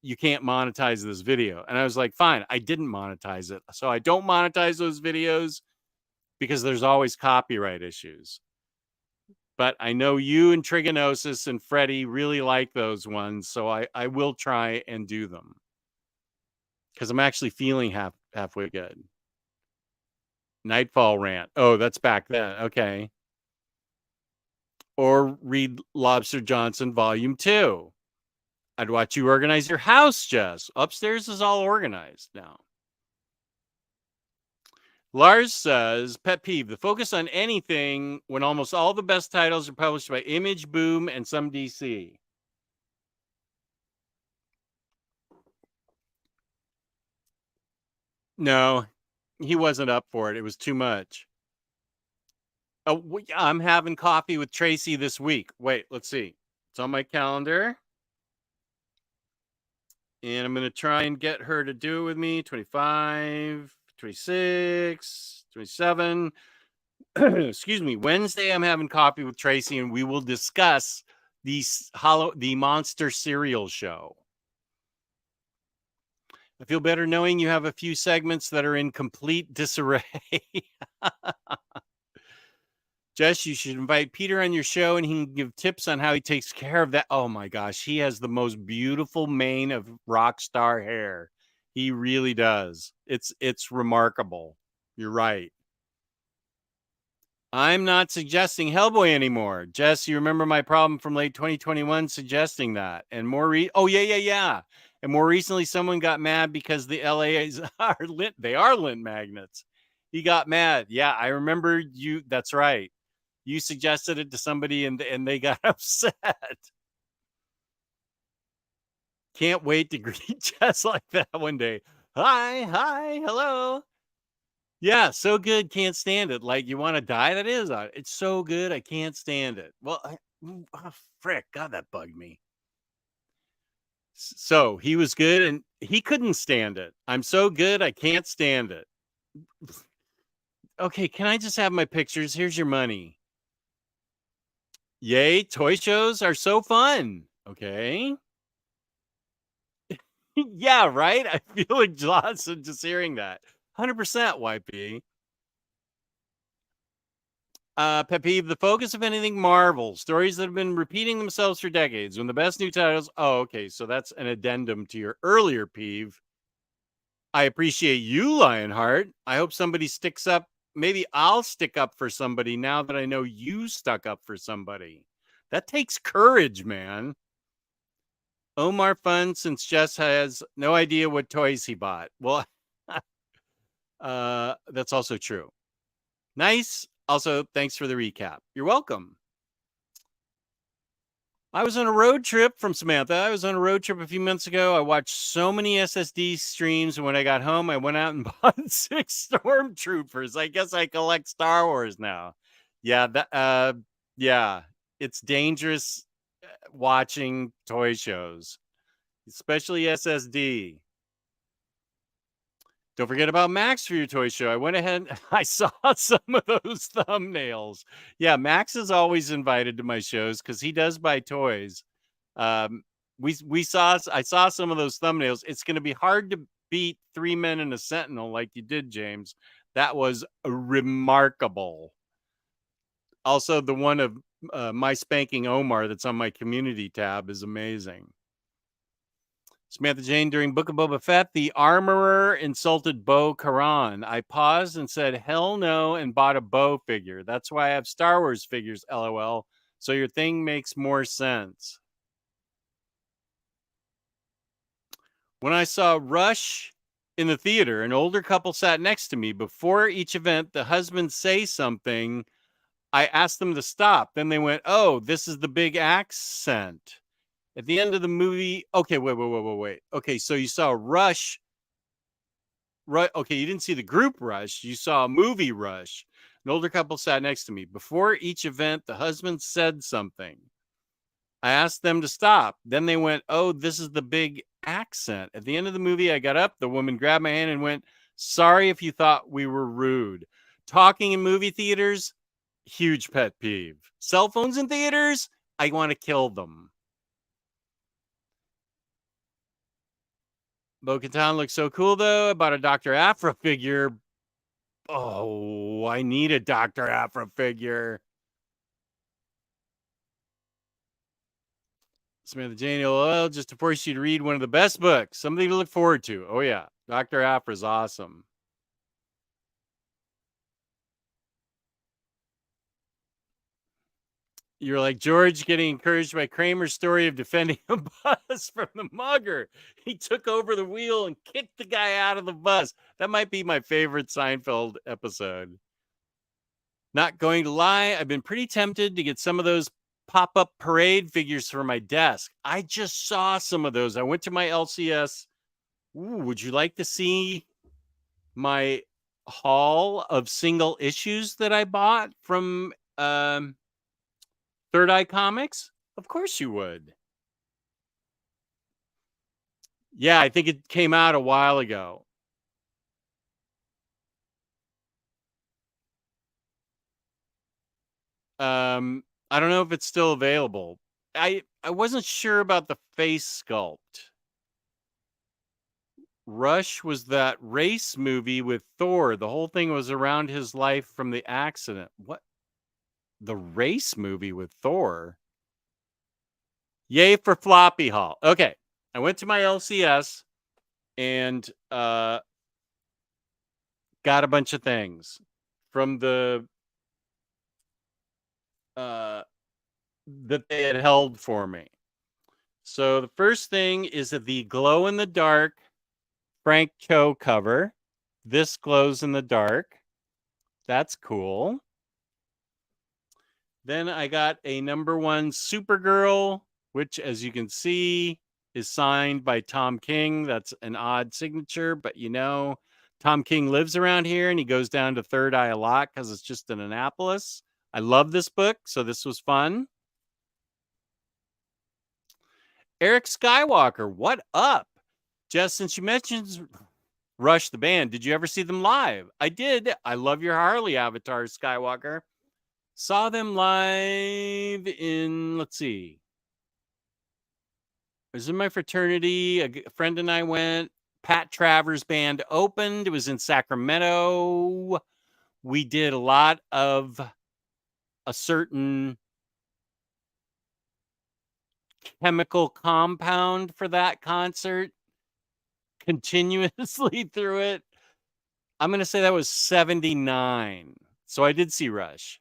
you can't monetize this video. And I was like, fine, I didn't monetize it. So I don't monetize those videos because there's always copyright issues. But I know you and Trigonosis and Freddie really like those ones. So I will try and do them. Because I'm actually feeling halfway good. Nightfall rant. Oh, that's back then. Okay. Or read Lobster Johnson Volume 2. I'd watch you organize your house, Jess. Upstairs is all organized now. Lars says, pet peeve, the focus on anything when almost all the best titles are published by Image, Boom, and some DC. No, he wasn't up for it. It was too much. Oh, I'm having coffee with Tracy this week. Wait, let's see. It's on my calendar. And I'm going to try and get her to do it with me. 25, 26, 27. Excuse me. Wednesday, I'm having coffee with Tracy, and we will discuss the Monster Cereal Show. I feel better knowing you have a few segments that are in complete disarray. Jess, you should invite Peter on your show and he can give tips on how he takes care of that. Oh my gosh, he has the most beautiful mane of rock star hair. He really does. It's remarkable. You're right. I'm not suggesting Hellboy anymore. Jess, you remember my problem from late 2021 suggesting that. And yeah. And more recently, someone got mad because the LAs are lint. They are lint magnets. He got mad. Yeah, I remember you. That's right. You suggested it to somebody and they got upset. Can't wait to greet Jess like that one day. Hi, hello. Yeah, so good, can't stand it. Like, you want to die? That is, it's so good, I can't stand it. Well, frick, God, that bugged me. So he was good and he couldn't stand it. I'm so good, I can't stand it. Okay, can I just have my pictures? Here's your money. Yay, toy shows are so fun. Okay. Yeah, right? I feel like Johnson just hearing that. 100% YP. Pet peeve, the focus of anything Marvel. Stories that have been repeating themselves for decades. When the best new titles... Oh, okay, so that's an addendum to your earlier peeve. I appreciate you, Lionheart. I hope somebody sticks up. Maybe I'll stick up for somebody now that I know you stuck up for somebody. That takes courage, man. Omar fun since Jess has no idea what toys he bought. Well, that's also true. Nice. Also, thanks for the recap. You're welcome. I was on a road trip from Samantha. I was on a road trip a few months ago. I watched so many SSD streams, and when I got home, I went out and bought 6 Stormtroopers. I guess I collect Star Wars now. Yeah, it's dangerous watching toy shows, especially SSD. Don't forget about Max for your toy show. I went ahead and I saw some of those thumbnails. Yeah, Max is always invited to my shows because he does buy toys. Um, I saw some of those thumbnails. It's going to be hard to beat 3 Men and a Sentinel like you did, James. That was remarkable. Also, the one of My Spanking Omar that's on my community tab is amazing. Samantha Jane, during Book of Boba Fett, the armorer insulted Bo Katan. I paused and said, hell no, and bought a Bo figure. That's why I have Star Wars figures, LOL. So your thing makes more sense. When I saw Rush in the theater, an older couple sat next to me. Before each event, the husband say something. I asked them to stop. Then they went, oh, this is the big accent. At the end of the movie, okay, wait. Okay, so you saw Rush. Right. Okay, you didn't see the group Rush. You saw a movie Rush. An older couple sat next to me. Before each event, the husband said something. I asked them to stop. Then they went, oh, this is the big accent. At the end of the movie, I got up. The woman grabbed my hand and went, sorry if you thought we were rude. Talking in movie theaters, huge pet peeve. Cell phones in theaters, I want to kill them. Bo-Katan looks so cool, though. I bought a Dr. Aphra figure. Oh, I need a Dr. Aphra figure. Samantha Jane, LOL, just to force you to read one of the best books. Something to look forward to. Oh, yeah. Dr. Aphra is awesome. You're like George getting encouraged by Kramer's story of defending a bus from the mugger. He took over the wheel and kicked the guy out of the bus. That might be my favorite Seinfeld episode. Not going to lie, I've been pretty tempted to get some of those pop-up parade figures for my desk. I just saw some of those. I went to my LCS. Ooh, would you like to see my haul of single issues that I bought from Third Eye Comics? Of course you would. Yeah, I think it came out a while ago. I don't know if it's still available. I wasn't sure about the face sculpt. Rush was that race movie with Thor. The whole thing was around his life from the accident. What? The race movie with Thor? Yay for floppy haul. Okay. I went to my LCS and got a bunch of things from the that they had held for me. So the first thing is that the glow in the dark Frank Cho cover. This glows in the dark. That's cool. Then I got a #1 Supergirl, which, as you can see, is signed by Tom King. That's an odd signature, but you know, Tom King lives around here and he goes down to Third Eye a lot because it's just in Annapolis. I love this book, so this was fun. Eric Skywalker, what up? Jess, since you mentioned Rush the band, did you ever see them live? I did. I love your Harley avatar, Skywalker. Saw them live in, let's see. It was in my fraternity. A friend and I went. Pat Travers band opened. It was in Sacramento. We did a lot of a certain chemical compound for that concert continuously through it. I'm going to say that was 79. So I did see Rush.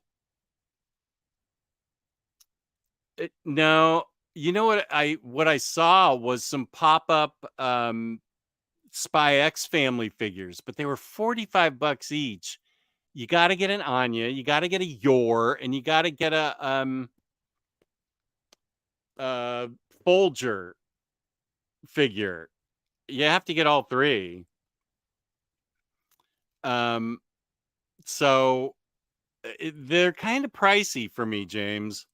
No, you know what I saw was some pop-up Spy X family figures, but they were $45 each. You got to get an Anya, you got to get a Yor, and you got to get a Folger figure. You have to get all three. So they're kind of pricey for me, James.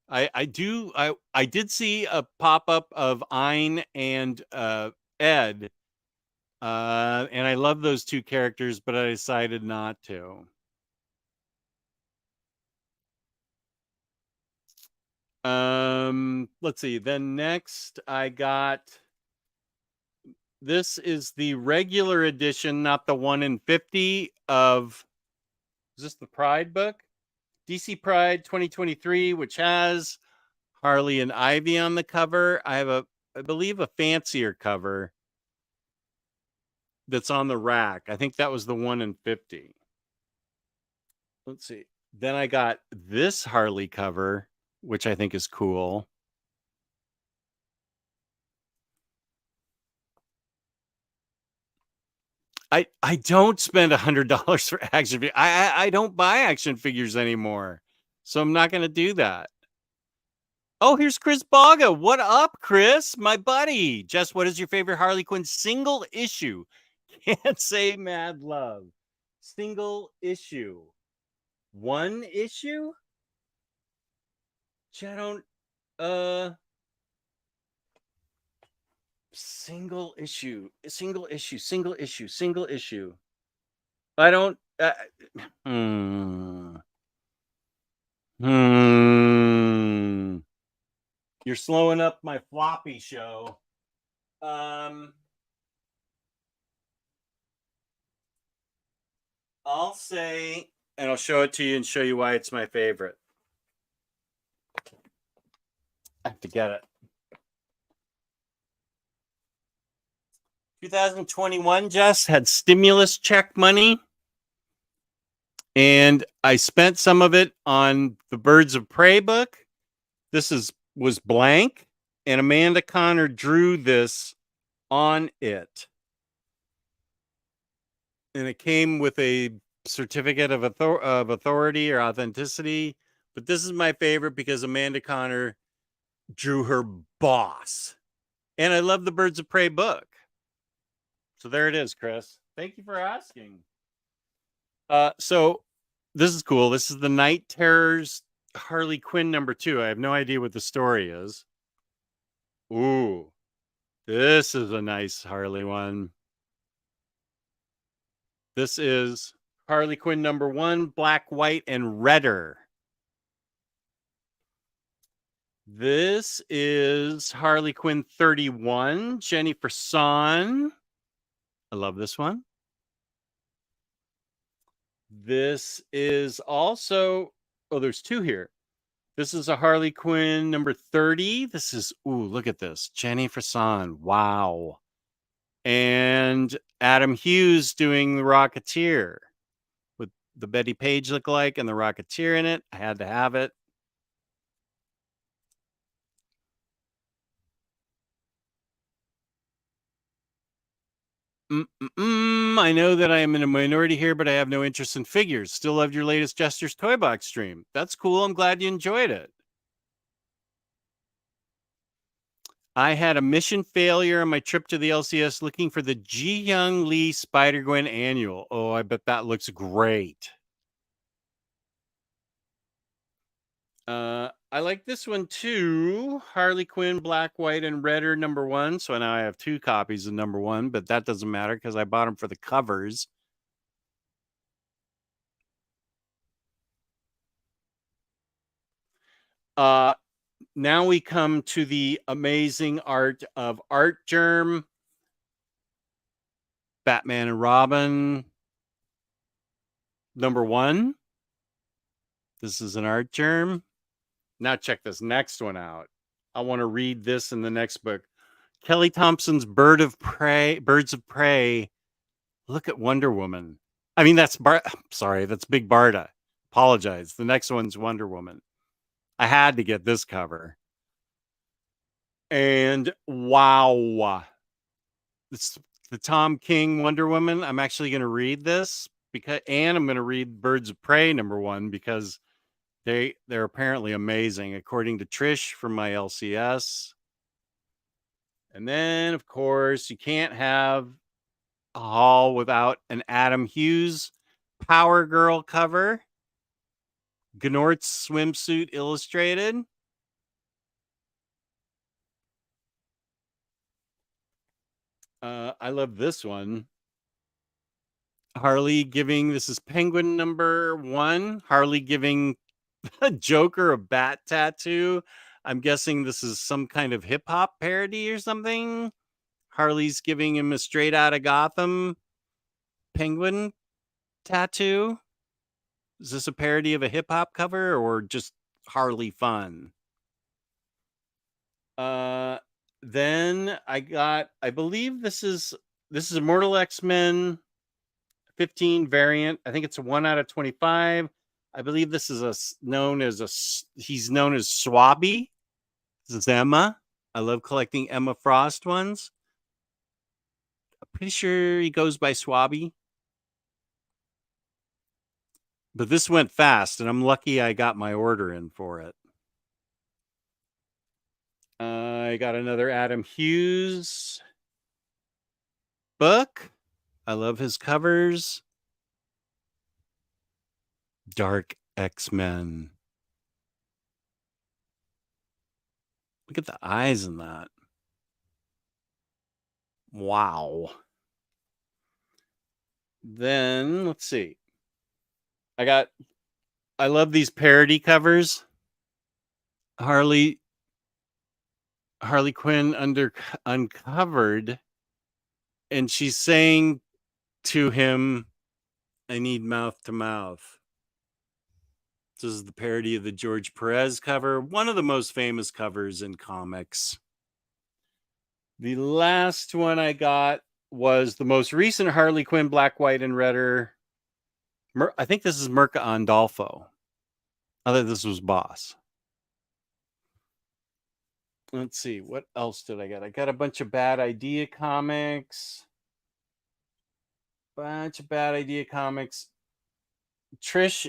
I did see a pop-up of Ein and Ed. And I love those two characters, but I decided not to. Let's see. Then next I got, this is the regular edition, not the 1 in 50 of, is this the Pride book? DC Pride 2023, which has Harley and Ivy on the cover. I have I believe a fancier cover that's on the rack. I think that was the 1 in 50. Let's see. Then I got this Harley cover, which I think is cool. I don't spend $100 for action figures. I don't buy action figures anymore, so I'm not going to do that. Oh, here's Chris Baga. What up, Chris? My buddy. Jess, what is your favorite Harley Quinn single issue? Can't say Mad Love. Single issue. One issue? I don't. Single issue. I don't. You're slowing up my floppy show. I'll say, and I'll show it to you and show you why it's my favorite. I have to get it. 2021, Jess, had stimulus check money, and I spent some of it on the Birds of Prey book. This was blank, and Amanda Connor drew this on it. And it came with a certificate of authority or authenticity. But this is my favorite because Amanda Connor drew her boss. And I love the Birds of Prey book. So there it is, Chris. Thank you for asking. So this is cool. This is the Night Terrors Harley Quinn #2. I have no idea what the story is. Ooh, this is a nice Harley one. This is Harley Quinn #1, black, white, and redder. This is Harley Quinn 31, Jenny Frison. I love this one. This is also, oh, there's two here. This is a Harley Quinn #30. This is, ooh, look at this. Jenny Frison. Wow. And Adam Hughes doing the Rocketeer with the Betty Page look-alike and the Rocketeer in it. I had to have it. I know that I am in a minority here, but I have no interest in figures. Still loved your latest Jester's Toy Box stream. That's cool. I'm glad you enjoyed it. I had a mission failure on my trip to the LCS looking for the Ji Young Lee Spider-Gwen annual. Oh, I bet that looks great. I like this one too. Harley Quinn, black, white, and redder #1. So now I have 2 copies of #1, but that doesn't matter because I bought them for the covers. Now we come to the amazing art of Art Germ, Batman and Robin #1. This is an Art Germ. Now check this next one out. I want to read this in the next book. Kelly Thompson's Birds of Prey. Look at Wonder Woman. I mean, that's that's Big Barda. Apologize. The next one's Wonder Woman. I had to get this cover. And wow. It's the Tom King Wonder Woman. I'm actually going to read this and I'm going to read Birds of Prey #1 because They're apparently amazing, according to Trish from my LCS. And then, of course, you can't have a haul without an Adam Hughes Power Girl cover. Gnort's swimsuit illustrated. I love this one. Harley giving, this is Penguin #1. Harley giving a Joker a bat tattoo. I'm guessing this is some kind of hip hop parody or something. Harley's giving him a Straight Outta Gotham penguin tattoo. Is this a parody of a hip hop cover or just Harley fun? Then I believe this is Immortal X-Men 15 variant. I think it's a 1 out of 25. I believe this is he's known as Swabby. This is Emma. I love collecting Emma Frost ones. I'm pretty sure he goes by Swabby. But this went fast, and I'm lucky I got my order in for it. I got another Adam Hughes book. I love his covers. Dark X-Men. Look at the eyes in that. Wow. Then, let's see. I love these parody covers. Harley Quinn uncovered, and she's saying to him, I need mouth to mouth. This is the parody of the George Perez cover, one of the most famous covers in comics. The last one I got was the most recent Harley Quinn Black, White, and Redder. I think this is Mirka Andolfo. I thought this was Boss. Let's see. What else did I get? I got a bunch of Bad Idea comics. Trish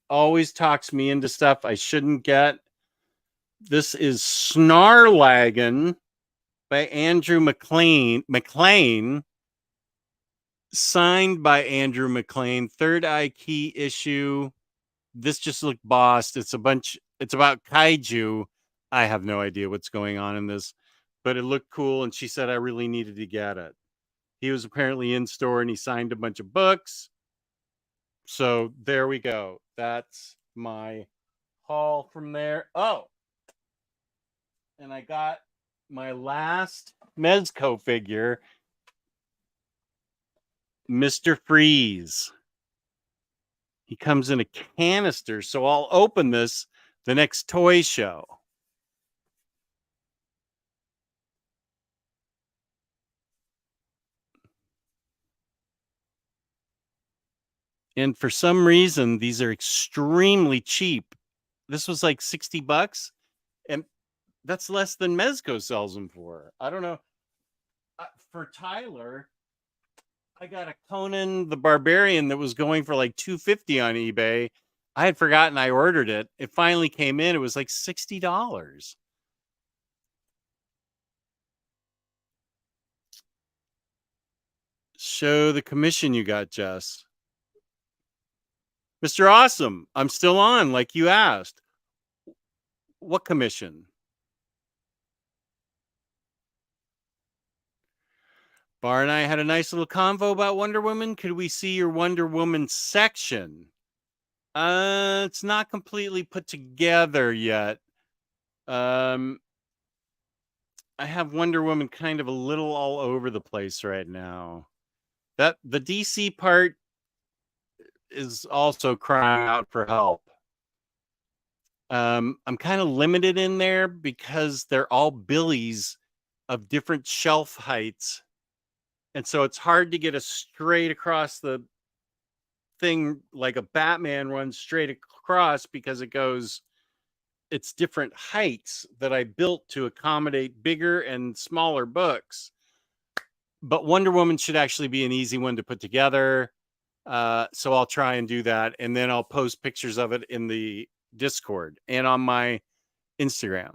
always talks me into stuff I shouldn't get. This is Snarlagon by Andrew McLean, signed by Andrew McLean, Third Eye Key issue. This just looked bossed. It's about kaiju. I have no idea what's going on in this, but it looked cool, and she said I really needed to get it. He was apparently in store, and he signed a bunch of books. So there we go. That's my haul from there. Oh, and I got my last Mezco figure, Mr. Freeze. He comes in a canister, so I'll open this the next toy show. And for some reason, these are extremely cheap. This was like $60, and that's less than Mezco sells them for. I don't know. For Tyler, I got a Conan the Barbarian that was going for like $250 on eBay. I had forgotten I ordered it. It finally came in. It was like $60. Show the commission you got, Jess. Mr. Awesome, I'm still on like you asked. What commission? Bar and I had a nice little convo about Wonder Woman. Could we see your Wonder Woman section? It's not completely put together yet. I have Wonder Woman kind of a little all over the place right now. That the DC part is also crying out for help. I'm kind of limited in there because they're all Billies of different shelf heights. And so it's hard to get a straight across the thing like a Batman runs straight across because it's different heights that I built to accommodate bigger and smaller books. But Wonder Woman should actually be an easy one to put together. So I'll try and do that. And then I'll post pictures of it in the Discord and on my Instagram.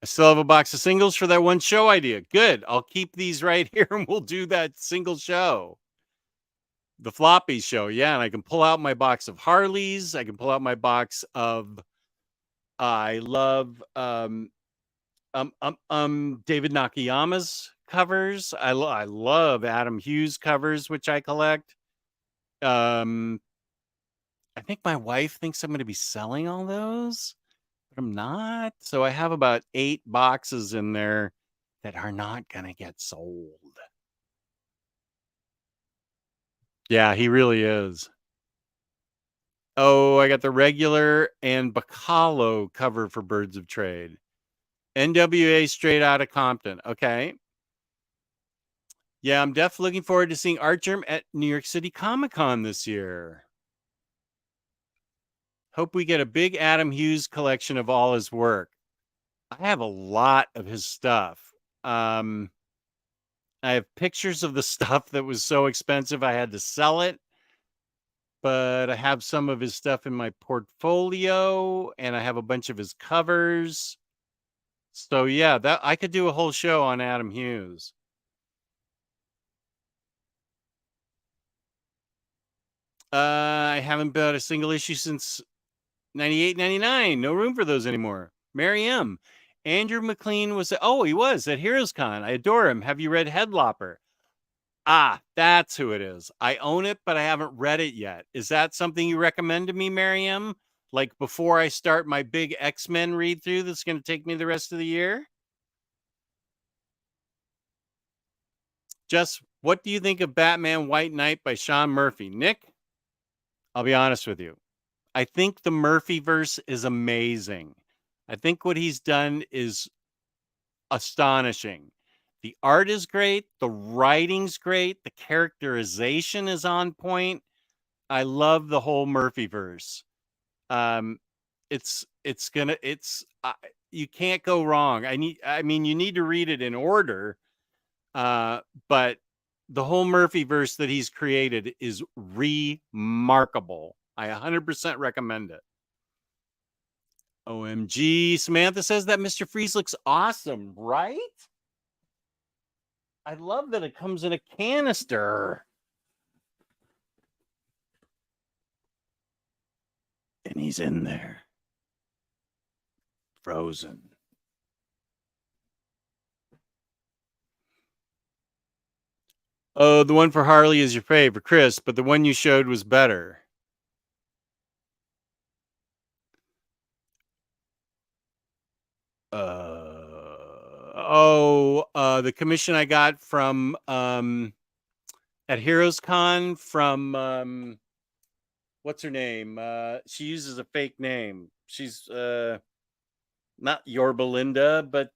I still have a box of singles for that one show idea. Good. I'll keep these right here and we'll do that single show. The floppy show. Yeah. And I can pull out my box of Harleys. I can pull out my box of, I love, David Nakayama's covers. I love Adam Hughes covers, which I collect. I think my wife thinks I'm going to be selling all those, but I'm not. So I have about 8 boxes in there that are not going to get sold. Yeah, he really is. Oh, I got the regular and Bacalo cover for Birds of Trade. NWA straight out of Compton. Okay. Yeah, I'm definitely looking forward to seeing Archer at New York City Comic Con this year. Hope we get a big Adam Hughes collection of all his work. I have a lot of his stuff. I have pictures of the stuff that was so expensive I had to sell it. But I have some of his stuff in my portfolio and I have a bunch of his covers. So yeah, that I could do a whole show on Adam Hughes. I haven't bought a single issue since 98, 99. No room for those anymore. Mary M. Andrew McLean was, he was at Heroes Con. I adore him. Have you read Headlopper? Ah, that's who it is. I own it, but I haven't read it yet. Is that something you recommend to me, Mary M? Like before I start my big X-Men read through that's going to take me the rest of the year? Jess, what do you think of Batman White Knight by Sean Murphy? Nick, I'll be honest with you. I think the Murphyverse is amazing. I think what he's done is astonishing. The art is great. The writing's great. The characterization is on point. I love the whole Murphyverse. You can't go wrong. You need to read it in order. But the whole Murphyverse that he's created is remarkable. I 100% recommend it. OMG. Samantha says that Mr. Freeze looks awesome, right? I love that it comes in a canister. And he's in there. Frozen. Oh, the one for Harley is your favorite, Chris, but the one you showed was better. The commission I got from at Heroes Con from what's her name? She uses a fake name. She's not your Belinda, but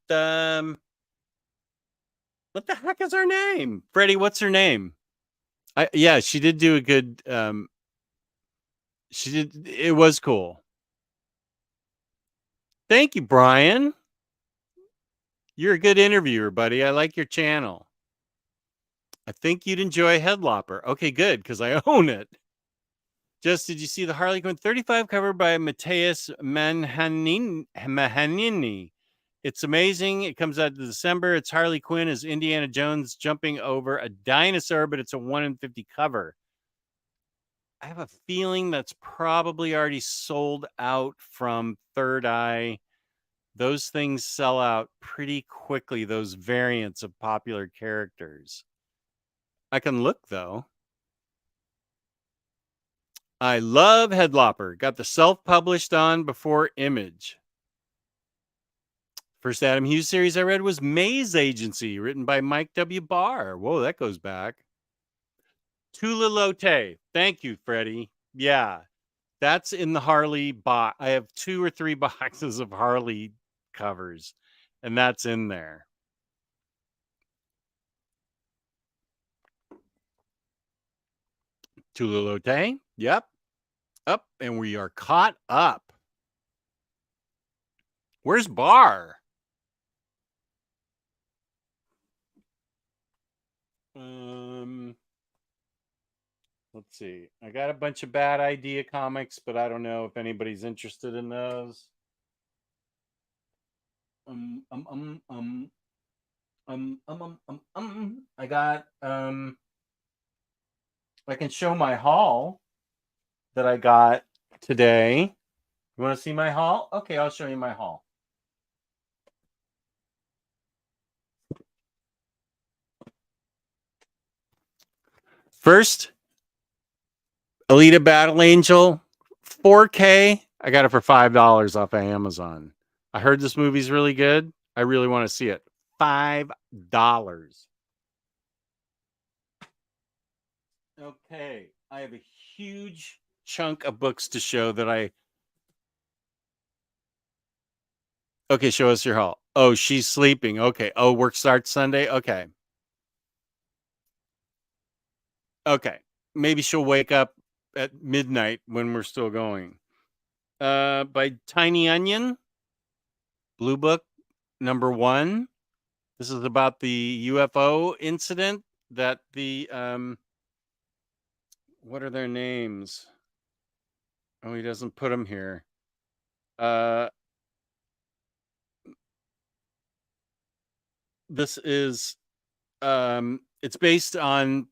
what the heck is her name? Freddie, what's her name? She did do a good it was cool. Thank you, Brian. You're a good interviewer, buddy. I like your channel. I think you'd enjoy Headlopper. Okay, good, because I own it. Just did you see the Harley Quinn 35 cover by Mateus Mahanini? It's amazing. It comes out in December. It's Harley Quinn as Indiana Jones jumping over a dinosaur, but it's a 1 in 50 cover. I have a feeling that's probably already sold out from Third Eye. Those things sell out pretty quickly, those variants of popular characters. I can look, though. I love Headlopper. Got the self-published on before Image. First Adam Hughes series I read was Maze Agency, written by Mike W. Barr. Whoa, that goes back. Tula Lote. Thank you, Freddie. Yeah, that's in the Harley box. I have 2 or 3 boxes of Harley covers, and that's in there. Tula Lote. Yep. Up, and we are caught up. Where's Barr? Let's see. I got a bunch of Bad Idea comics, but I don't know if anybody's interested in those. I got I can show my haul that I got today. You want to see my haul? Okay, I'll show you my haul. First, Alita Battle Angel 4K. I got it for $5 off of Amazon. I heard this movie's really good. I really want to see it. $5. Okay, I have a huge chunk of books to show that I. Okay, show us your haul. Oh, she's sleeping. Okay. Oh, work starts Sunday. Okay. Okay. Maybe she'll wake up at midnight when we're still going. By Tiny Onion, Blue Book #1. This is about the UFO incident that the what are their names? Oh, he doesn't put them here. This is it's based on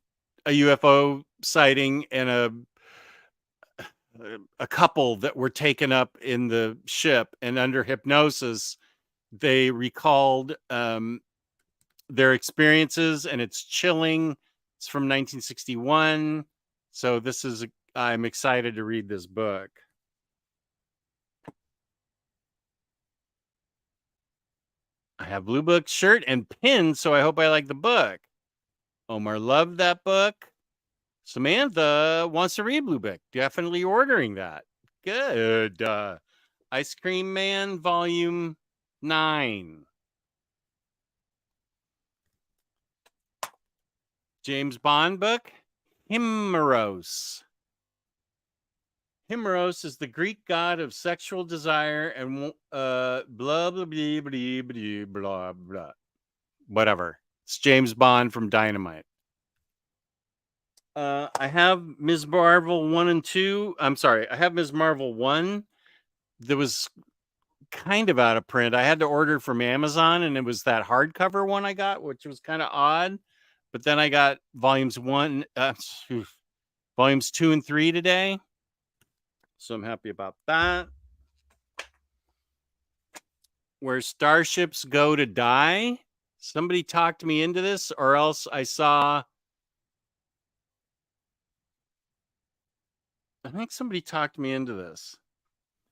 a UFO sighting and a couple that were taken up in the ship, and under hypnosis they recalled their experiences, and it's chilling. It's from 1961. So I'm excited to read this book. I have Blue Book shirt and pin, so I hope I like the book. Omar loved that book. Samantha wants to read Blue Book. Definitely ordering that. Good. Ice Cream Man, Volume 9. James Bond book, Himeros. Himeros is the Greek god of sexual desire and blah, blah, blah, blah, blah, blah, blah. Whatever. It's James Bond from Dynamite. I have Ms. Marvel 1 and 2. I'm sorry. I have Ms. Marvel 1. That was kind of out of print. I had to order from Amazon, and it was that hardcover one I got, which was kind of odd. But then I got volumes 2 and 3 today. So I'm happy about that. Where starships go to die. Somebody talked me into this, or else I think somebody talked me into this.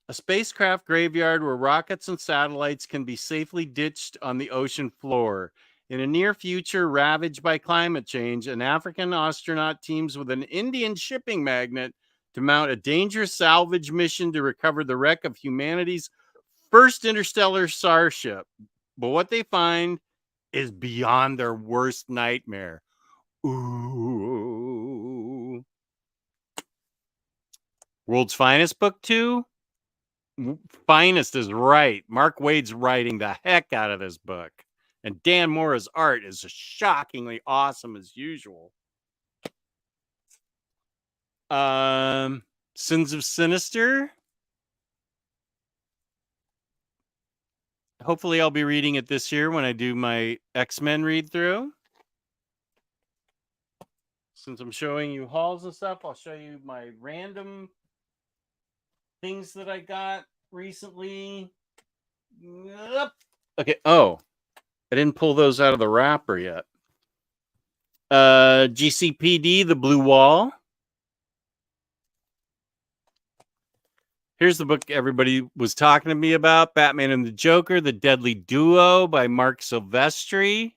A spacecraft graveyard where rockets and satellites can be safely ditched on the ocean floor. In a near future ravaged by climate change, an African astronaut teams with an Indian shipping magnate to mount a dangerous salvage mission to recover the wreck of humanity's first interstellar starship. But what they find is beyond their worst nightmare. Ooh. World's Finest Book 2. Finest is right. Mark Wade's writing the heck out of this book. And Dan Mora's art is shockingly awesome as usual. Sins of Sinister. Hopefully I'll be reading it this year when I do my X-Men read through. Since I'm showing you hauls and stuff, I'll show you my random things that I got recently. Okay. Oh, I didn't pull those out of the wrapper yet. GCPD, The Blue Wall. Here's the book everybody was talking to me about. Batman and the Joker, The Deadly Duo by Mark Silvestri.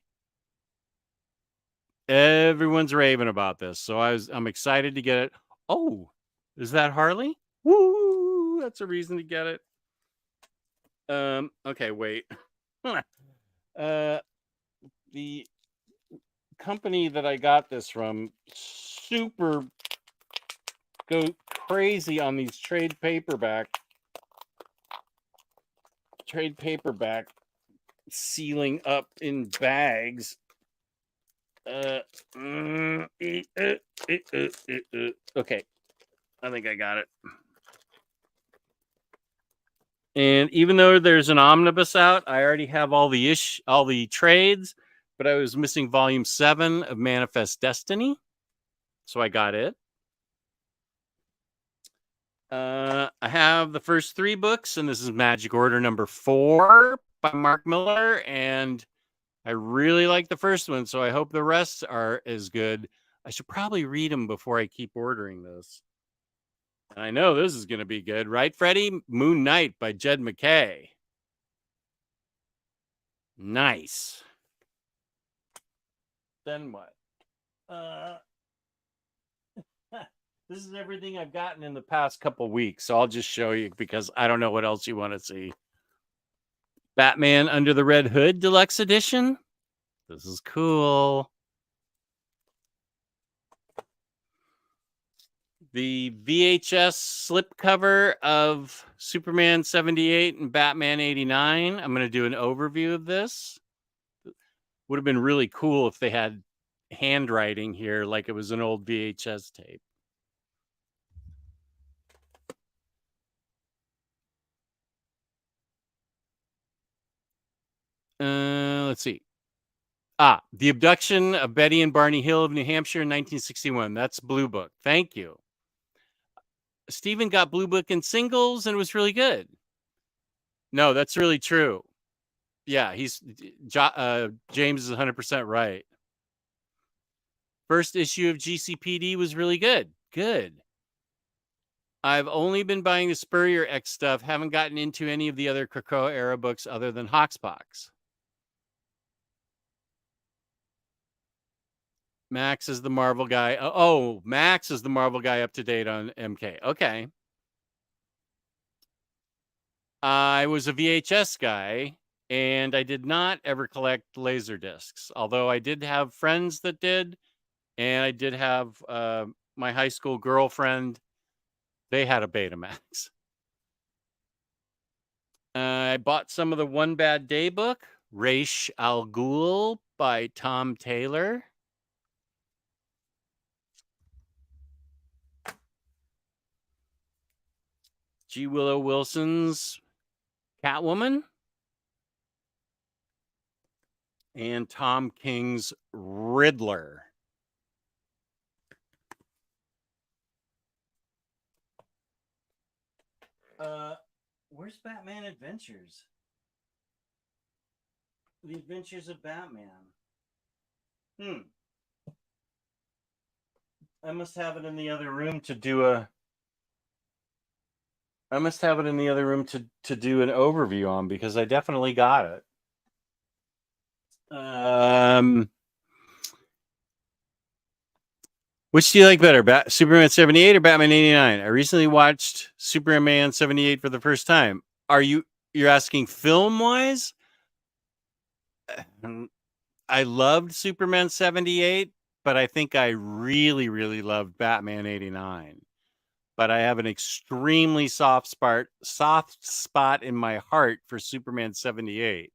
Everyone's raving about this. So I'm excited to get it. Oh, is that Harley? Woo! That's a reason to get it. Okay, wait. The company that I got this from super go crazy on these trade paperback sealing up in bags. Okay, I think I got it. And even though there's an omnibus out, I already have all the trades, but I was missing volume 7 of Manifest Destiny, so I got it. I have the first 3 books, and this is Magic Order number 4 by Mark Miller, and I really like the first one, so I hope the rest are as good. I should probably read them before I keep ordering this. And I know this is going to be good, right, Freddie? Moon Knight by Jed McKay. Nice. Then what? This is everything I've gotten in the past couple weeks, so I'll just show you because I don't know what else you want to see. Batman Under the Red Hood Deluxe Edition. This is cool. The VHS slipcover of Superman 78 and Batman 89. I'm going to do an overview of this. Would have been really cool if they had handwriting here like it was an old VHS tape. Let's see. The Abduction of Betty and Barney Hill of New Hampshire in 1961. That's Blue Book. Thank you. Stephen got Blue Book in singles and it was really good. No, that's really true. Yeah, James is 100% right. First issue of GCPD was really good. Good. I've only been buying the Spurrier X stuff. Haven't gotten into any of the other Krakoa era books other than Hoxpox. Max is the Marvel guy. Oh, Max is the Marvel guy up to date on MK. Okay. I was a VHS guy, and I did not ever collect laser discs, although I did have friends that did, and I did have my high school girlfriend. They had a Betamax. I bought some of the One Bad Day book, Raish Al Ghul by Tom Taylor. G. Willow Wilson's Catwoman. And Tom King's Riddler. Where's Batman Adventures? The Adventures of Batman. I must have it in the other room to do an overview on because I definitely got it. Which do you like better, Superman 78 or Batman 89? I recently watched Superman 78 for the first time. You're asking film-wise? I loved Superman 78, but I think I really, really loved Batman 89. But I have an extremely soft spot in my heart for Superman 78.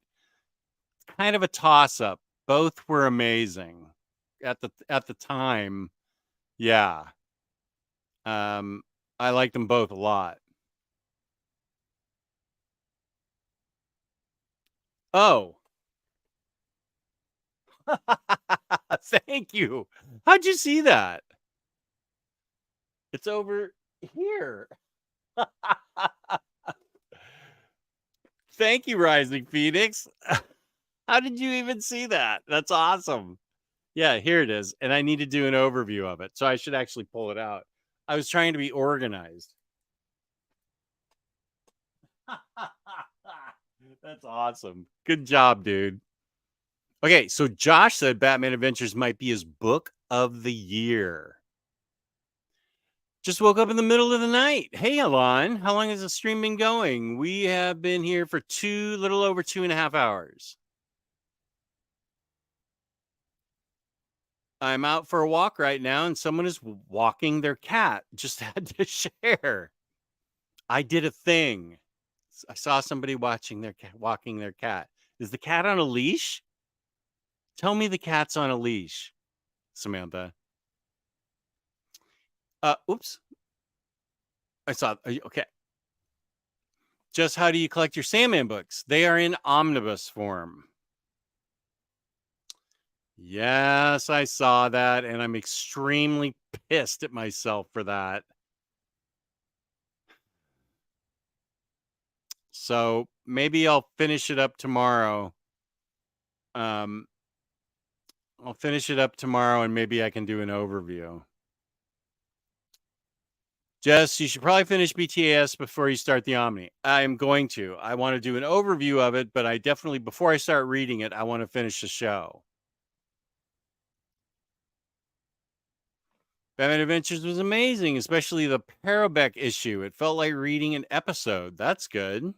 Kind of a toss-up. Both were amazing at the time. Yeah. I liked them both a lot. Oh. Thank you. How'd you see that? It's over here. Thank you, Rising Phoenix. How did you even see that? That's awesome. Yeah, here it is. And I need to do an overview of it. So I should actually pull it out. I was trying to be organized. That's awesome. Good job, dude. Okay, so Josh said Batman Adventures might be his book of the year. Just woke up in the middle of the night. Hey, Alon, how long has the stream been going? We have been here for little over 2.5 hours. I'm out for a walk right now, and someone is walking their cat. Just had to share. I did a thing. I saw somebody walking their cat. Is the cat on a leash? Tell me the cat's on a leash. Samantha. Oops. I saw. Okay. Just how do you collect your Sandman books? They are in omnibus form. Yes, I saw that, and I'm extremely pissed at myself for that. So maybe I'll finish it up tomorrow. I'll finish it up tomorrow, and maybe I can do an overview. Jess, you should probably finish BTAS before you start the Omni. I'm going to. I want to do an overview of it, but I definitely, before I start reading it, I want to finish the show. Batman Adventures was amazing, especially the Parabec issue. It felt like reading an episode. That's good.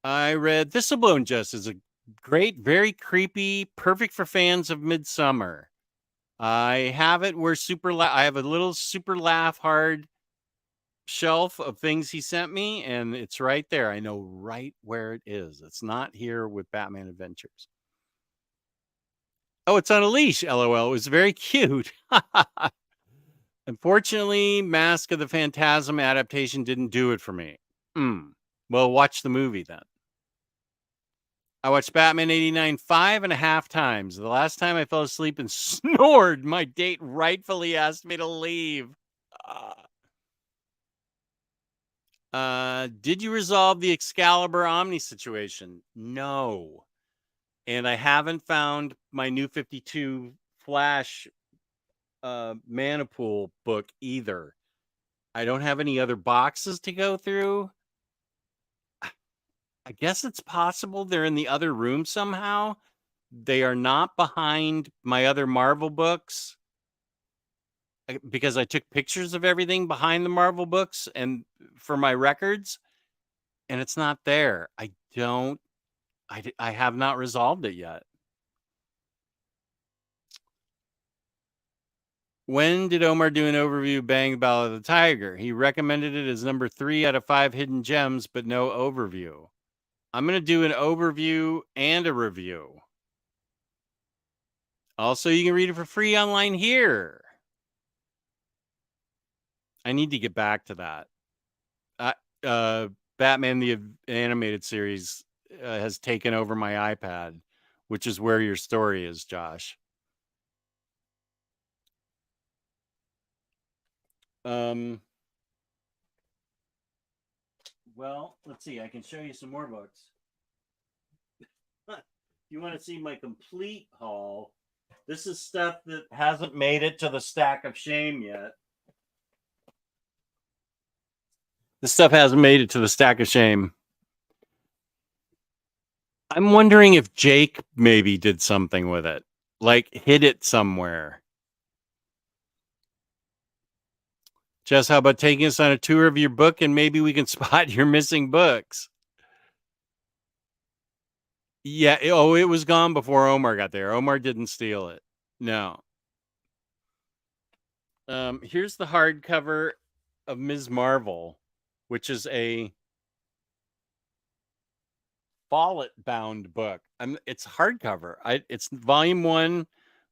I read Thistlebone Just is a great, very creepy, perfect for fans of Midsummer. I have it where I have a little super laugh hard shelf of things he sent me, and it's right there. I know right where it is. It's not here with Batman Adventures. Oh, it's on a leash. LOL. It was very cute. Unfortunately, Mask of the Phantasm adaptation didn't do it for me. Well, watch the movie then. I watched Batman 89 5.5 times. The last time I fell asleep and snored, my date rightfully asked me to leave. Did you resolve the Excalibur Omni situation? No. And I haven't found my new 52 Flash Manipool book either. I don't have any other boxes to go through. I guess it's possible they're in the other room somehow. They are not behind my other Marvel books because I took pictures of everything behind the Marvel books and for my records, and it's not there. I have not resolved it yet. When did Omar do an overview of Bang Ballad of the Tiger? He recommended it as number 3 out of 5 hidden gems, but no overview. I'm going to do an overview and a review. Also, you can read it for free online here. I need to get back to that. Batman the Animated Series has taken over my iPad, which is where your story is, Josh. Well, let's see. I can show you some more books. If you want to see my complete haul, this is stuff that hasn't made it to the stack of shame yet. This stuff hasn't made it to the stack of shame. I'm wondering if Jake maybe did something with it, like hid it somewhere. Jess, how about taking us on a tour of your book and maybe we can spot your missing books? Yeah. It was gone before Omar got there. Omar didn't steal it. No. Here's the hardcover of Ms. Marvel, which is a Follett bound book. It's hardcover. It's volume 1,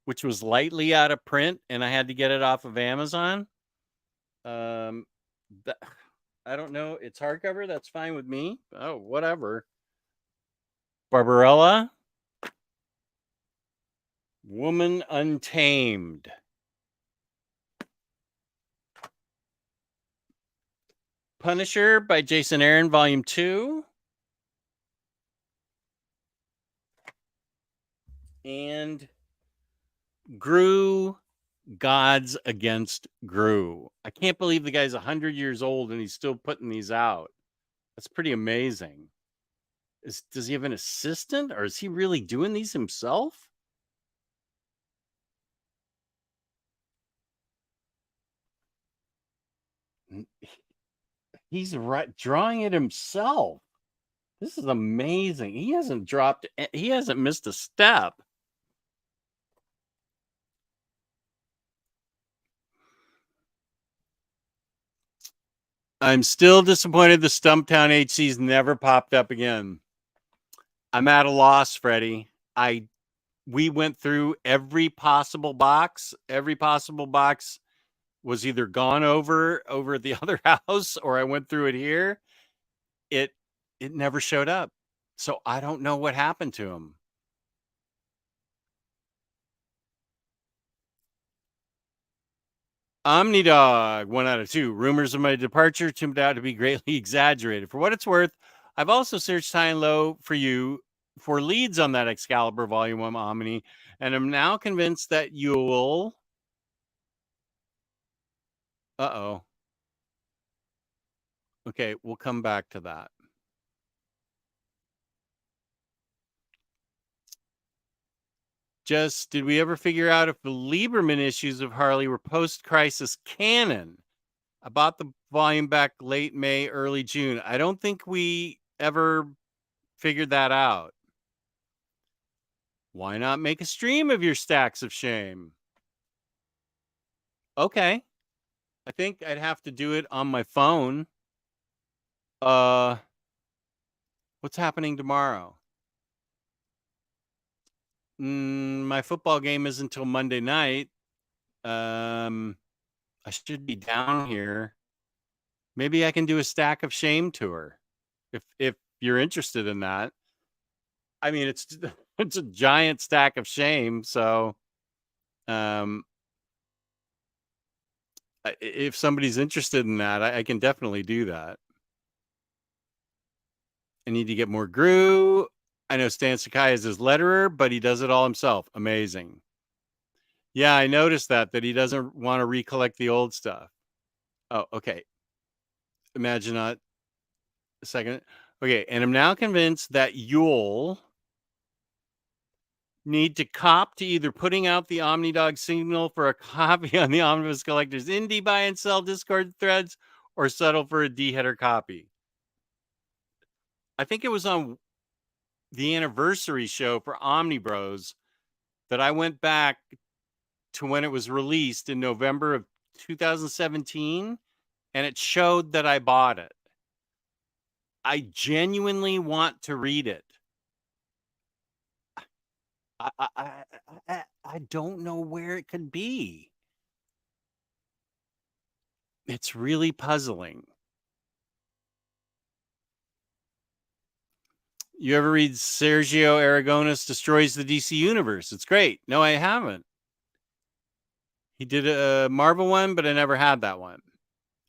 which was lightly out of print, and I had to get it off of Amazon. I don't know. It's hardcover. That's fine with me. Oh, whatever. Barbarella, Woman Untamed. Punisher by Jason Aaron, volume 2. And Gru, Gods Against Gru. I can't believe the guy's 100 years old and he's still putting these out. That's pretty amazing. Does he have an assistant, or is he really doing these himself? He's drawing it himself. This is amazing. He hasn't missed a step. I'm still disappointed the Stumptown HC's never popped up again. I'm at a loss, Freddie. I we went through every possible box. Every possible box was either gone over at the other house, or I went through it here. It never showed up. So I don't know what happened to him. Omnidog, 1 out of 2. Rumors of my departure turned out to be greatly exaggerated. For what it's worth, I've also searched high and low for you for leads on that Excalibur Volume 1 Omni, and I'm now convinced that you'll... Uh-oh. Okay, we'll come back to that. Just, did we ever figure out if the Lieberman issues of Harley were post-crisis canon? I bought the volume back late May, early June. I don't think we ever figured that out. Why not make a stream of your stacks of shame? Okay. I think I'd have to do it on my phone. What's happening tomorrow? My football game isn't until Monday night. I should be down here. Maybe I can do a stack of shame tour if you're interested in that. I mean, it's it's a giant stack of shame, so if somebody's interested in that, I can definitely do that. I need to get more Gru. I know Stan Sakai is his letterer, but he does it all himself. Amazing. Yeah, I noticed that he doesn't want to recollect the old stuff. Oh, okay. Imagine not a second. Okay, and I'm now convinced that you'll need to cop to either putting out the Omnidog signal for a copy on the Omnibus Collectors Indie buy and sell Discord threads, or settle for a D-header copy. I think it was on the anniversary show for Omnibros that I went back to when it was released in November of 2017, and it showed that I bought it. I genuinely want to read it. I don't know where it could be. It's really puzzling. You ever read Sergio Aragonés Destroys the DC Universe? It's great. No, I haven't. He did a Marvel one, but I never had that one.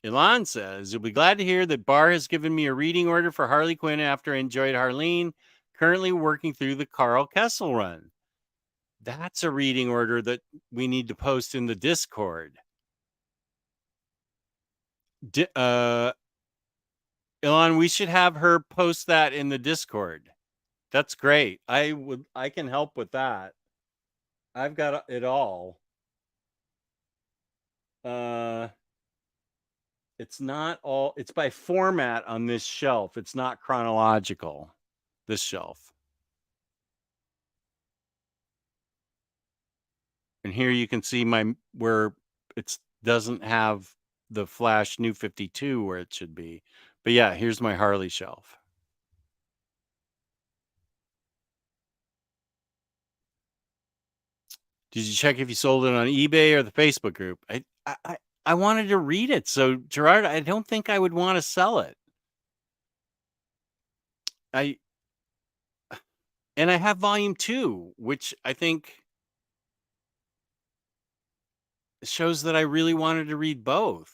Elon says, you'll be glad to hear that Barr has given me a reading order for Harley Quinn after I enjoyed Harleen, currently working through the Carl Kessel run. That's a reading order that we need to post in the Discord. Elon, we should have her post that in the Discord. That's great. I can help with that. I've got it all. It's not all, it's by format on this shelf. It's not chronological, this shelf. And here you can see where it doesn't have the Flash New 52 where it should be. But yeah, here's my Harley shelf. Did you check if you sold it on eBay or the Facebook group? I wanted to read it. So Gerard, I don't think I would want to sell it. And I have volume 2, which I think shows that I really wanted to read both,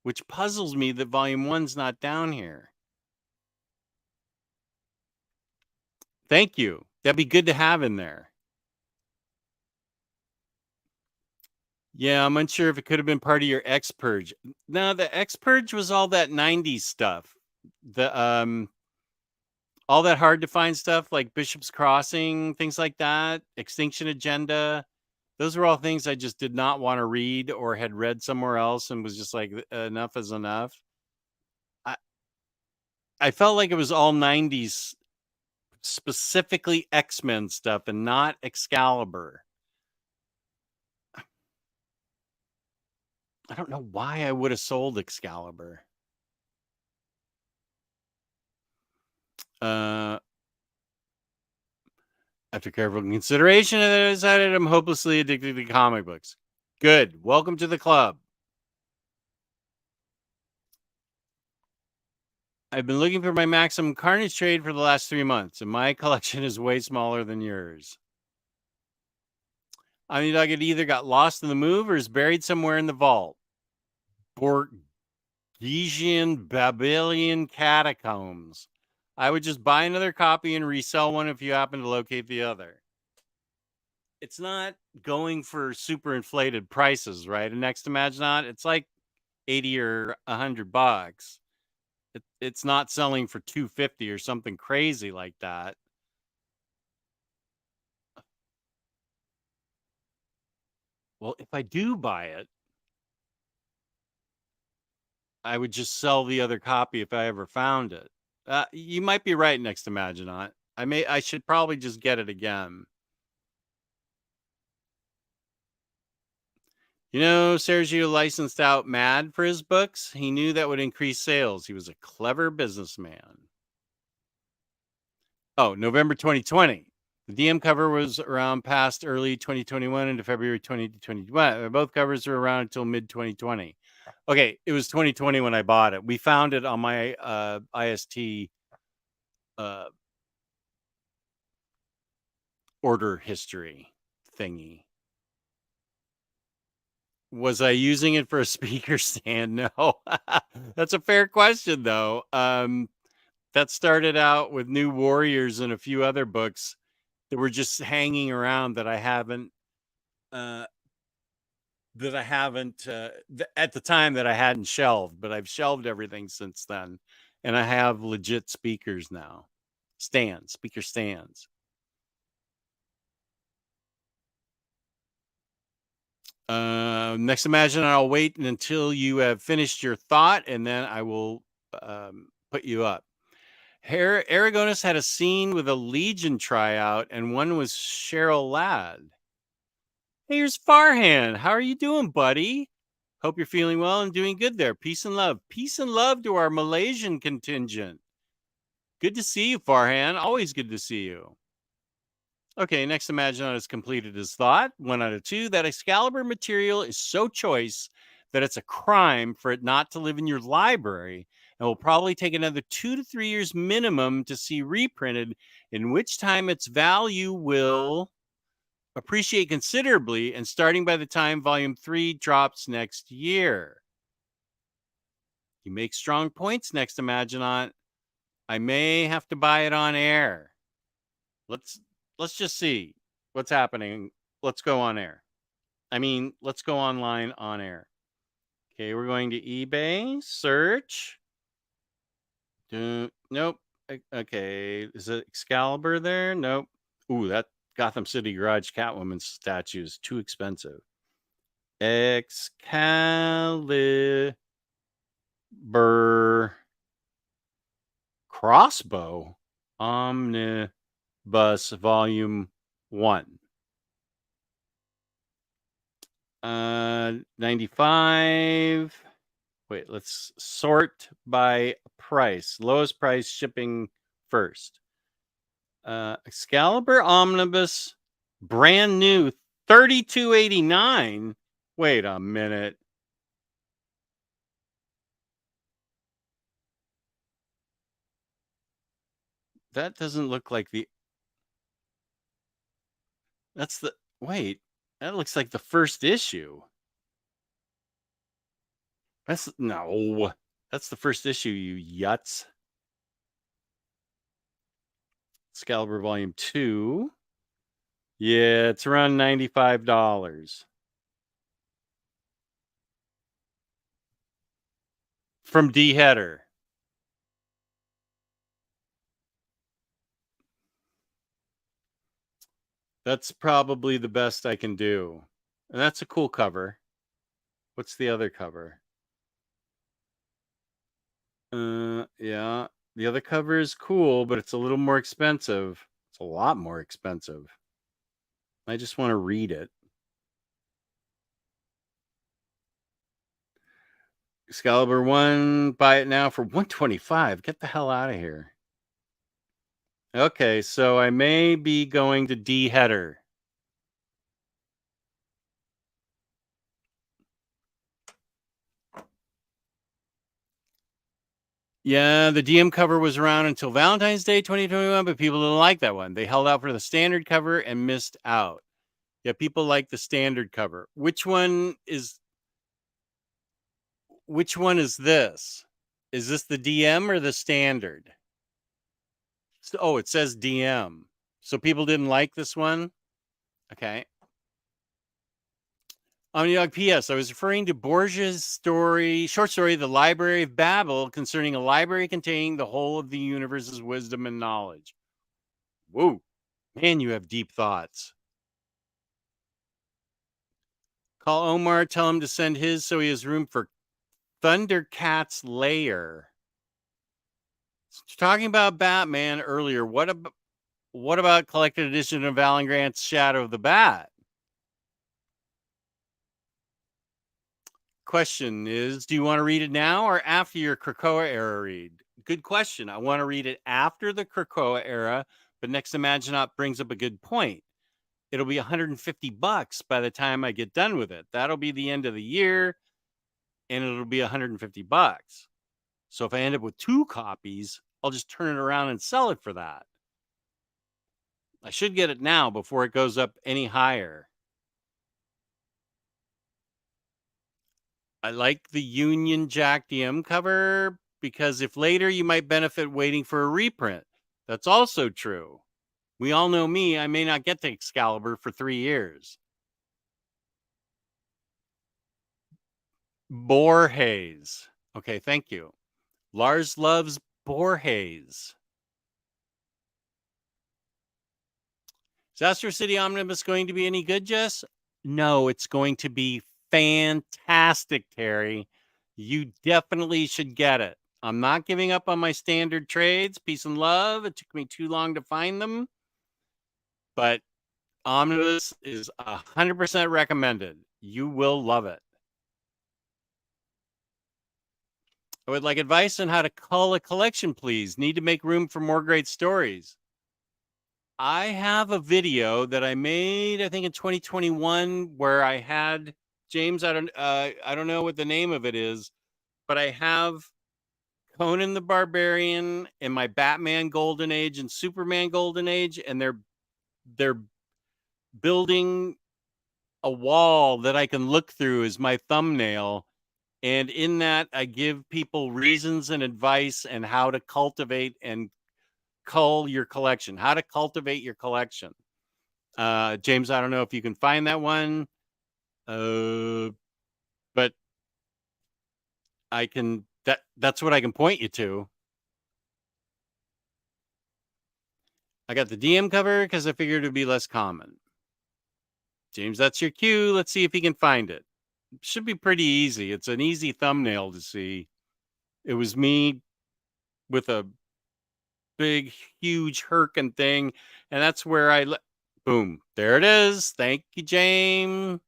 which puzzles me that volume 1's not down here. Thank you. That'd be good to have in there. Yeah, I'm unsure if it could have been part of your X Purge. No, the X Purge was all that 90s stuff. All that hard to find stuff like Bishop's Crossing, things like that, Extinction Agenda. Those were all things I just did not want to read or had read somewhere else and was just like, enough is enough. I felt like it was all 90s, specifically X-Men stuff and not Excalibur. I don't know why I would have sold Excalibur. After careful consideration, I decided I'm hopelessly addicted to comic books. Good. Welcome to the club. I've been looking for my Maximum Carnage trade for the last 3 months, and my collection is way smaller than yours. Omnidog, it either got lost in the move or is buried somewhere in the vault. Borgesian Babylonian catacombs. I would just buy another copy and resell one if you happen to locate the other. It's not going for super inflated prices, right? And next Imaginaut, it's like 80 or $100. It's not selling for 250 or something crazy like that. Well, if I do buy it, I would just sell the other copy if I ever found it. You might be right, next Imaginaut. I should probably just get it again. You know, Sergio licensed out Mad for his books. He knew that would increase sales. He was a clever businessman. Oh, November 2020. The DM cover was around past early 2021 into February 2021. Both covers were around until mid 2020. Okay, it was 2020 when I bought it. We found it on my IST order history thingy. Was I using it for a speaker stand? No. That's a fair question, though. That started out with New Warriors and a few other books that were just hanging around that I haven't at the time that I hadn't shelved, but I've shelved everything since then, and I have legit speakers now, speaker stands. Next Imagine, I'll wait until you have finished your thought, and then I will put you up. Aragonus had a scene with a Legion tryout, and one was Cheryl Ladd. Hey, here's Farhan. How are you doing, buddy? Hope you're feeling well and doing good there. Peace and love. Peace and love to our Malaysian contingent. Good to see you, Farhan. Always good to see you. Okay, next Imaginaut has completed his thought. 1 out of 2. That Excalibur material is so choice that it's a crime for it not to live in your library, and will probably take another 2 to 3 years minimum to see reprinted, in which time its value will appreciate considerably, and starting by the time volume 3 drops next year. You make strong points, next Imaginaut. I may have to buy it on air. Let's just see what's happening. Let's go on air. Let's go online on air. Okay, we're going to eBay, search. Nope. Okay, is it Excalibur there? Nope. Ooh, that Gotham City Garage Catwoman statue is too expensive. Excalibur crossbow omnibus volume 1. 95. Wait, let's sort by price. Lowest price shipping first. Excalibur Omnibus, brand new, $32.89. Wait a minute. That doesn't look like wait, that looks like the first issue. That's the first issue, you yuts. Excalibur Volume 2. Yeah, it's around $95. From D Header. That's probably the best I can do. And that's a cool cover. What's the other cover? Yeah. The other cover is cool, but it's a little more expensive. It's a lot more expensive. I just want to read it. Excalibur 1, buy it now for $125. Get the hell out of here. Okay, so I may be going to D header. Yeah, the DM cover was around until Valentine's Day 2021, but people didn't like that one. They held out for the standard cover and missed out. Yeah, people like the standard cover. Which one is this? Is this the DM or the standard? Oh, it says DM. So people didn't like this one? Okay. Omnidog PS, I was referring to Borges' short story, The Library of Babel, concerning a library containing the whole of the universe's wisdom and knowledge. Whoa, man, you have deep thoughts. Call Omar, tell him to send his so he has room for Thundercat's lair. Talking about Batman earlier, what about collected edition of Alan Grant's Shadow of the Bat? Question is, do you want to read it now or after your Krakoa era read? Good question. I want to read it after the Krakoa era, but Next Imaginot brings up a good point. It'll be $150 by the time I get done with it. That'll be the end of the year, and it'll be $150. So if I end up with 2 copies, I'll just turn it around and sell it for that. I should get it now before it goes up any higher. I like the Union Jack DM cover because if later you might benefit waiting for a reprint. That's also true. We all know me, I may not get to Excalibur for 3 years. Borges. Okay, thank you. Lars loves Borges. Is Astro City Omnibus going to be any good, Jess? No, it's going to be fantastic, Terry. You definitely should get it. I'm not giving up on my standard trades. Peace and love. It took me too long to find them. But Omnibus is 100% recommended. You will love it. I would like advice on how to cull a collection, please. Need to make room for more great stories. I have a video that I made, I think in 2021, where I had James. I don't know what the name of it is, but I have Conan the Barbarian in my Batman Golden Age and Superman Golden Age, and they're building a wall that I can look through as my thumbnail. And in that, I give people reasons and advice and how to cultivate and cull your collection, how to cultivate your collection. James, I don't know if you can find that one, but I can. That's what I can point you to. I got the DM cover because I figured it would be less common. James, that's your cue. Let's see if he can find it. Should be pretty easy. It's an easy thumbnail to see. It was me with a big, huge Herkin thing, and that's where boom, there it is. Thank you, James.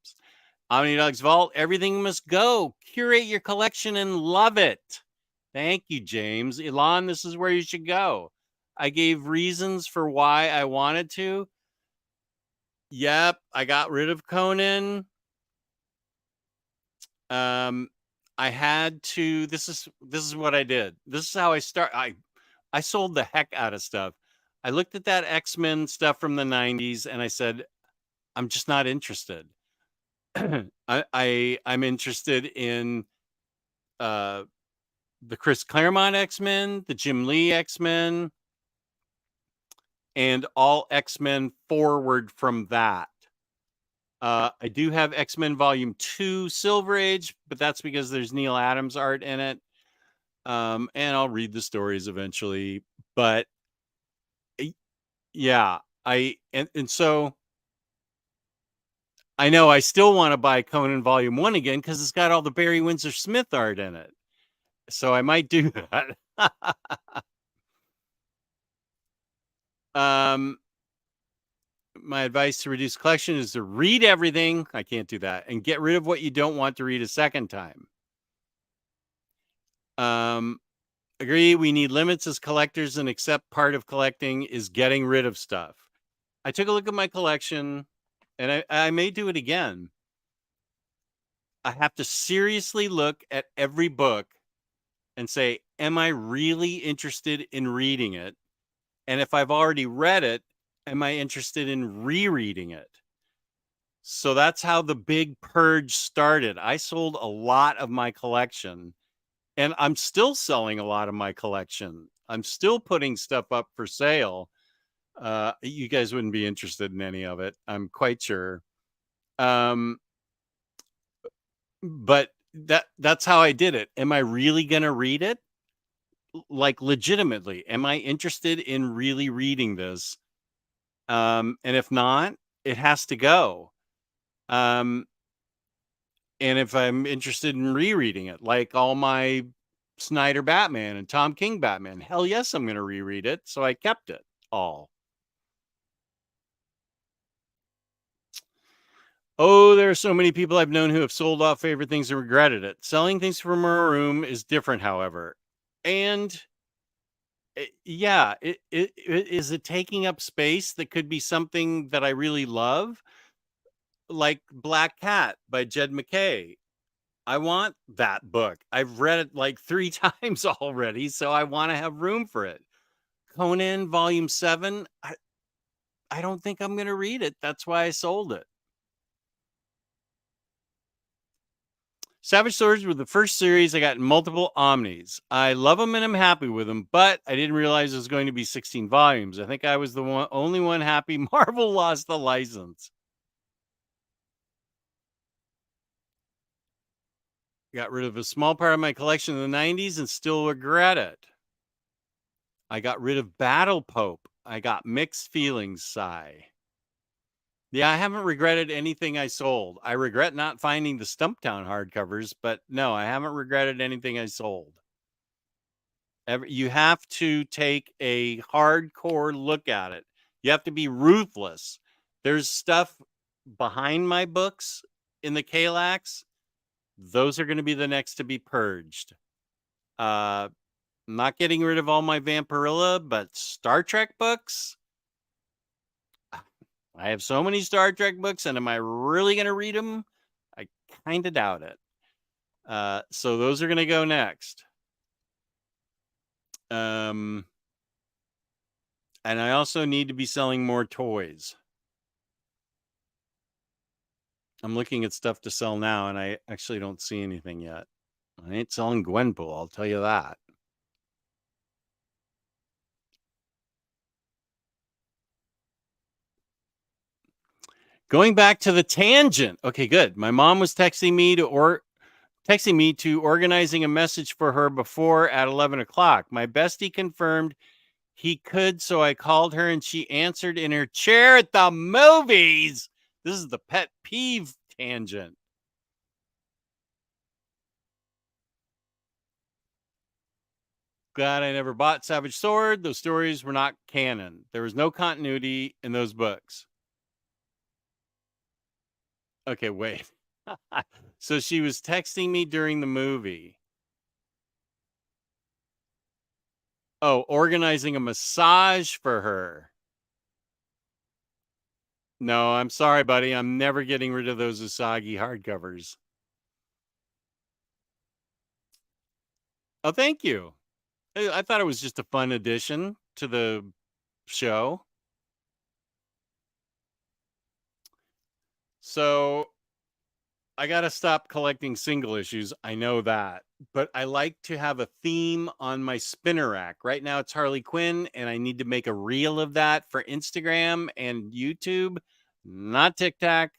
Omnidog's Vault, everything must go. Curate your collection and love it. Thank you, James. Elon, this is where you should go. I gave reasons for why I wanted to. Yep, I got rid of Conan. I had to. This is what I did. This is how I start. I sold the heck out of stuff. I looked at that X-Men stuff from the 90s and I said, I'm just not interested. I'm interested in the Chris Claremont X-Men, the Jim Lee X-Men, and all X-Men forward from that. I do have X-Men Volume 2 Silver Age, but that's because there's Neil Adams art in it. And I'll read the stories eventually. But yeah, and so I know I still want to buy Conan Volume 1 again because it's got all the Barry Windsor Smith art in it. So I might do that. My advice to reduce collection is to read everything. I can't do that. And get rid of what you don't want to read a second time. Agree. We need limits as collectors, and accept part of collecting is getting rid of stuff. I took a look at my collection, and I may do it again. I have to seriously look at every book and say, am I really interested in reading it? And if I've already read it, am I interested in rereading it? So that's how the big purge started. I sold a lot of my collection, and I'm still selling a lot of my collection. I'm still putting stuff up for sale. You guys wouldn't be interested in any of it, I'm quite sure. But that's how I did it. Am I really going to read it? Like, legitimately, am I interested in really reading this? And if not, it has to go. And if I'm interested in rereading it, like all my Snyder Batman and Tom King Batman, hell yes, I'm going to reread it. So I kept it all. Oh, there are so many people I've known who have sold off favorite things and regretted it. Selling things from a room is different, however. And yeah, is it taking up space that could be something that I really love? Like Black Cat by Jed McKay. I want that book. I've read it like 3 times already, so I want to have room for it. Conan Volume 7, I don't think I'm going to read it. That's why I sold it. Savage Swords were the first series I got in multiple Omnis. I love them and I'm happy with them, but I didn't realize it was going to be 16 volumes. I think I was the only one happy Marvel lost the license. Got rid of a small part of my collection in the 90s and still regret it. I got rid of Battle Pope. I got mixed feelings, sigh. Yeah, I haven't regretted anything I sold. I regret not finding the Stumptown hardcovers, but no, I haven't regretted anything I sold. You have to take a hardcore look at it. You have to be ruthless. There's stuff behind my books in the Kalax. Those are going to be the next to be purged. I'm not getting rid of all my Vampirilla, but Star Trek books. I have so many Star Trek books, and am I really going to read them? I kind of doubt it. So those are going to go next. And I also need to be selling more toys. I'm looking at stuff to sell now, and I actually don't see anything yet. I ain't selling Gwenpool, I'll tell you that. Going back to the tangent. Okay, good. My mom was texting me to organizing a message for her before at 11 o'clock. My bestie confirmed he could, so I called her and she answered in her chair at the movies. This is the pet peeve tangent. Glad I never bought Savage Sword. Those stories were not canon. There was no continuity in those books. Okay, wait. So she was texting me during the movie. Oh, organizing a massage for her. No, I'm sorry, buddy. I'm never getting rid of those Usagi hardcovers. Oh, thank you. I thought it was just a fun addition to the show. So I got to stop collecting single issues. I know that. But I like to have a theme on my spinner rack. Right now it's Harley Quinn, and I need to make a reel of that for Instagram and YouTube, not TikTok.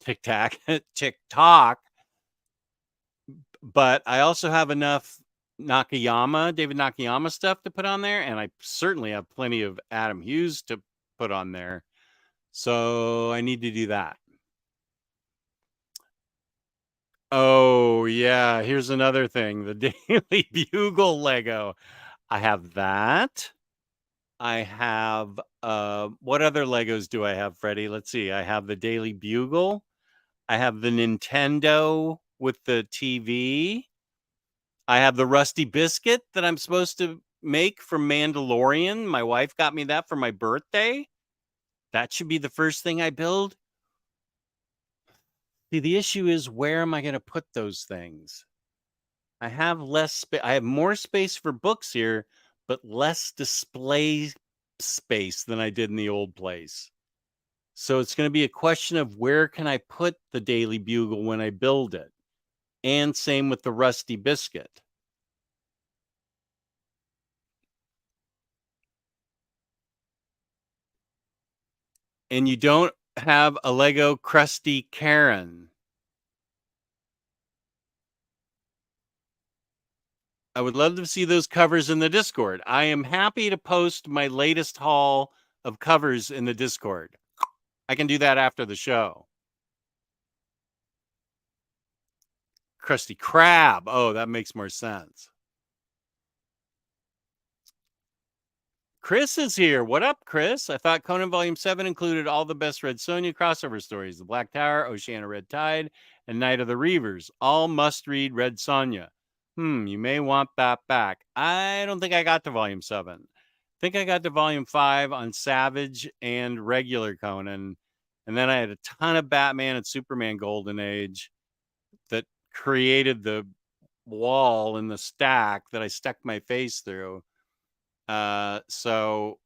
TikTok, TikTok. But I also have enough David Nakayama stuff to put on there, and I certainly have plenty of Adam Hughes to put on there. So I need to do that. Oh, yeah. Here's another thing. The Daily Bugle Lego. I have that. I have, what other Legos do I have, Freddie? Let's see. I have the Daily Bugle. I have the Nintendo with the TV. I have the rusty biscuit that I'm supposed to make from Mandalorian. My wife got me that for my birthday. That should be the first thing I build. See, the issue is, where am I going to put those things? I have less space. I have more space for books here, but less display space than I did in the old place. So it's going to be a question of, where can I put the Daily Bugle when I build it? And same with the rusty biscuit. And you don't have a Lego Krusty Karen. I would love to see those covers in the Discord. I am happy to post my latest haul of covers in the Discord. I can do that after the show. Krusty Krab. Oh, that makes more sense. Chris is here. What up, Chris? I thought Conan Volume 7 included all the best Red Sonja crossover stories. The Black Tower, Oceana Red Tide, and Night of the Reavers. All must-read Red Sonja. You may want that back. I don't think I got to Volume 7. I think I got to Volume 5 on Savage and regular Conan. And then I had a ton of Batman and Superman Golden Age that created the wall in the stack that I stuck my face through. So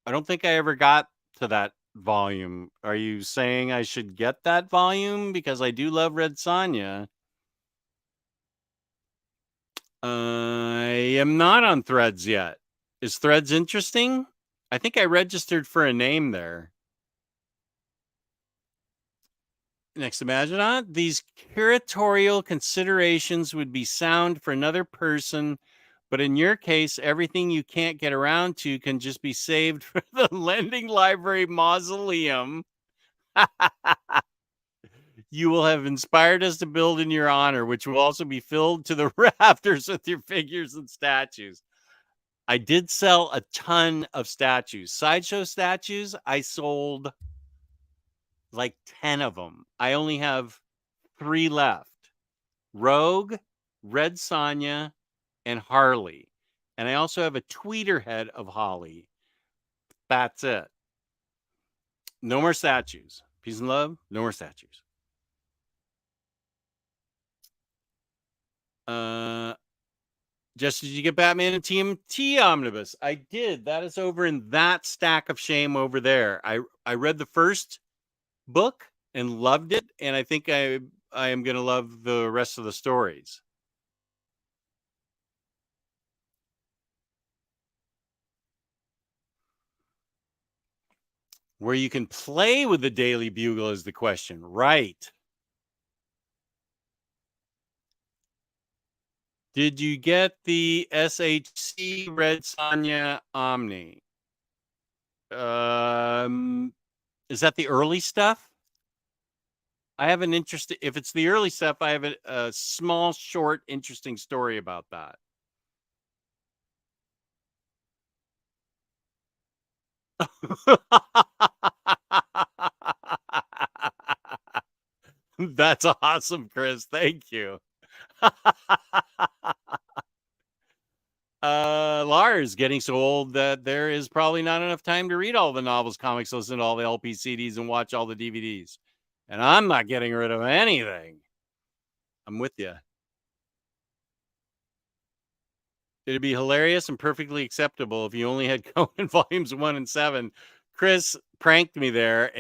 I don't think I ever got to that volume. Are you saying I should get that volume? Because I do love Red Sonja. I am not on Threads yet. Is Threads interesting? I think I registered for a name there. Next, imagine on these curatorial considerations would be sound for another person, but in your case, everything you can't get around to can just be saved for the Lending Library Mausoleum. You will have inspired us to build in your honor, which will also be filled to the rafters with your figures and statues. I did sell a ton of statues. Sideshow statues, I sold like 10 of them. I only have 3 left. Rogue, Red Sonja, and Harley. And I also have a tweeter head of Holly. That's it. No more statues. Peace and love. No more statues. Just did you get Batman and TMT Omnibus? I did. That is over in that stack of shame over there. I read the first book and loved it, and I think I am going to love the rest of the stories. Where you can play with the Daily Bugle is the question, right? Did you get the SHC Red Sonja Omni? Is that the early stuff? I have an interest. If it's the early stuff, I have a small, short, interesting story about that. That's awesome, Chris. Thank you. Lars, getting so old that there is probably not enough time to read all the novels, comics, listen to all the LP CDs, and watch all the DVDs. And I'm not getting rid of anything. I'm with you. It'd be hilarious and perfectly acceptable if you only had Conan volumes 1 and 7. Chris pranked me there,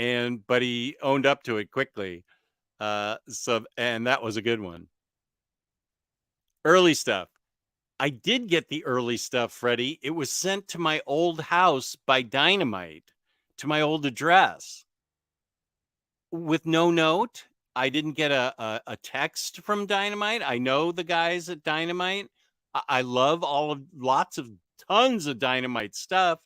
but he owned up to it quickly. And that was a good one. Early stuff. I did get the early stuff, Freddie. It was sent to my old house by Dynamite, to my old address, with no note. I didn't get a text from Dynamite. I know the guys at Dynamite. I love tons of Dynamite stuff.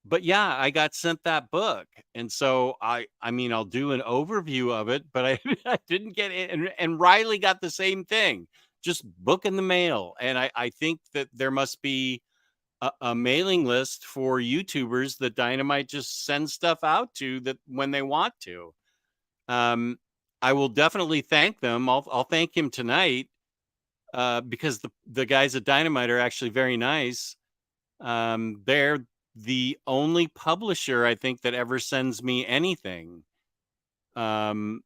But yeah, I got sent that book. And so I mean, I'll do an overview of it, but I didn't get it. And Riley got the same thing, just book in the mail. And I think that there must be a mailing list for YouTubers that Dynamite just sends stuff out to that when they want to. I will definitely thank them. I'll thank him tonight. because the guys at Dynamite are actually very nice. They're the only publisher I think that ever sends me anything. Um,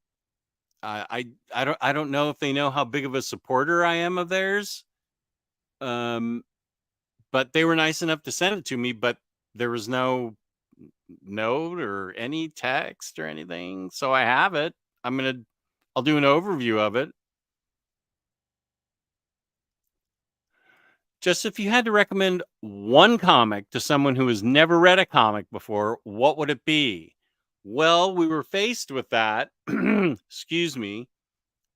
I don't know if they know how big of a supporter I am of theirs. But they were nice enough to send it to me, but there was no note or any text or anything. So I have it. I'll do an overview of it. Just if you had to recommend one comic to someone who has never read a comic before, what would it be? Well, we were faced with that, excuse me,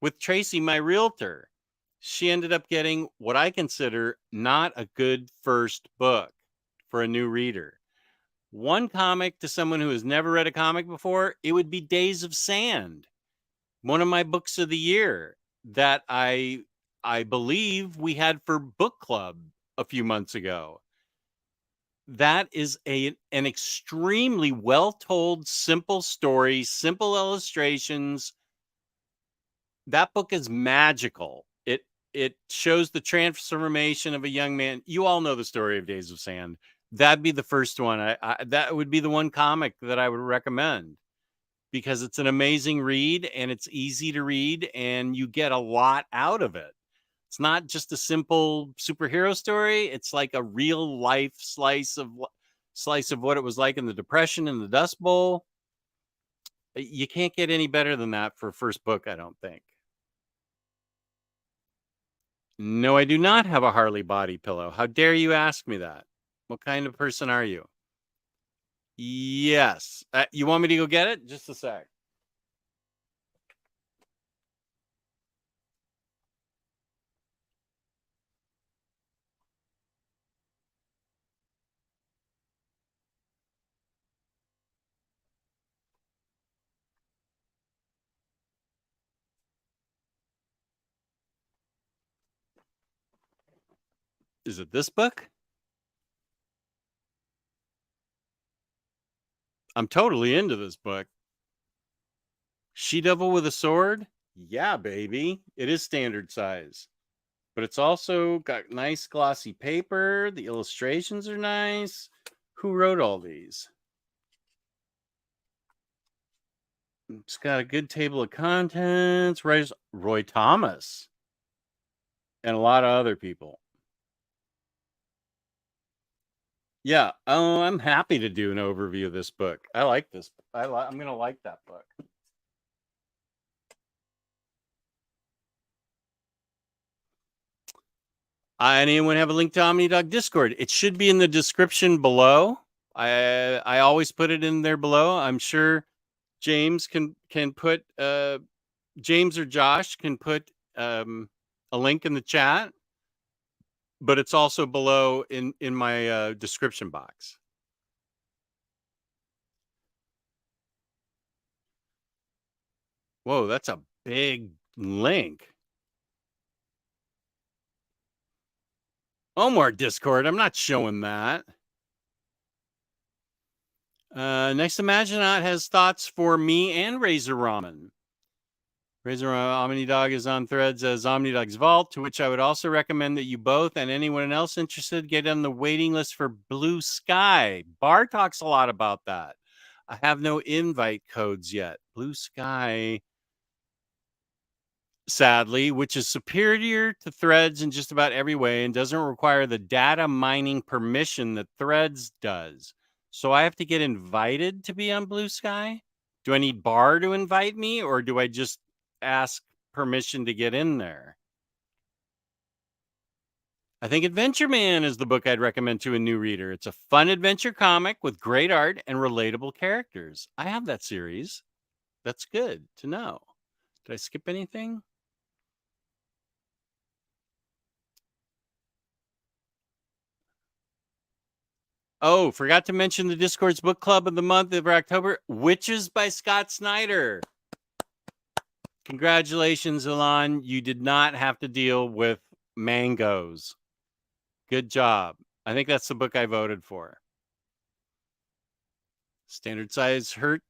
with Tracy, my realtor. She ended up getting what I consider not a good first book for a new reader. One comic to someone who has never read a comic before, it would be Days of Sand, one of my books of the year that I believe we had for book club a few months ago. That is an extremely well told, simple story, simple illustrations. That book is magical. It shows the transformation of a young man. You all know the story of Days of Sand. That'd be the first one. That would be the one comic that I would recommend because it's an amazing read and it's easy to read and you get a lot out of it. It's not just a simple superhero story. It's like a real life slice of what it was like in the Depression and the Dust Bowl. You can't get any better than that for a first book, I don't think. No, I do not have a Harley body pillow. How dare you ask me that? What kind of person are you? Yes. You want me to go get it? Just a sec. Is it this book? I'm totally into this book. She-Devil with a sword? Yeah, baby. It is standard size. But it's also got nice glossy paper. The illustrations are nice. Who wrote all these? It's got a good table of contents. Writers Roy Thomas and a lot of other people. Yeah, I'm happy to do an overview of this book. I like this. I'm going to like that book. Anyone have a link to Omnidog Discord? It should be in the description below. I always put it in there below. I'm sure James can put James or Josh can put a link in the chat, but it's also below in my description box. Whoa, that's a big link. Oh, more Discord. I'm not showing that. Next Imaginaut has thoughts for me and Razor Ramen. Razor Omnidog is on Threads as Omnidog's Vault, to which I would also recommend that you both and anyone else interested get on the waiting list for Blue Sky. Bar talks a lot about that. I have no invite codes yet. Blue Sky, sadly, which is superior to Threads in just about every way and doesn't require the data mining permission that Threads does. So I have to get invited to be on Blue Sky? Do I need Bar to invite me, or do I just ask permission to get in there? I think Adventure Man is the book I'd recommend to a new reader. It's a fun adventure comic with great art and relatable characters. I have that series. That's good to know. Did I skip anything? Oh, forgot to mention the Discord's book club of the month of October, Witches by Scott Snyder. Congratulations, Elon. You did not have to deal with mangoes. Good job. I think that's the book I voted for. Standard size hardcovers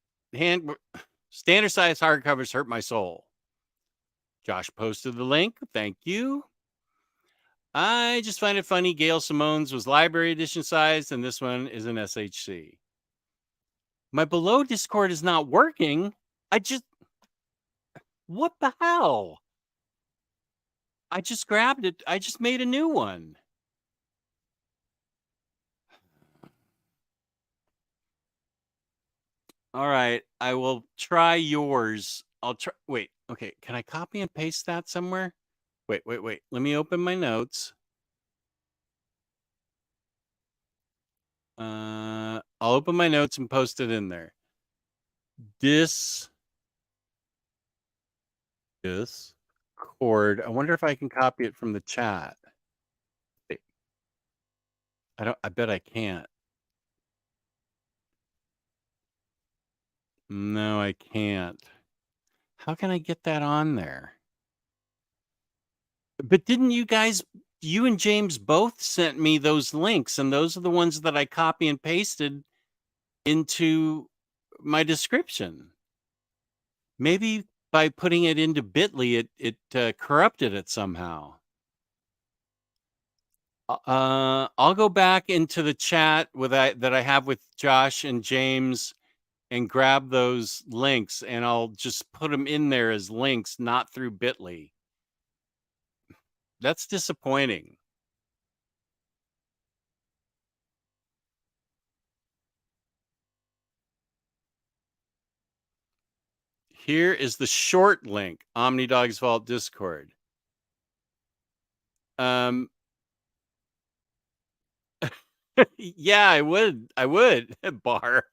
hurt my soul. Josh posted the link. Thank you. I just find it funny. Gail Simone's was library edition size, and this one is an SHC. My below Discord is not working. What the hell? I just grabbed it. I just made a new one. All right. I will try yours. I'll try. Wait. Okay. Can I copy and paste that somewhere? Wait. Let me open my notes. I'll open my notes and post it in there. Discord. I wonder if I can copy it from the chat. I bet I can't. No, I can't. How can I get that on there? But didn't you and James both sent me those links, and those are the ones that I copy and pasted into my description. Maybe by putting it into Bitly, it corrupted it somehow. I'll go back into the chat that I have with Josh and James and grab those links, and I'll just put them in there as links, not through Bitly. That's disappointing. Here is the short link, Omnidog's Vault Discord. Yeah, I would, Bar.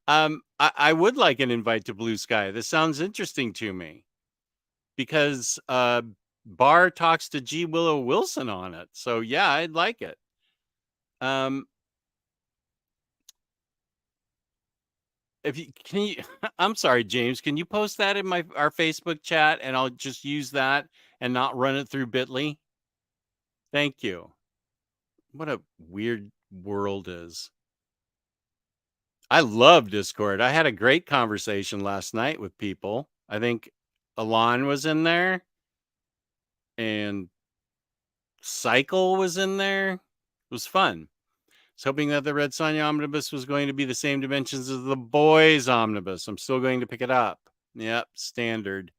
I would like an invite to Blue Sky. This sounds interesting to me because Bar talks to G. Willow Wilson on it. So yeah, I'd like it. I'm sorry, James, can you post that in our Facebook chat and I'll just use that and not run it through Bitly? Thank you. What a weird world is. I love Discord. I had a great conversation last night with people. I think Alon was in there and Cycle was in there. It was fun. I was hoping that the Red Sonja Omnibus was going to be the same dimensions as the Boys Omnibus. I'm still going to pick it up. Yep, standard.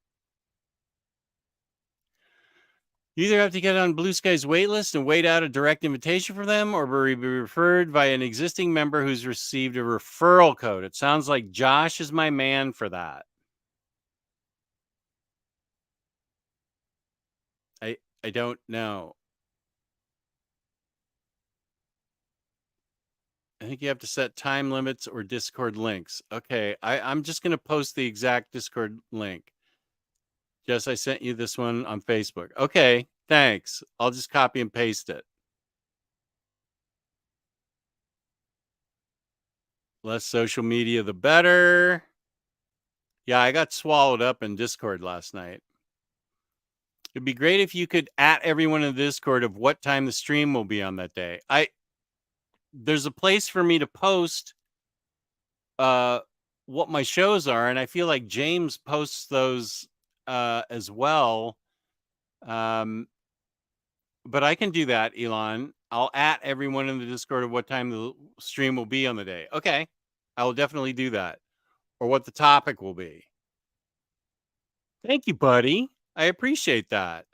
You either have to get on Blue Sky's waitlist and wait out a direct invitation from them, or be referred by an existing member who's received a referral code. It sounds like Josh is my man for that. I don't know. I think you have to set time limits or Discord links. Okay, I'm just going to post the exact Discord link. Jess, I sent you this one on Facebook. Okay, thanks. I'll just copy and paste it. Less social media, the better. Yeah, I got swallowed up in Discord last night. It'd be great if you could at everyone in the Discord of what time the stream will be on that day. There's a place for me to post what my shows are, and I feel like James posts those as well. But I can do that, Elon. I'll at everyone in the Discord of what time the stream will be on the day. Okay, I will definitely do that. Or what the topic will be. Thank you, buddy. I appreciate that.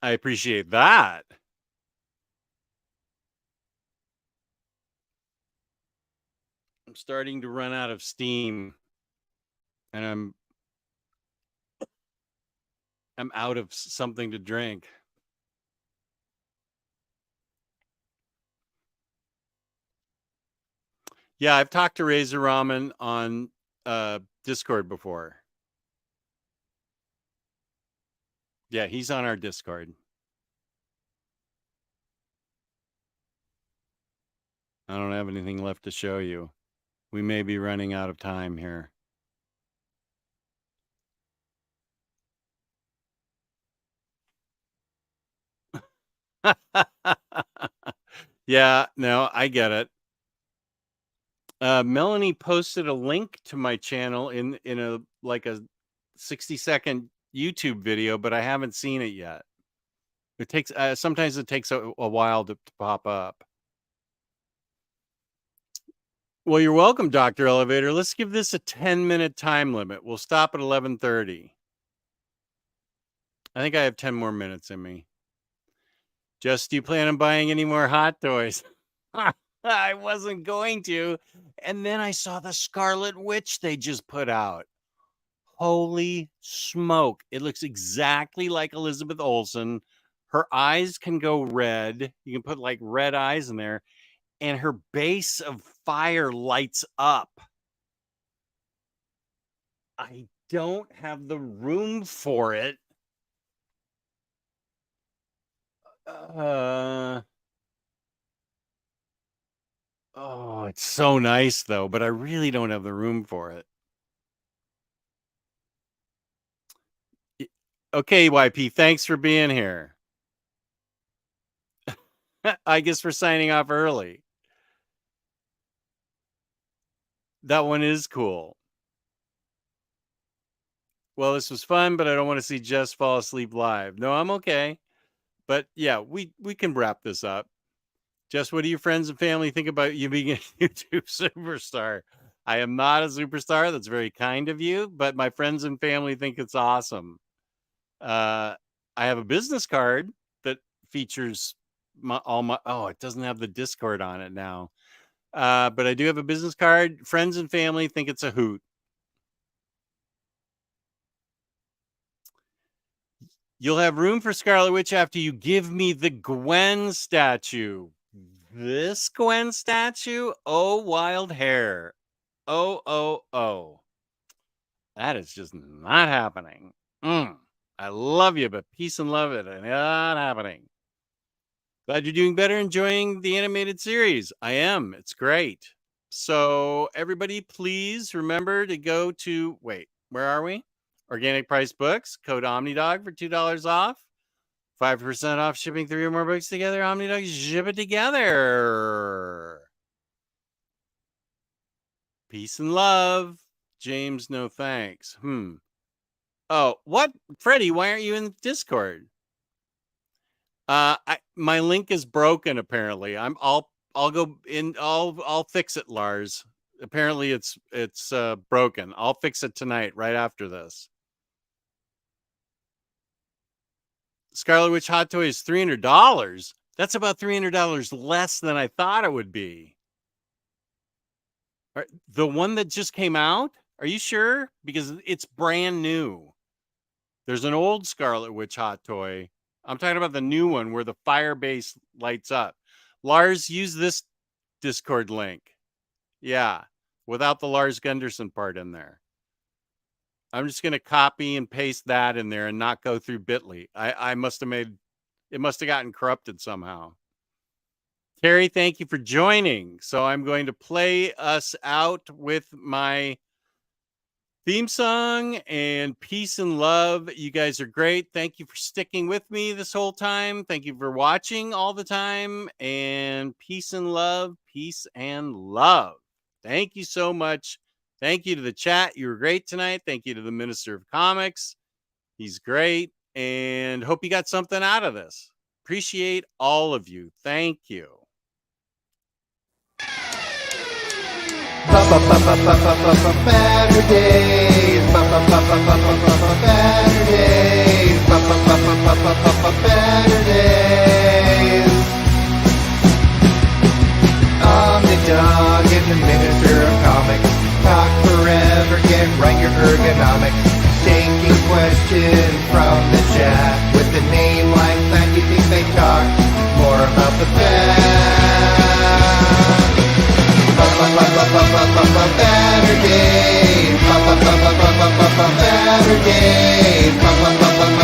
I appreciate that. I'm starting to run out of steam. And I'm out of something to drink. Yeah, I've talked to Razor Ramen on Discord before. Yeah, he's on our Discord. I don't have anything left to show you. We may be running out of time here. Yeah, no, I get it. Melanie posted a link to my channel in a 60-second YouTube video, but I haven't seen it yet. It takes sometimes it takes a while to pop up. Well, you're welcome, Dr. Elevator. Let's give this a 10-minute time limit. We'll stop at 11:30. I think I have 10 more minutes in me. Just, do you plan on buying any more hot toys? I wasn't going to. And then I saw the Scarlet Witch they just put out. Holy smoke. It looks exactly like Elizabeth Olsen. Her eyes can go red. You can put like red eyes in there. And her base of fire lights up. I don't have the room for it. Oh, it's so nice though, but I really don't have the room for it. Okay, YP, thanks for being here. I guess we're signing off early. That one is cool. Well, this was fun, but I don't want to see Jess fall asleep live. No, I'm okay. But yeah, we can wrap this up. Jess, what do your friends and family think about you being a YouTube superstar? I am not a superstar. That's very kind of you, but my friends and family think it's awesome. I have a business card that features it doesn't have the Discord on it now. But I do have a business card. Friends and family think it's a hoot. You'll have room for Scarlet Witch after you give me the Gwen statue. This Gwen statue? Oh, wild hair. Oh. That is just not happening. I love you, but peace and love it. And not happening. Glad you're doing better, enjoying the animated series. I am. It's great. So everybody, please remember to go to, wait, where are we? Organic Price Books, code Omnidog for $2 off. 5% off shipping 3 or more books together. Omnidog, ship it together. Peace and love. James, no thanks. Oh, what? Freddie, why aren't you in Discord? My link is broken apparently. I'll go in, I'll fix it, Lars. Apparently it's broken. I'll fix it tonight right after this. Scarlet Witch Hot Toy is $300. That's about $300 less than I thought it would be. The one that just came out? Are you sure? Because it's brand new. There's an old Scarlet Witch Hot Toy. I'm talking about the new one where the fire base lights up. Lars, use this Discord link. Yeah, without the Lars Gunderson part in there. I'm just going to copy and paste that in there and not go through Bitly. I must have made, it must have gotten corrupted somehow. Terry, thank you for joining. So I'm going to play us out with my theme song and peace and love. You guys are great. Thank you for sticking with me this whole time. Thank you for watching all the time, and peace and love, peace and love. Thank you so much. Thank you to the chat. You were great tonight. Thank you to the Minister of Comics. He's great, and hope you got something out of this. Appreciate all of you. Thank you. Baturdays, Baturdays. Omnidog and the Minister of Comics talk forever, get right your ergonomics. Taking questions from the chat with a name like that, you think they talk more about the fact. Baturdays, Baturdays,